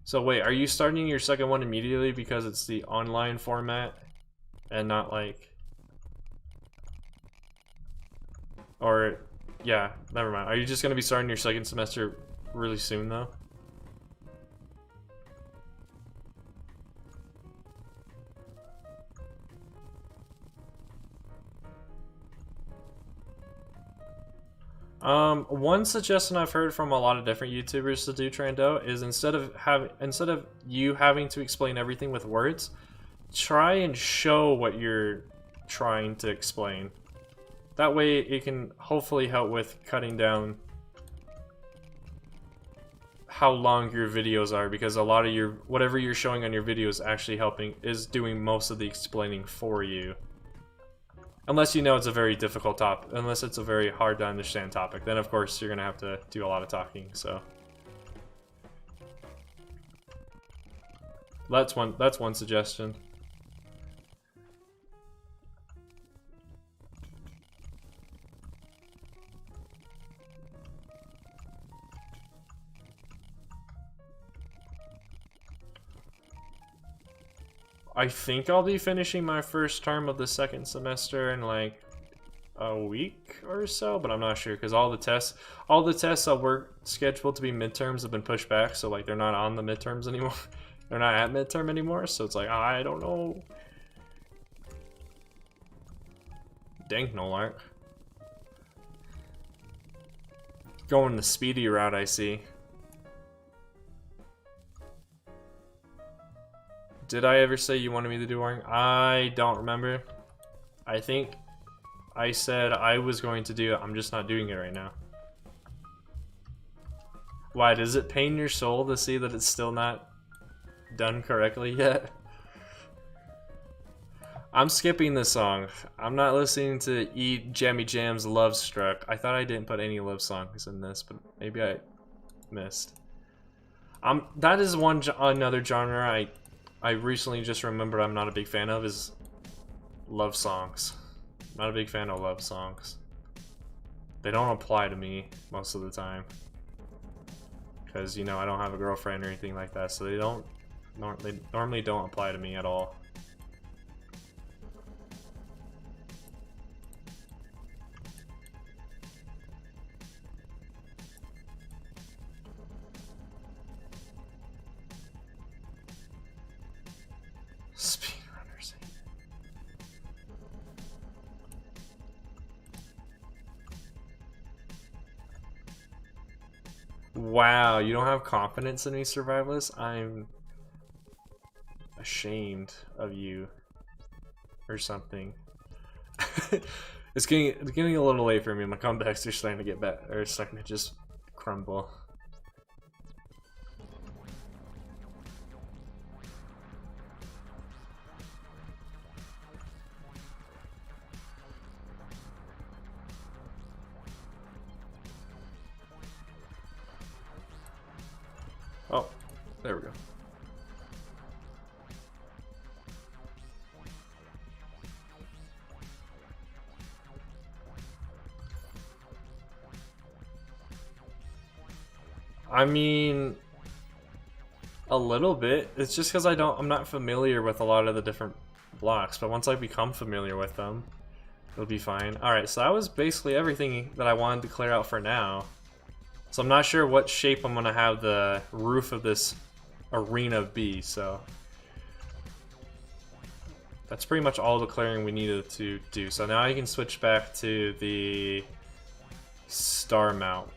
So wait, are you starting your second one immediately because it's the online format and not like... Or Yeah, never mind. Are you just gonna be starting your second semester really soon though? One suggestion I've heard from a lot of different YouTubers to do Trando is instead of you having to explain everything with words, try and show what you're trying to explain. That way it can hopefully help with cutting down how long your videos are, because a lot of your whatever you're showing on your videos actually is doing most of the explaining for you. Unless you know it's a very difficult topic, unless it's a very hard to understand topic, then of course you're gonna have to do a lot of talking, so. That's one suggestion. I think I'll be finishing my first term of the second semester in like a week or so, but I'm not sure because all the tests that were scheduled to be midterms have been pushed back, so like they're not on the midterms anymore. They're not at midterm anymore, so it's like I don't know. Dang, Nolark. Going the speedy route, I see. Did I ever say you wanted me to do wiring? I don't remember. I think I said I was going to do it. I'm just not doing it right now. Why, does it pain your soul to see that it's still not done correctly yet? I'm skipping this song. I'm not listening to Jammy Jam's Love Struck. I thought I didn't put any love songs in this, but maybe I missed. That is another genre I recently just remembered I'm not a big fan of is love songs. Not a big fan of love songs. They don't apply to me most of the time. Because, you know, I don't have a girlfriend or anything like that, so they normally don't apply to me at all. Speedrunners. Wow, you don't have confidence in me, Survivalist? I'm ashamed of you. Or something. It's getting a little late for me. My comebacks are starting to get bad, or starting to just crumble. Oh, there we go. I mean, a little bit. It's just because I'm not familiar with a lot of the different blocks, but once I become familiar with them, it'll be fine. Alright, so that was basically everything that I wanted to clear out for now. So I'm not sure what shape I'm gonna have the roof of this arena be, so that's pretty much all the clearing we needed to do. So now I can switch back to the star mount,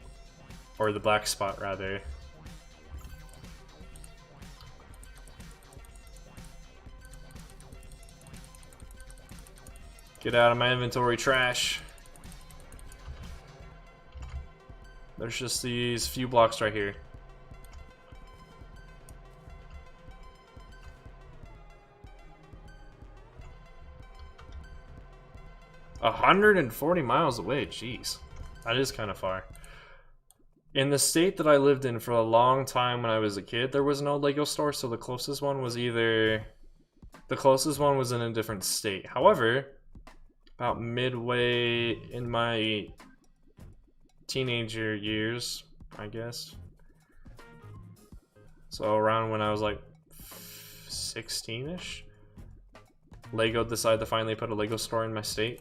or the black spot rather. Get out of my inventory, trash. There's just these few blocks right here. A 140 miles away, jeez. That is kind of far. In the state that I lived in for a long time when I was a kid, there was no Lego store, so the closest one was in a different state. However, about midway in my teenager years, I guess. So around when I was like 16-ish, Lego decided to finally put a Lego store in my state,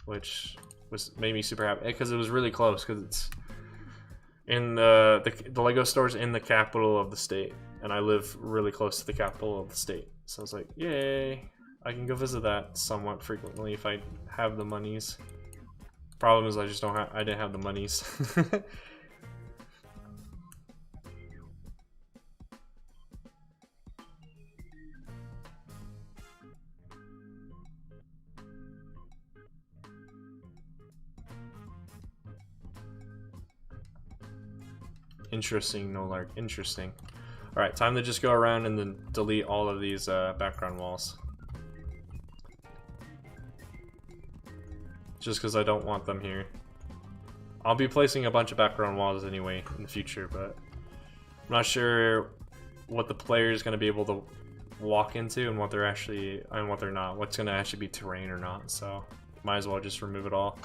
which made me super happy because it was really close because it's in the Lego store's in the capital of the state, and I live really close to the capital of the state. So I was like, yay! I can go visit that somewhat frequently if I have the monies. Problem is I just don't have. I didn't have the monies. Interesting, no lark. Interesting. Alright, time to just go around and then delete all of these background walls. Just because I don't want them here. I'll be placing a bunch of background walls anyway in the future, but I'm not sure what the player is going to be able to walk into and what they're actually and what they're not. What's going to actually be terrain or not, so might as well just remove it all.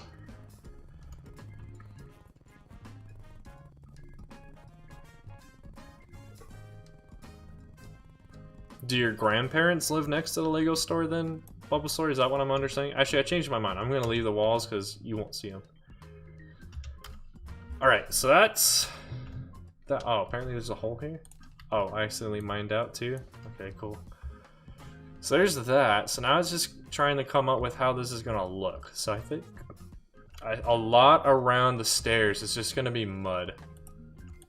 Do your grandparents live next to the Lego store then, Bulbasaur? Is that what I'm understanding? Actually, I changed my mind. I'm going to leave the walls because you won't see them. Alright, so that's... that. Oh, apparently there's a hole here? Oh, I accidentally mined out too? Okay, cool. So there's that. So now it's just trying to come up with how this is going to look. So I think a lot around the stairs is just going to be mud.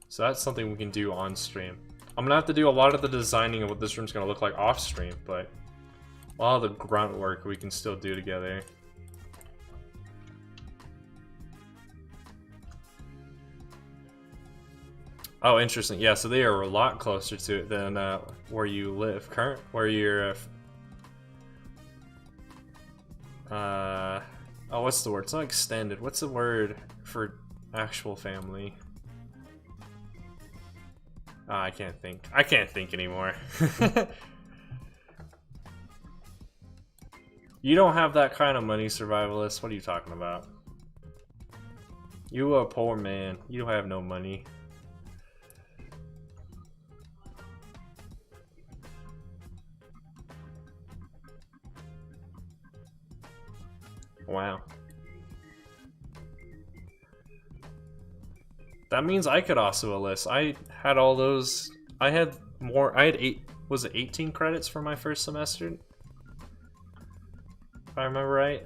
So that's something we can do on stream. I'm gonna have to do a lot of the designing of what this room's gonna look like off stream, but a lot of the grunt work we can still do together. Oh, interesting. Yeah, so they are a lot closer to it than where you live. Where you're. Oh, what's the word? It's not extended. What's the word for actual family? Oh, I can't think. I can't think anymore. You don't have that kind of money, survivalist. What are you talking about? You a poor man. You don't have no money. Wow. That means I could also enlist. I had all those. I had more. I had was it 18 credits for my first semester? If I remember right.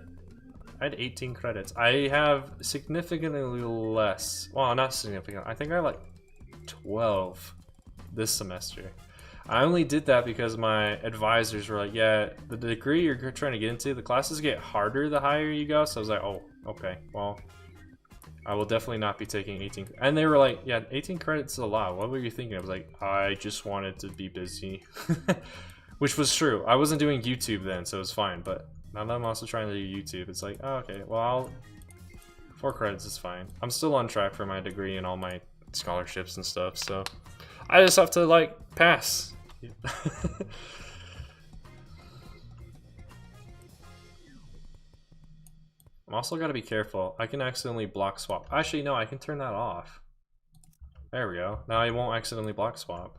I had 18 credits. I have significantly less. Well, not significant. I think I have like 12 this semester. I only did that because my advisors were like, yeah, the degree you're trying to get into, the classes get harder the higher you go. So I was like, oh, okay, well, I will definitely not be taking 18. And they were like, yeah, 18 credits is a lot. What were you thinking? I was like, I just wanted to be busy. Which was true. I wasn't doing YouTube then, so it was fine. But now that I'm also trying to do YouTube, it's like, oh, okay, well, 4 credits is fine. I'm still on track for my degree and all my scholarships and stuff, so I just have to, like, pass. I'm also gotta be careful. I can accidentally block swap. Actually, no, I can turn that off. There we go. Now I won't accidentally block swap.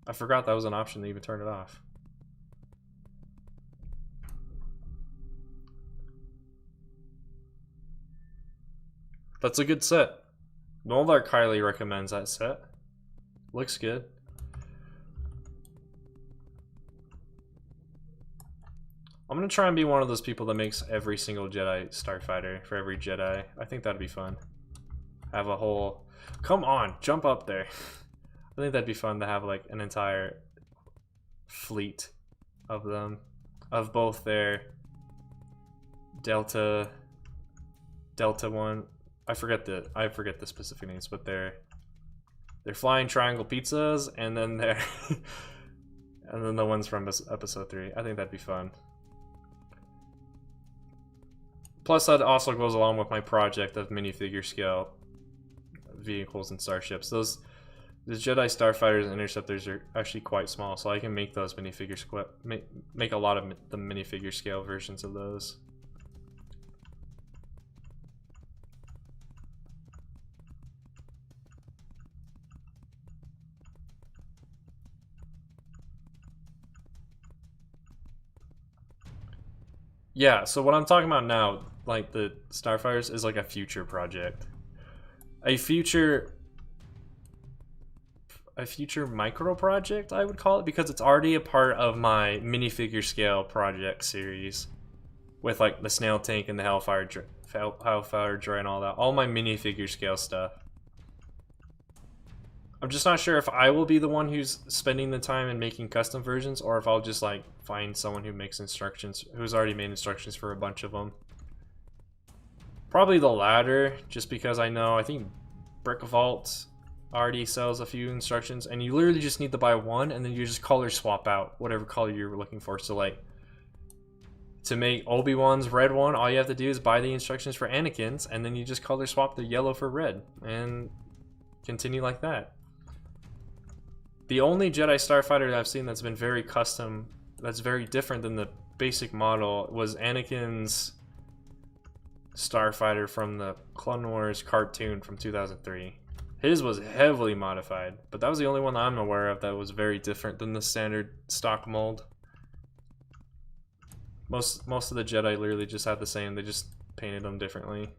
I forgot that was an option to even turn it off. That's a good set. Moldark highly recommends that set. Looks good. I'm gonna try and be one of those people that makes every single Jedi starfighter for every Jedi. I think that'd be fun. Have a whole... Come on, jump up there. I think that'd be fun to have like an entire fleet of them. Of both their Delta 1. I forget the specific names, but they're flying triangle pizzas, and then they're and then the ones from episode 3. I think that'd be fun. Plus, that also goes along with my project of minifigure scale vehicles and starships. The Jedi starfighters and interceptors are actually quite small, so I can make those minifigures make a lot of the minifigure scale versions of those. Yeah, so what I'm talking about now, like the starfighters is like a future project, a future micro project, I would call it, because it's already a part of my minifigure scale project series with like the snail tank and the hellfire droid and all that, all my minifigure scale stuff. I'm just not sure if I will be the one who's spending the time and making custom versions, or if I'll just like find someone who makes instructions, who's already made instructions for a bunch of them. Probably the latter, just because I think Brick Vault already sells a few instructions, and you literally just need to buy one, and then you just color swap out whatever color you're looking for. So like, to make Obi-Wan's red one, all you have to do is buy the instructions for Anakin's, and then you just color swap the yellow for red, and continue like that. The only Jedi Starfighter that I've seen that's been very custom, that's very different than the basic model, was Anakin's Starfighter from the Clone Wars cartoon from 2003. His was heavily modified, but that was the only one that I'm aware of that was very different than the standard stock mold. Most of the Jedi literally just had the same, they just painted them differently.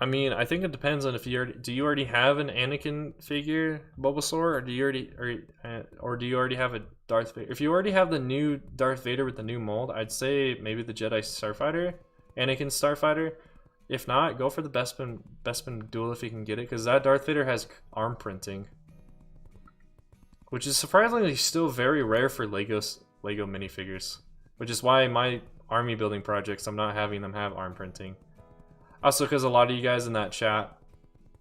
I mean, I think it depends on if you already have an Anakin figure, Bulbasaur, or do you already have a Darth Vader? If you already have the new Darth Vader with the new mold, I'd say maybe the Jedi Starfighter, Anakin Starfighter. If not, go for the Bespin Duel if you can get it, because that Darth Vader has arm printing, which is surprisingly still very rare for Lego minifigures, which is why my army building projects, I'm not having them have arm printing. Also, because a lot of you guys in that chat,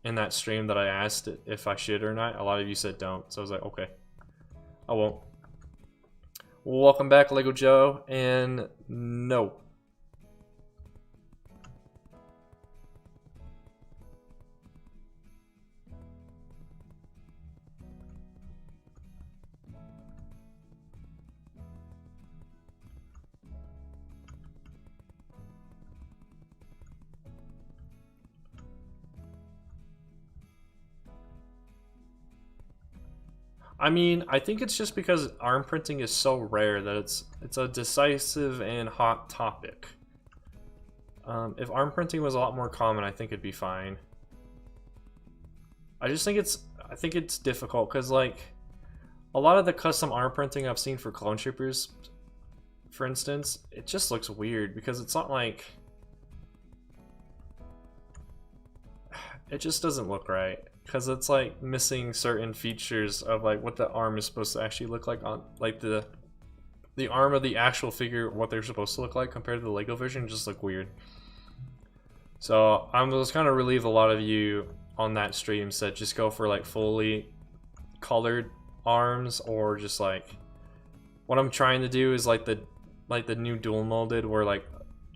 in that stream that I asked if I should or not, a lot of you said don't. So I was like, okay, I won't. Well, welcome back, Lego Joe, and no. I mean, I think it's just because arm printing is so rare that it's a decisive and hot topic. If arm printing was a lot more common, I think it'd be fine. I think it's difficult because like a lot of the custom arm printing I've seen for clone troopers, for instance, it just looks weird because it's not like, it just doesn't look right. Because it's like missing certain features of like what the arm is supposed to actually look like on like the arm of the actual figure, what they're supposed to look like compared to the Lego version, just look weird. So I was kind of relieved a lot of you on that stream said just go for like fully colored arms, or just like what I'm trying to do is like the new dual molded where like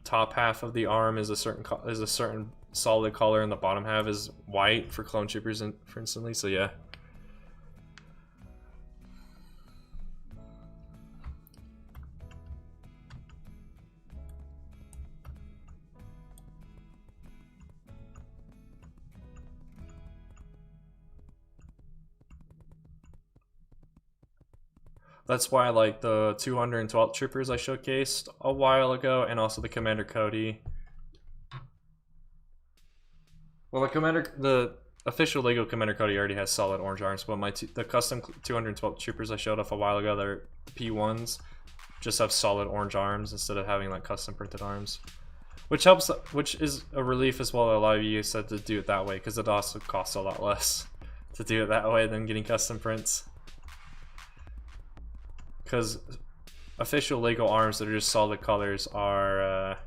top half of the arm is a certain solid color and the bottom half is white for clone troopers and for instantly. So yeah, that's why I like the 212 troopers I showcased a while ago, and also the Commander Cody. Well, the official Lego Commander Cody already has solid orange arms, but the custom 212 troopers I showed off a while ago, they're P1s, just have solid orange arms instead of having like custom printed arms, which is a relief as well. A lot of you said to do it that way because it also costs a lot less to do it that way than getting custom prints. Because official Lego arms that are just solid colors are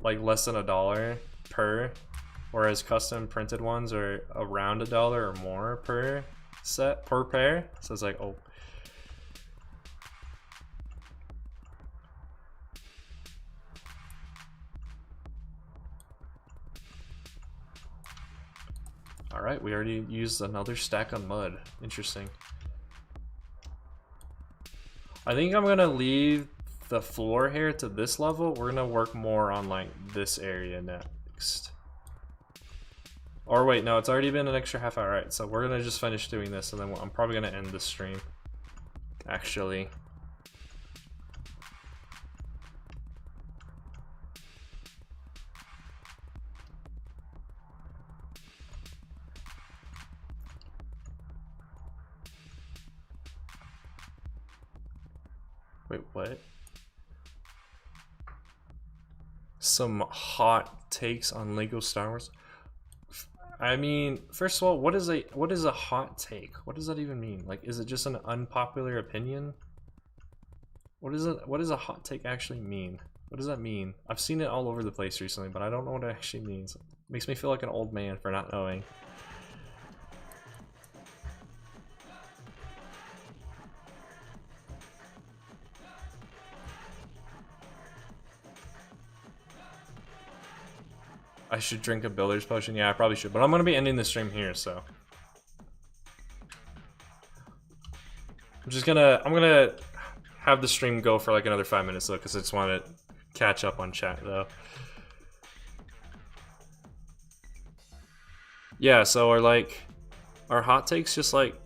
like less than $1 per, whereas custom printed ones are around $1 or more per pair. So it's like, oh. Alright, we already used another stack of mud. Interesting. I think I'm gonna leave the floor here to this level, we're gonna work more on like this area next. Or wait, no, it's already been an extra half hour, right? So we're gonna just finish doing this, and then I'm probably gonna end the stream. Actually. Wait, what? Some hot takes on Lego Star Wars. I mean, first of all, what is a hot take? What does that even mean? Like, is it just an unpopular opinion? What does a hot take actually mean? What does that mean? I've seen it all over the place recently, but I don't know what it actually means. It makes me feel like an old man for not knowing. I should drink a builder's potion. Yeah, I probably should, but I'm gonna be ending the stream here, so I'm gonna have the stream go for like another 5 minutes though, because I just want to catch up on chat though. Yeah, so are hot takes just like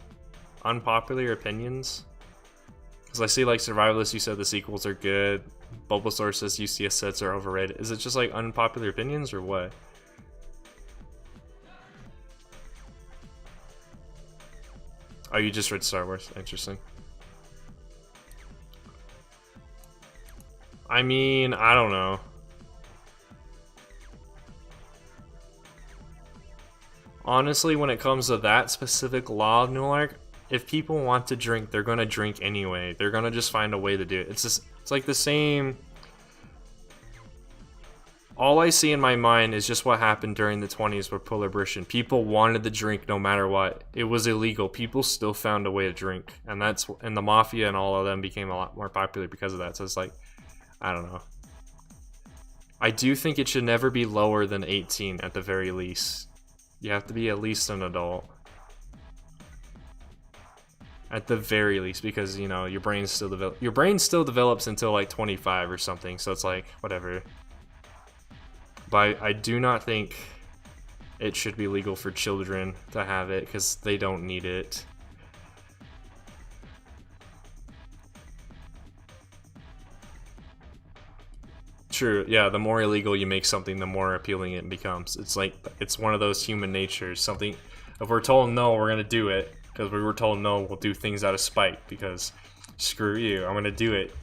unpopular opinions? Because I see like Survivalists, you said the sequels are good. Bulbasaur says UCS sets are overrated. Is it just like unpopular opinions or what? Oh, you just read Star Wars. Interesting. I mean, I don't know. Honestly, when it comes to that specific law of Nulark, if people want to drink, they're gonna drink anyway. They're gonna just find a way to do it. It's like the same. All I see in my mind is just what happened during the 20s with Prohibition. People wanted to drink no matter what. It was illegal. People still found a way to drink, and the mafia and all of them became a lot more popular because of that. So it's like, I don't know. I do think it should never be lower than 18 at the very least. You have to be at least an adult. At the very least, because you know your brain still develops until like 25 or something. So it's like whatever. But I do not think it should be legal for children to have it because they don't need it. True, yeah, the more illegal you make something, the more appealing it becomes. It's like, it's one of those human natures. Something, if we're told no, we're gonna do it. Because we were told no, we'll do things out of spite. Because, screw you, I'm gonna do it.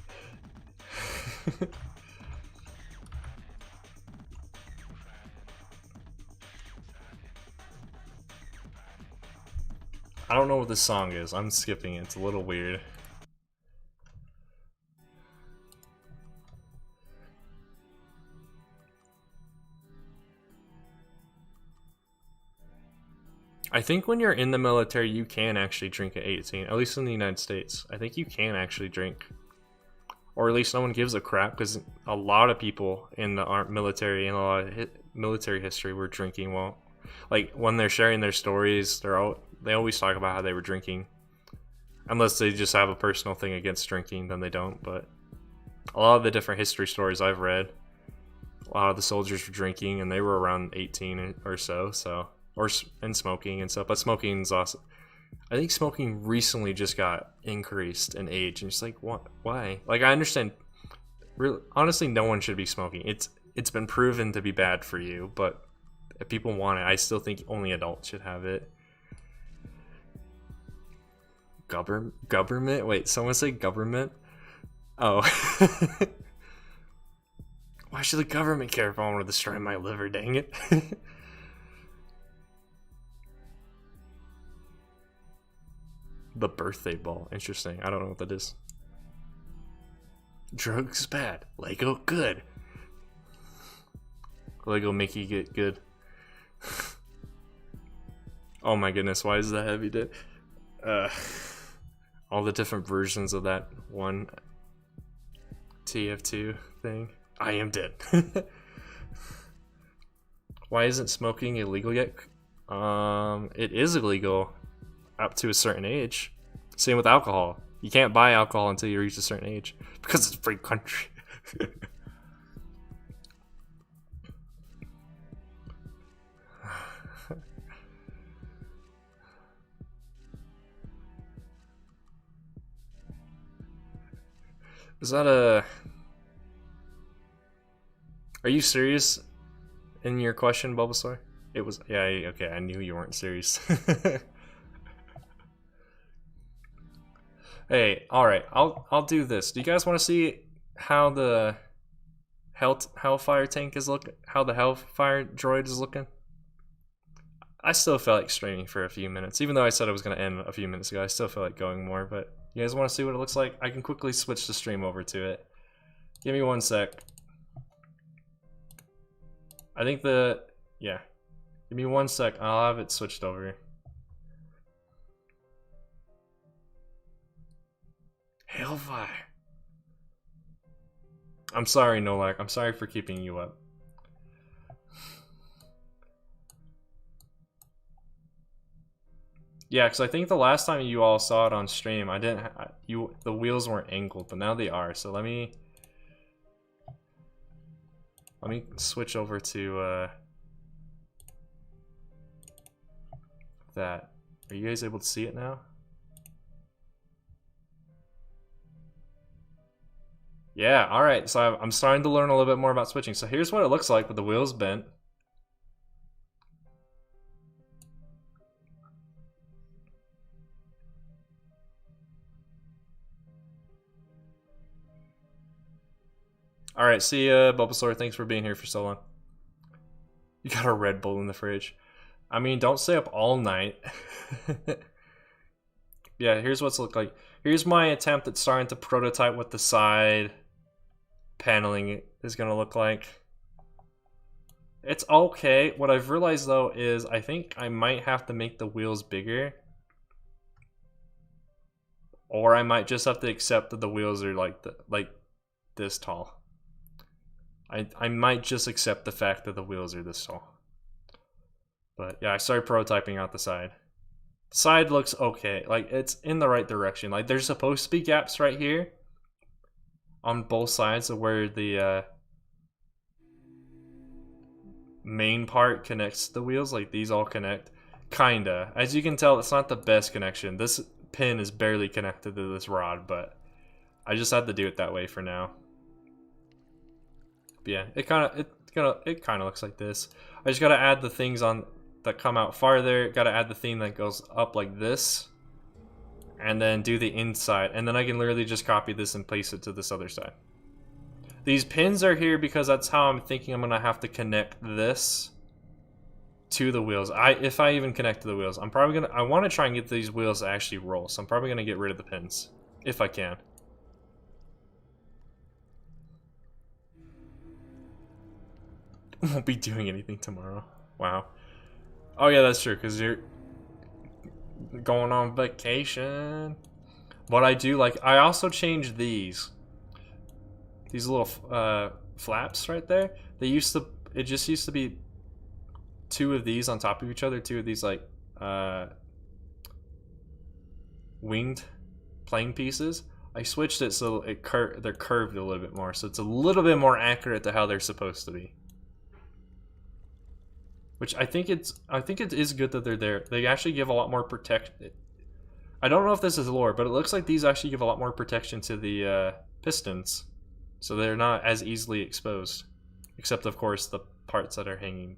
I don't know what this song is. I'm skipping it. It's a little weird. I think when you're in the military, you can actually drink at 18, at least in the United States. I think you can actually drink. Or at least no one gives a crap, because a lot of people in the military and a lot of military history were drinking. Well, like when they're sharing their stories, they always talk about how they were drinking. Unless they just have a personal thing against drinking, then they don't. But a lot of the different history stories I've read, a lot of the soldiers were drinking, and they were around 18 or so. And smoking and stuff, but smoking is awesome. I think smoking recently just got increased in age, and it's like, what? Why? Like, I understand. Really, honestly, no one should be smoking. It's been proven to be bad for you, but if people want it, I still think only adults should have it. Government? Wait, someone say government? Oh. Why should the government care if I want to destroy my liver? Dang it. The birthday ball. Interesting. I don't know what that is. Drugs bad. Lego good. Lego make you get good. Oh my goodness, why is that heavy, dude? All the different versions of that one TF2 thing. I am dead. Why isn't smoking illegal yet? It is illegal up to a certain age. Same with alcohol. You can't buy alcohol until you reach a certain age because it's a free country. Is that a... Are you serious in your question, Bulbasaur? It was... Yeah, okay, I knew you weren't serious. Hey, alright, I'll do this. Do you guys want to see how the Hellfire tank is looking? How the Hellfire droid is looking? I still felt like streaming for a few minutes. Even though I said I was going to end a few minutes ago, I still feel like going more, but you guys want to see what it looks like? I can quickly switch the stream over to it. Give me 1 sec. I think yeah. Give me 1 sec. I'll have it switched over. Hellfire. I'm sorry, Nolak. I'm sorry for keeping you up. Yeah, because I think the last time you all saw it on stream, I didn't. The wheels weren't angled, but now they are. So let me switch over to that. Are you guys able to see it now? Yeah, alright, so I'm starting to learn a little bit more about switching. So here's what it looks like with the wheels bent. Alright, see ya, Bulbasaur. Thanks for being here for so long. You got a Red Bull in the fridge. I mean, don't stay up all night. Yeah, here's what's look like. Here's my attempt at starting to prototype what the side paneling is gonna look like. It's okay. What I've realized though is I think I might have to make the wheels bigger. Or I might just have to accept that the wheels are like this tall. I might just accept the fact that the wheels are this tall. But yeah, I started prototyping out the side. The side looks okay. Like, it's in the right direction. Like, there's supposed to be gaps right here on both sides of where the main part connects the wheels. Like, these all connect. Kinda. As you can tell, it's not the best connection. This pin is barely connected to this rod, but I just had to do it that way for now. But yeah, it kind of looks like this. I just gotta add the things on that come out farther. Gotta add the theme that goes up like this, and then do the inside, and then I can literally just copy this and place it to this other side. These pins are here because that's how I'm thinking I'm gonna have to connect this to the wheels. If I even connect to the wheels, I want to try and get these wheels to actually roll, so I'm probably gonna get rid of the pins if I can. Won't be doing anything tomorrow. Wow. Oh yeah, that's true, because you're going on vacation. What I do, like, I also changed these little flaps right there. It just used to be 2 of these on top of each other, 2 of these like winged plane pieces. I switched it so they're curved a little bit more, so it's a little bit more accurate to how they're supposed to be. Which I think it is good that they're there. They actually give a lot more protection. I don't know if this is lore, but it looks like these actually give a lot more protection to the pistons, so they're not as easily exposed. Except, of course, the parts that are hanging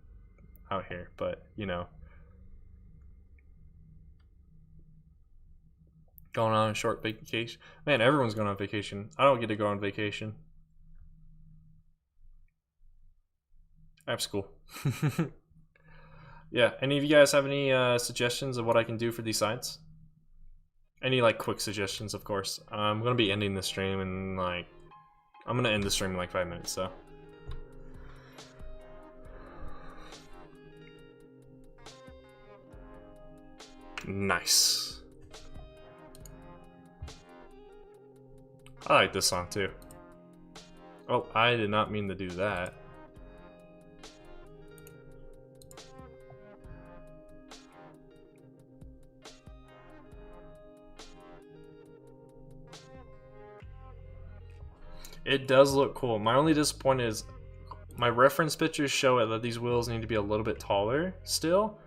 out here. But you know, going on a short vacation. Man, everyone's going on vacation. I don't get to go on vacation. I have school. Yeah, any of you guys have any suggestions of what I can do for these sides? Any like quick suggestions, of course. I'm gonna be ending the stream in like, I'm gonna end the stream in like 5 minutes, so. Nice. I like this song too. Oh, I did not mean to do that. It does look cool. My only disappointment is my reference pictures show it that these wheels need to be a little bit taller still,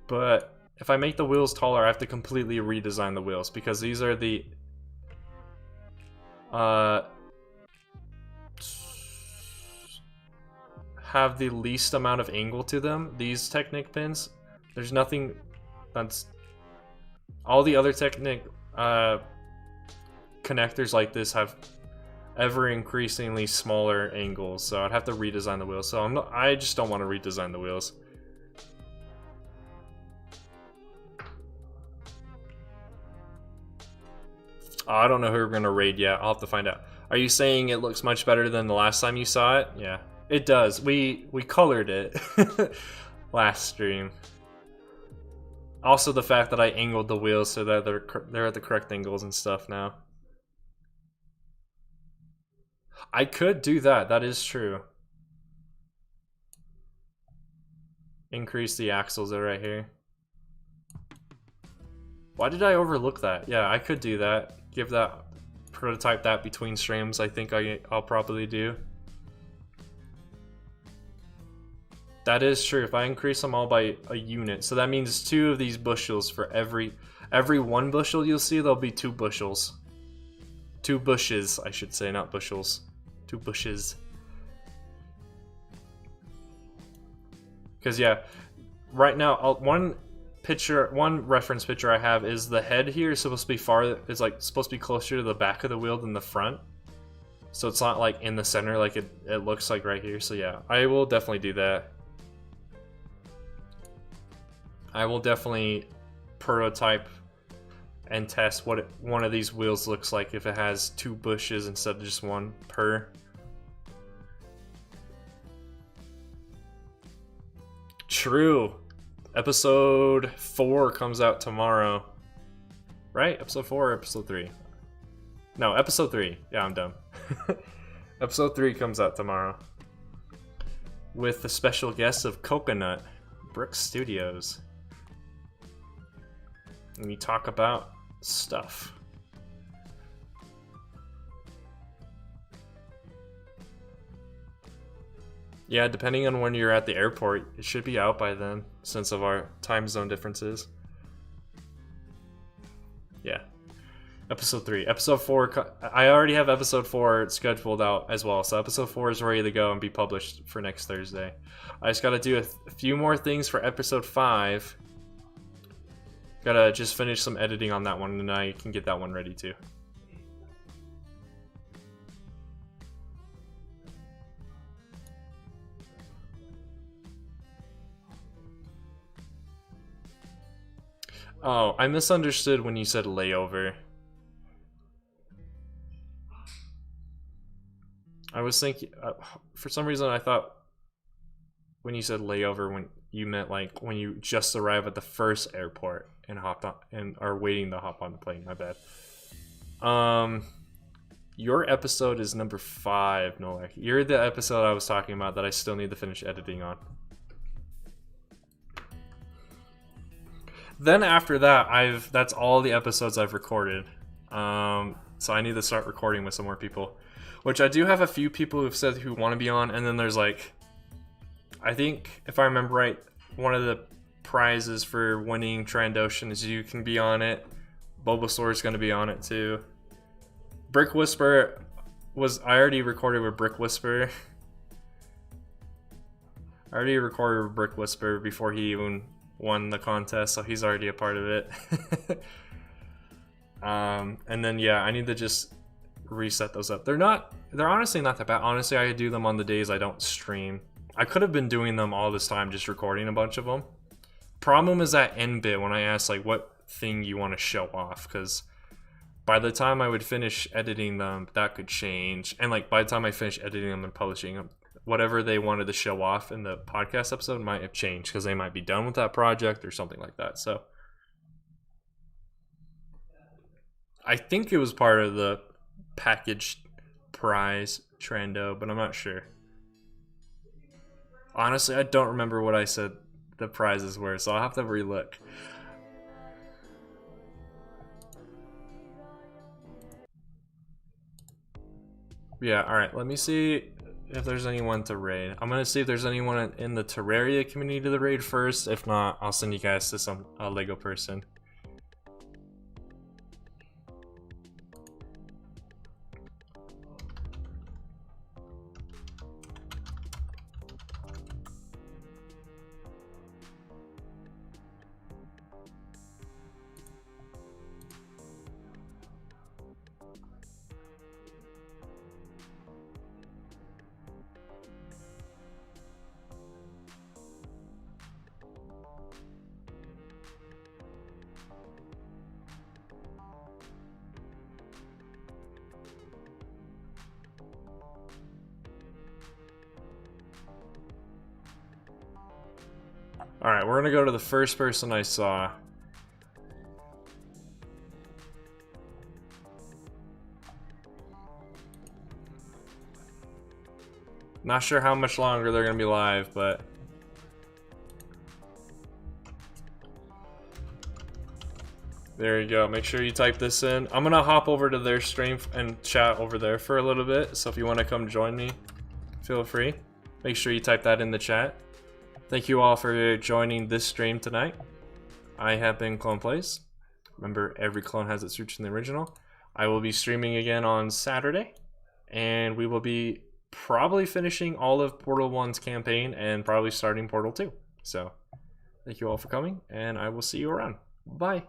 but if I make the wheels taller, I have to completely redesign the wheels because these are the have the least amount of angle to them. These Technic pins, there's nothing that's all the other Technic connectors like this have ever increasingly smaller angles, so I'd have to redesign the wheels. So I just don't want to redesign the wheels. Oh, I don't know who we're gonna raid yet. I'll have to find out. Are you saying it looks much better than the last time you saw it? Yeah, it does. We colored it last stream. Also, the fact that I angled the wheels so that they're at the correct angles and stuff now. I could do that. That is true. Increase the axles that are right here. Why did I overlook that? Yeah, I could do that. Give that, prototype that between streams. I think I'll probably do. That is true. If I increase them all by a unit, so that means 2 of these bushels for every 1 bushel you'll see, there'll be 2 bushels. 2 bushes, I should say, not bushels. 2 bushes. Because yeah, right now one reference picture I have is the head here is supposed to be supposed to be closer to the back of the wheel than the front. So it's not like in the center like it looks like right here. So yeah, I will definitely do that. I will definitely prototype and test what one of these wheels looks like if it has 2 bushes instead of just 1 per. True. Episode 4 comes out tomorrow. Right? Episode 4 or episode 3? No, episode 3. Yeah, I'm dumb. Episode 3 comes out tomorrow. With the special guest of Coconut, Brick Studios. And we talk about stuff. Yeah, depending on when you're at the airport, it should be out by then, since of our time zone differences. Yeah. Episode 3. Episode 4, I already have episode 4 scheduled out as well, so episode 4 is ready to go and be published for next Thursday. I just gotta do a few more things for episode 5. Gotta just finish some editing on that one, and I can get that one ready too. Oh, I misunderstood when you said layover. I was thinking, for some reason I thought when you said layover, when you meant like when you just arrive at the first airport and hopped on and are waiting to hop on the plane. My bad. Your episode is number 5, Nolek. You're the episode I was talking about that I still need to finish editing on. Then after that, that's all the episodes I've recorded. So I need to start recording with some more people, which I do have a few people who've said who want to be on, and then there's like, I think if I remember right, one of the prizes for winning Trandoshan is you can be on it. Bulbasaur is going to be on it too. Brick Whisper I already recorded with Brick Whisper. I already recorded with Brick Whisper before he even won the contest, so he's already a part of it. And then yeah, I need to just reset those up. They're honestly not that bad. Honestly, I do them on the days I don't stream. I could have been doing them all this time, just recording a bunch of them. Problem is that end bit when I ask like what thing you want to show off, because by the time I would finish editing them, that could change. And like by the time I finish editing them and publishing them, whatever they wanted to show off in the podcast episode might have changed because they might be done with that project or something like that. So I think it was part of the packaged prize Trando, but I'm not sure. Honestly, I don't remember what I said the prizes were, so I'll have to relook. Yeah, alright, let me see if there's anyone to raid. I'm gonna see if there's anyone in the Terraria community to the raid first. If not, I'll send you guys to some Lego person. Alright, we're gonna go to the first person I saw. Not sure how much longer they're gonna be live, but there you go. Make sure you type this in. I'm gonna hop over to their stream and chat over there for a little bit. So if you want to come join me, feel free. Make sure you type that in the chat. Thank you all for joining this stream tonight. I have been Clone Plays. Remember, every clone has its roots in the original. I will be streaming again on Saturday, and we will be probably finishing all of Portal 1's campaign and probably starting Portal 2. So, thank you all for coming, and I will see you around. Bye.